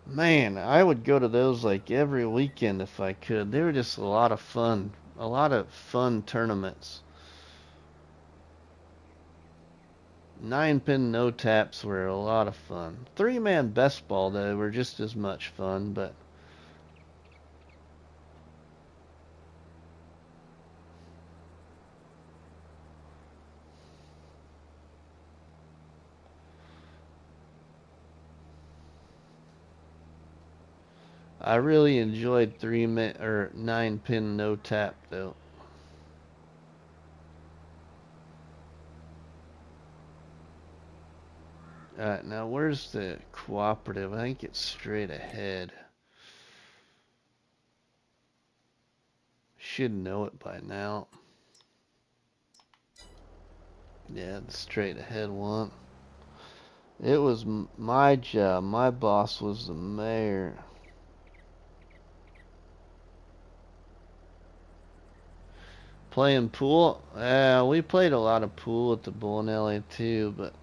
Man, I would go to those like every weekend if I could. They were just a lot of fun. A lot of fun tournaments. 9-pin no taps were a lot of fun. 3-man best ball, though, were just as much fun, but I really enjoyed 3-man or 9-pin no tap, though. Alright, now where's the cooperative? I think it's straight ahead. Should know it by now. Yeah, the straight ahead one. It was my job. My boss was the mayor. Playing pool? We played a lot of pool at the bowling alley too, but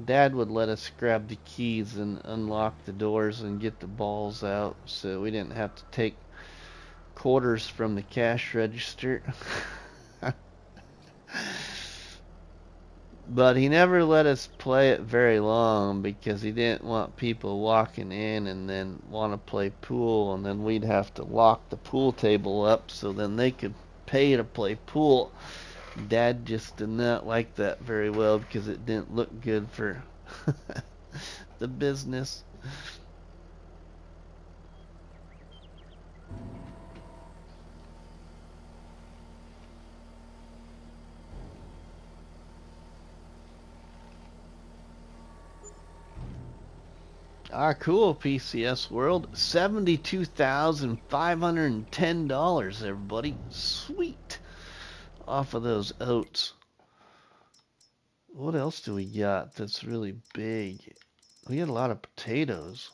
Dad would let us grab the keys and unlock the doors and get the balls out, so we didn't have to take quarters from the cash register. But he never let us play it very long because he didn't want people walking in and then want to play pool, and then we'd have to lock the pool table up so then they could pay to play pool. Dad just did not like that very well because it didn't look good for the business. Ah, cool, PCS World. $72,510, everybody. Sweet. Off of those oats. What else do we got that's really big? We got a lot of potatoes.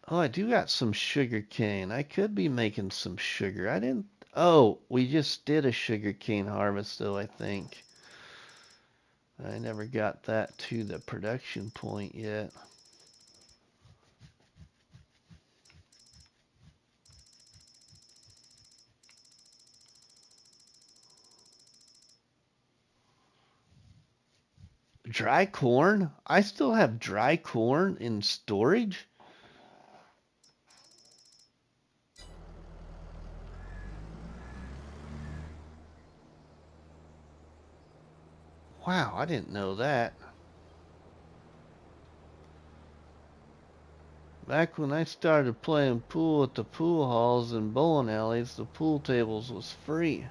Oh, I do got some sugar cane. I could be making some sugar. I didn't. Oh, we just did a sugar cane harvest, though, I think. I never got that to the production point yet. Dry corn? I still have dry corn in storage? Wow, I didn't know that. Back when I started playing pool at the pool halls and bowling alleys, the pool tables was free.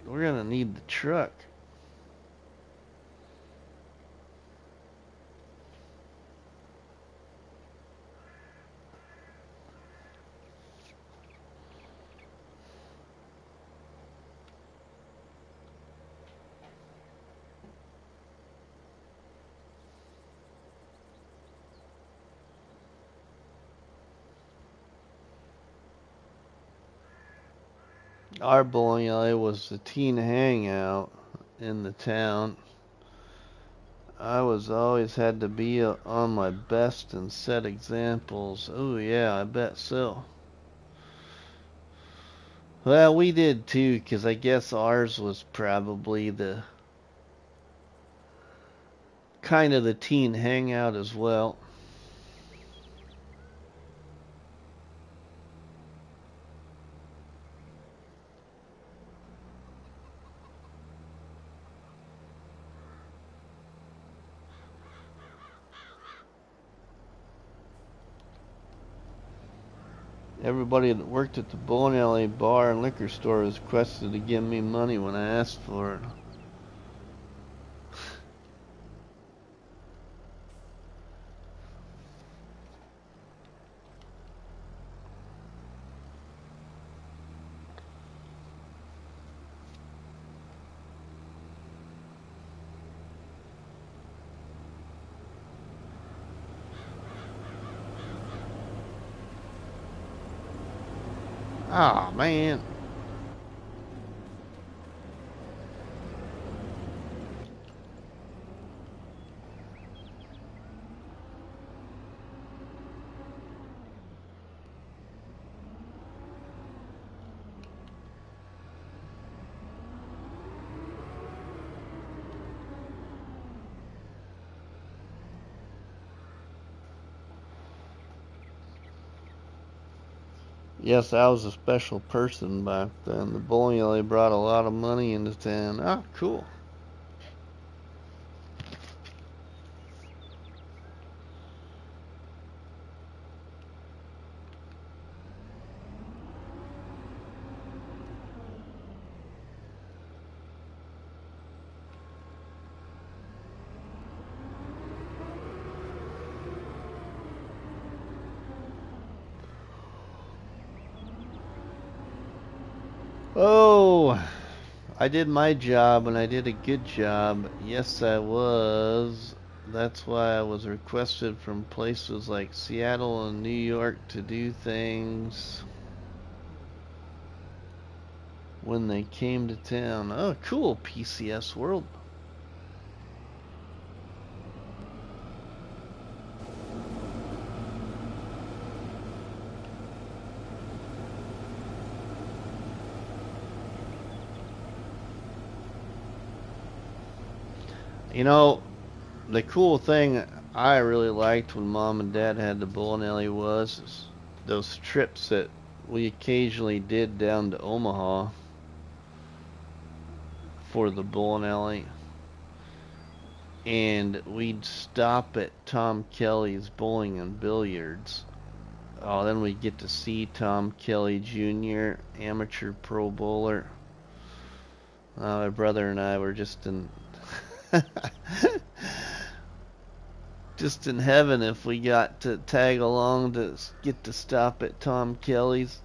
We're gonna need the truck. Our bowling alley was the teen hangout in the town. I was always had to be on my best and set examples. Oh yeah, I bet so. Well, we did too, 'cause I guess ours was probably the kind of the teen hangout as well. Everybody that worked at the bowling alley bar and liquor store was requested to give me money when I asked for it. Ah, man. Yes, I was a special person back then. The bowling alley brought a lot of money into town. Ah, cool. Oh, I did my job and I did a good job. Yes, I was. That's why I was requested from places like Seattle and New York to do things when they came to town. Oh, cool, PCS World. You know, the cool thing I really liked when Mom and Dad had the bowling alley was those trips that we occasionally did down to Omaha for the bowling alley. And we'd stop at Tom Kelly's Bowling and Billiards. Oh, then we'd get to see Tom Kelly Jr., amateur pro bowler. My brother and I were just in just in heaven if we got to tag along to get to stop at Tom Kelly's.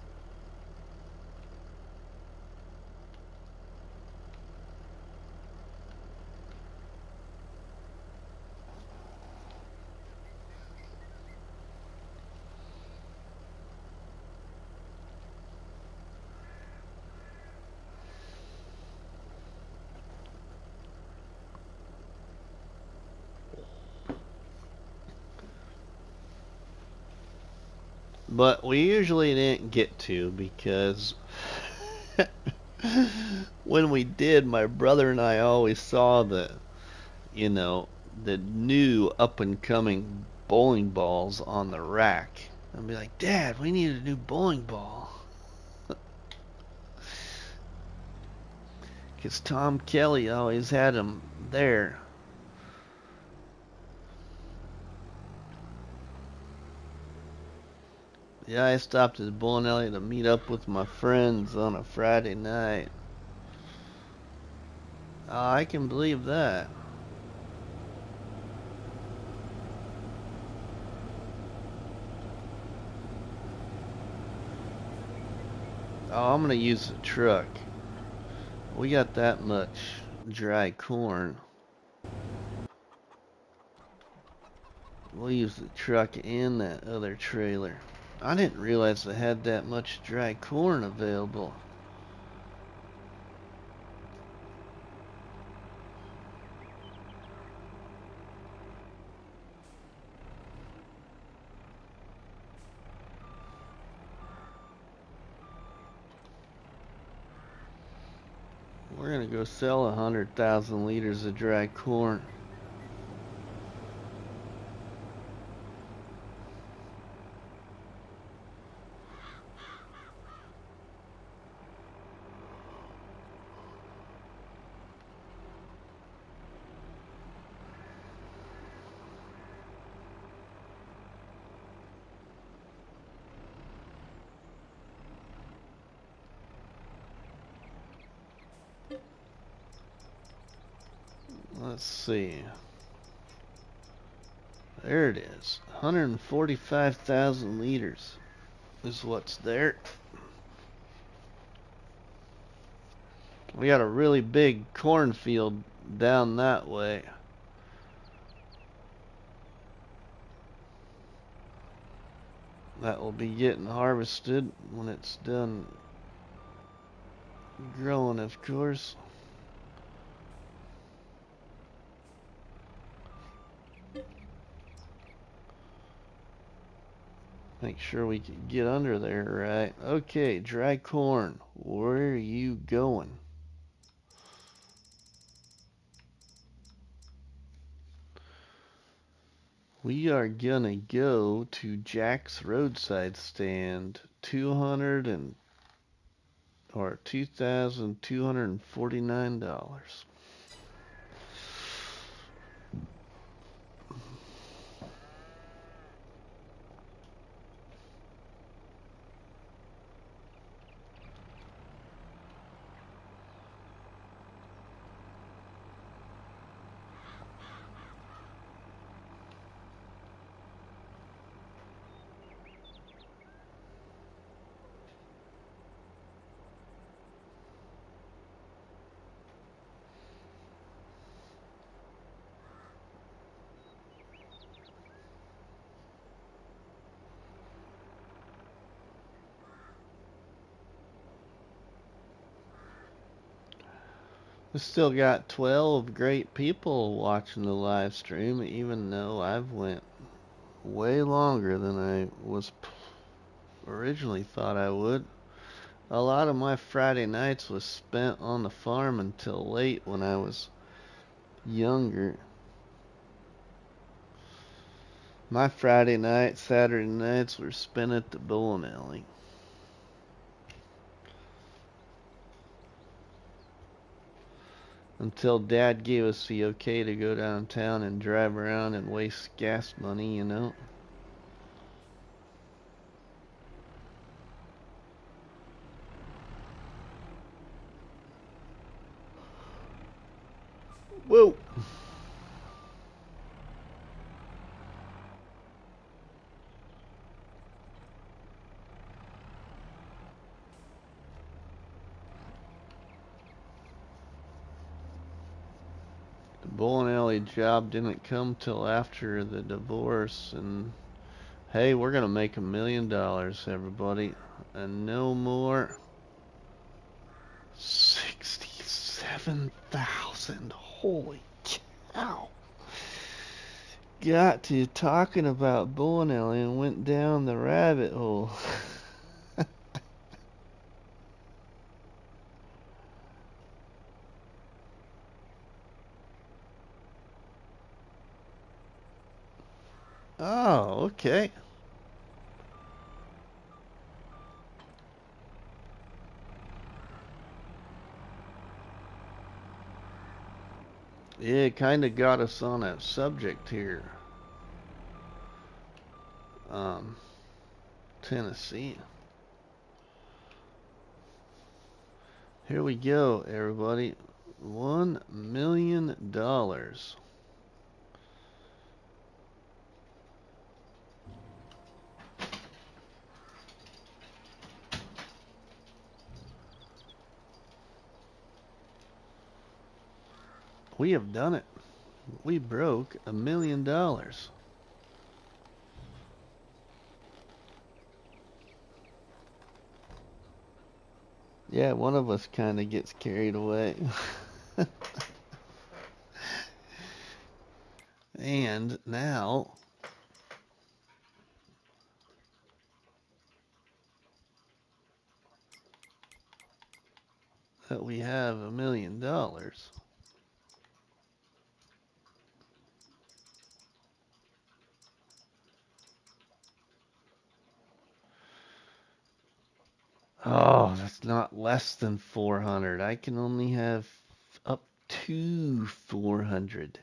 But we usually didn't get to because when we did, my brother and I always saw you know, the new up and coming bowling balls on the rack. And be like, Dad, we need a new bowling ball. Because Tom Kelly always had them there. Yeah, I stopped at the bowling alley to meet up with my friends on a Friday night. Oh, I can believe that. Oh, I'm gonna use the truck. We got that much dry corn. We'll use the truck and that other trailer. I didn't realize they had that much dry corn available. We're gonna go sell 100,000 liters of dry corn. Let's see. There it is. 145,000 liters is what's there. We got a really big cornfield down that way. That will be getting harvested when it's done growing, of course. Make sure we can get under there right. Okay, dry corn. Where are you going? We are gonna go to Jack's roadside stand. 200 and or $2,249. We still got 12 great people watching the live stream, even though I've went way longer than I was originally thought I would. A lot of my Friday nights was spent on the farm until late when I was younger. My Friday nights, Saturday nights were spent at the bowling alley. Until Dad gave us the okay to go downtown and drive around and waste gas money, you know. Whoa! The bowling alley job didn't come till after the divorce, and hey, we're gonna make $1 million, everybody, and no more. 67,000. Holy cow! Got to talking about bowling alley and went down the rabbit hole. Oh, okay. Yeah, it kind of got us on a subject here. Um, Tennessee. Here we go, everybody. $1 million. We have done it. We broke $1 million. Yeah, one of us kind of gets carried away. And now that we have $1 million, oh, that's not less than 400. I can only have up to 400.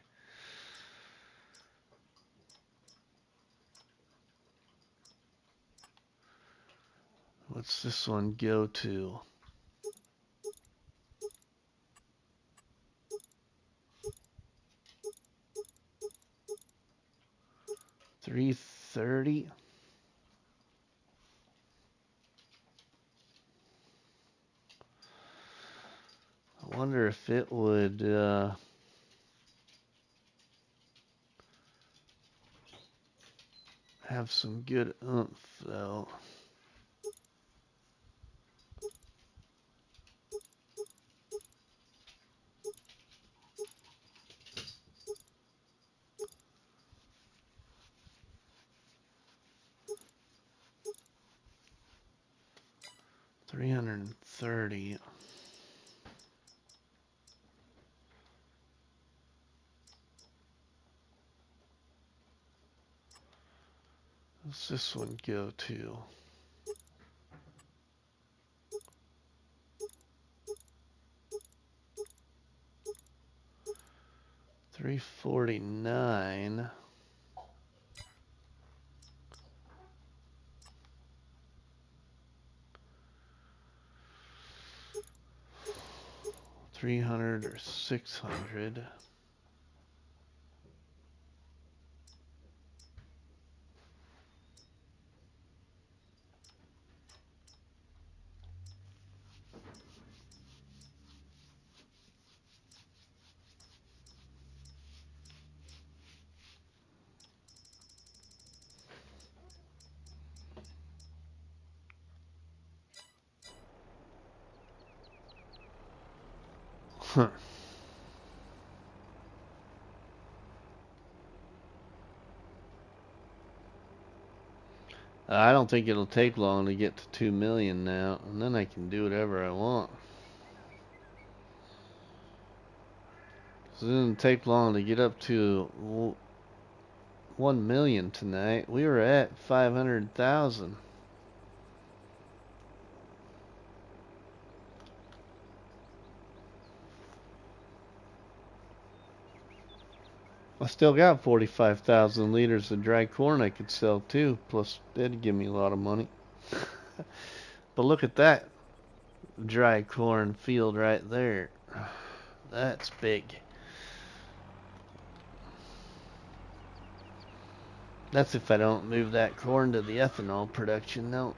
What's this one go to? 330. I wonder if it would have some good oomph though. $330. What's this one go to? 349. 300 or 600. Huh. I don't think it'll take long to get to 2 million now, and then I can do whatever I want. So it didn't take long to get up to 1 million tonight. We were at 500,000. I still got 45,000 liters of dry corn I could sell too. Plus, that'd give me a lot of money. But look at that dry corn field right there. That's big. That's if I don't move that corn to the ethanol production. No.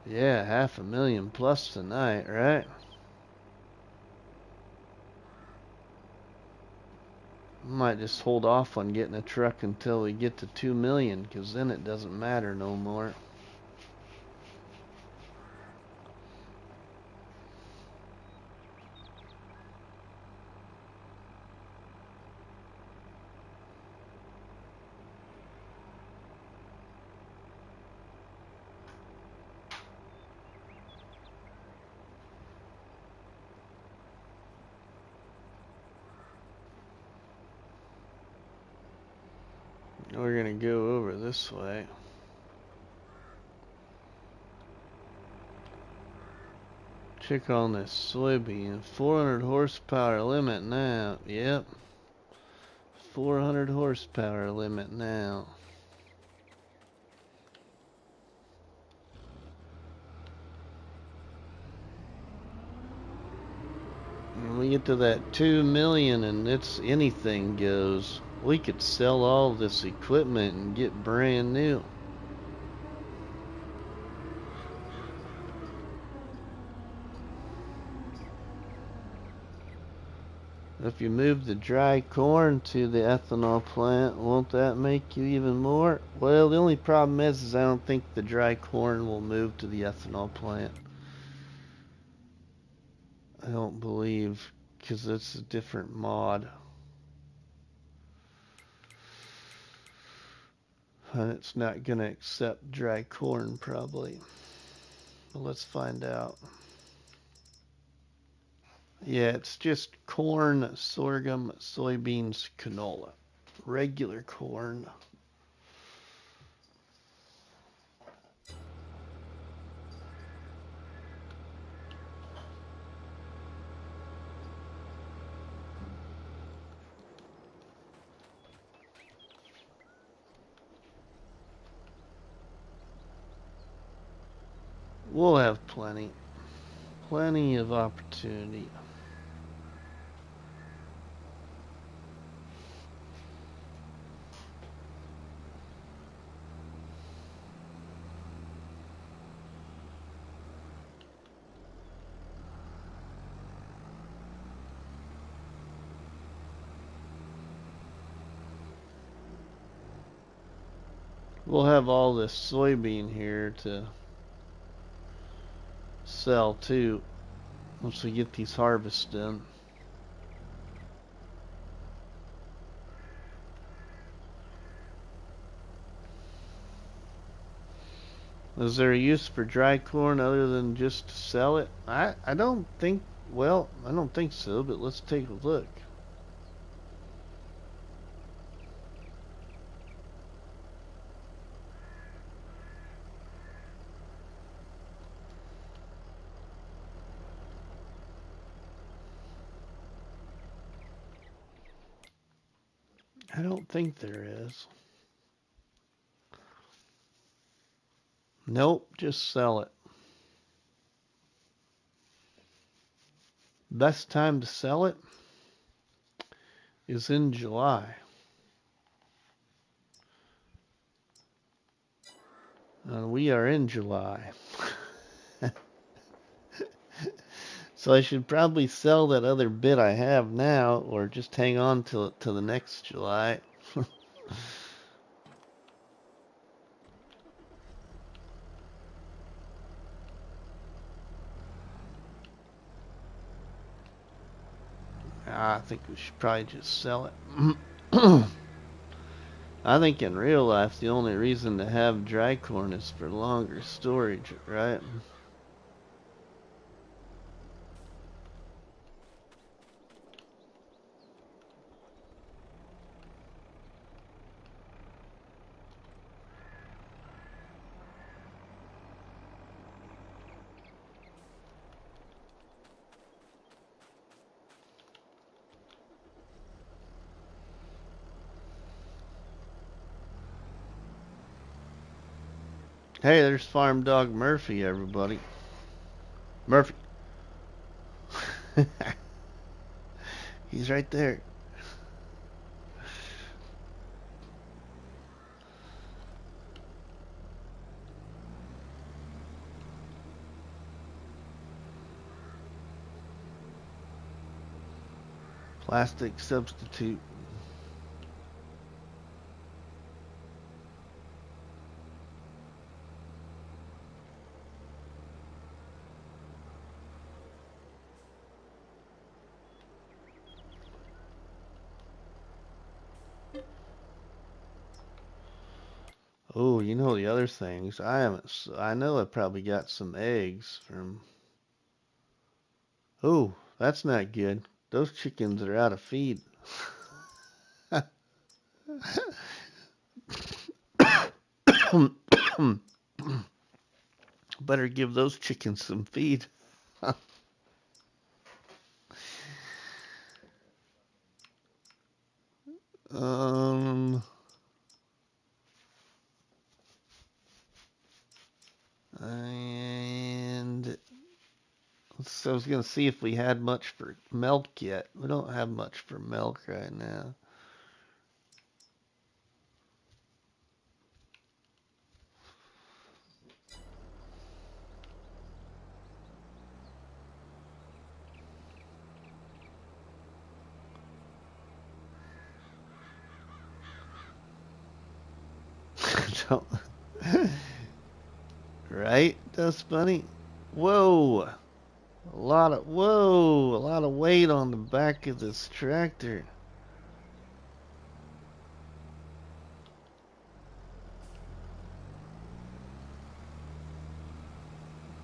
Yeah, 500,000 plus tonight, right? Might just hold off on getting a truck until we get to 2 million, because then it doesn't matter no more. We're gonna go over this way. Check on this soybean. 400 horsepower limit now. Yep. 400 horsepower limit now. When we get to that 2 million and it's anything goes, we could sell all this equipment and get brand new. If you move the dry corn to the ethanol plant, won't that make you even more? Well, the only problem is I don't think the dry corn will move to the ethanol plant. I don't believe, because it's a different mod. And it's not going to accept dry corn, probably. Well, let's find out. Yeah, it's just corn, sorghum, soybeans, canola. Regular corn. We'll have plenty. Plenty of opportunity. We'll have all this soybean here to sell too once we get these harvests done. Is there a use for dry corn other than just to sell it? I don't think, well, I don't think so, but let's take a look. I don't think there is. Nope, just sell it. Best time to sell it is in July. And we are in July. So I should probably sell that other bit I have now, or just hang on till the next July. I think we should probably just sell it. I think in real life the only reason to have dry corn is for longer storage, right? Hey, there's Farm Dog Murphy, everybody. Murphy. He's right there. Plastic substitute. Oh, you know the other things. I haven't. I know I probably got some eggs from. Oh, that's not good. Those chickens are out of feed. Better give those chickens some feed. um, and so I was gonna see if we had much for milk yet. We don't have much for milk right now. Don't- right? That's funny. Whoa. A lot of weight on the back of this tractor.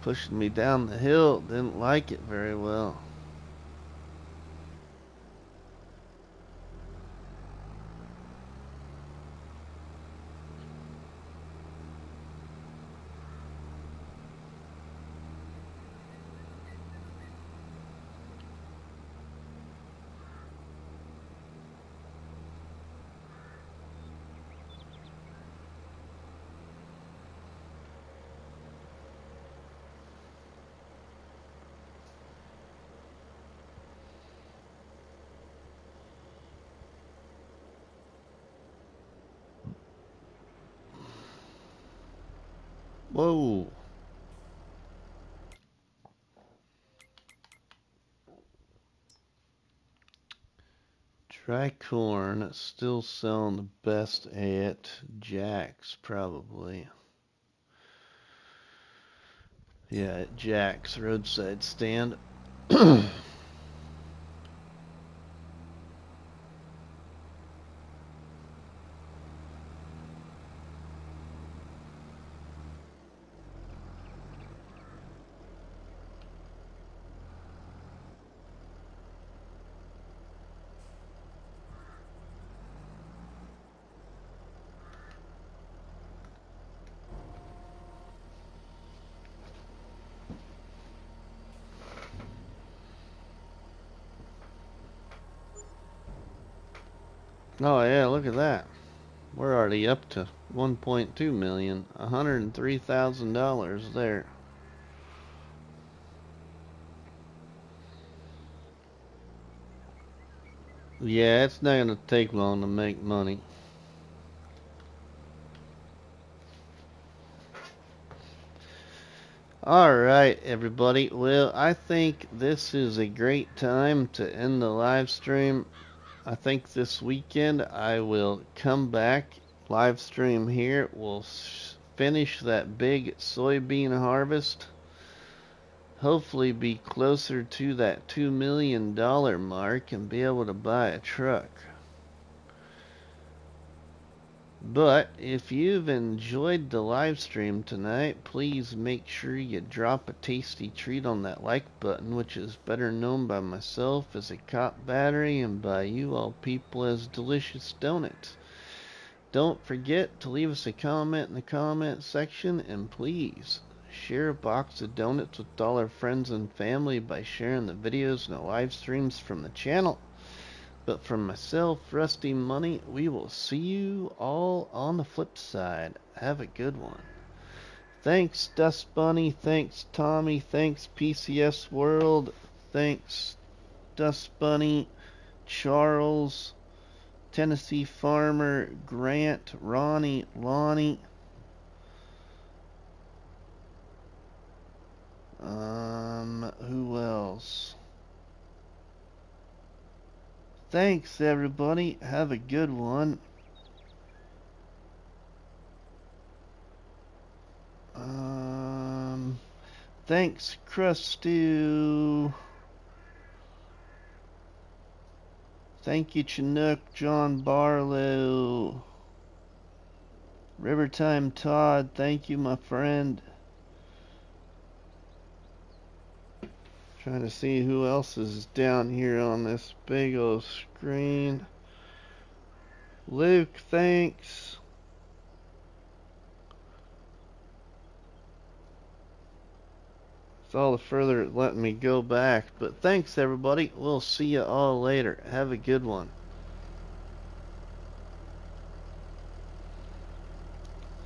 Pushing me down the hill. Didn't like it very well. Whoa. Tricorn still selling the best at Jack's, probably. Yeah, at Jack's roadside stand. Oh yeah, look at that. We're already up to 1.2 million, $103,000 there. Yeah, it's not gonna take long to make money. All right, everybody. Well, I think this is a great time to end the live stream. I think this weekend I will come back, live stream here. We'll finish that big soybean harvest. Hopefully be closer to that $2 million mark and be able to buy a truck. But if you've enjoyed the live stream tonight, please make sure you drop a tasty treat on that like button, which is better known by myself as a cop battery and by you all people as delicious donuts. Don't forget to leave us a comment in the comment section, and please share a box of donuts with all our friends and family by sharing the videos and the live streams from the channel. But from myself, RustyMoney, we will see you all on the flip side. Have a good one. Thanks, Dust Bunny. Thanks, Tommy. Thanks, PCS World. Thanks, Dust Bunny, Charles, Tennessee Farmer, Grant, Ronnie, Lonnie. Who else? Thanks, everybody. Have a good one. Thanks, Crusty. Thank you, Chinook, John Barlow. Rivertime Todd, thank you, my friend. Trying to see who else is down here on this big old screen. Luke, thanks. It's all the further letting me go back. But thanks, everybody. We'll see you all later. Have a good one.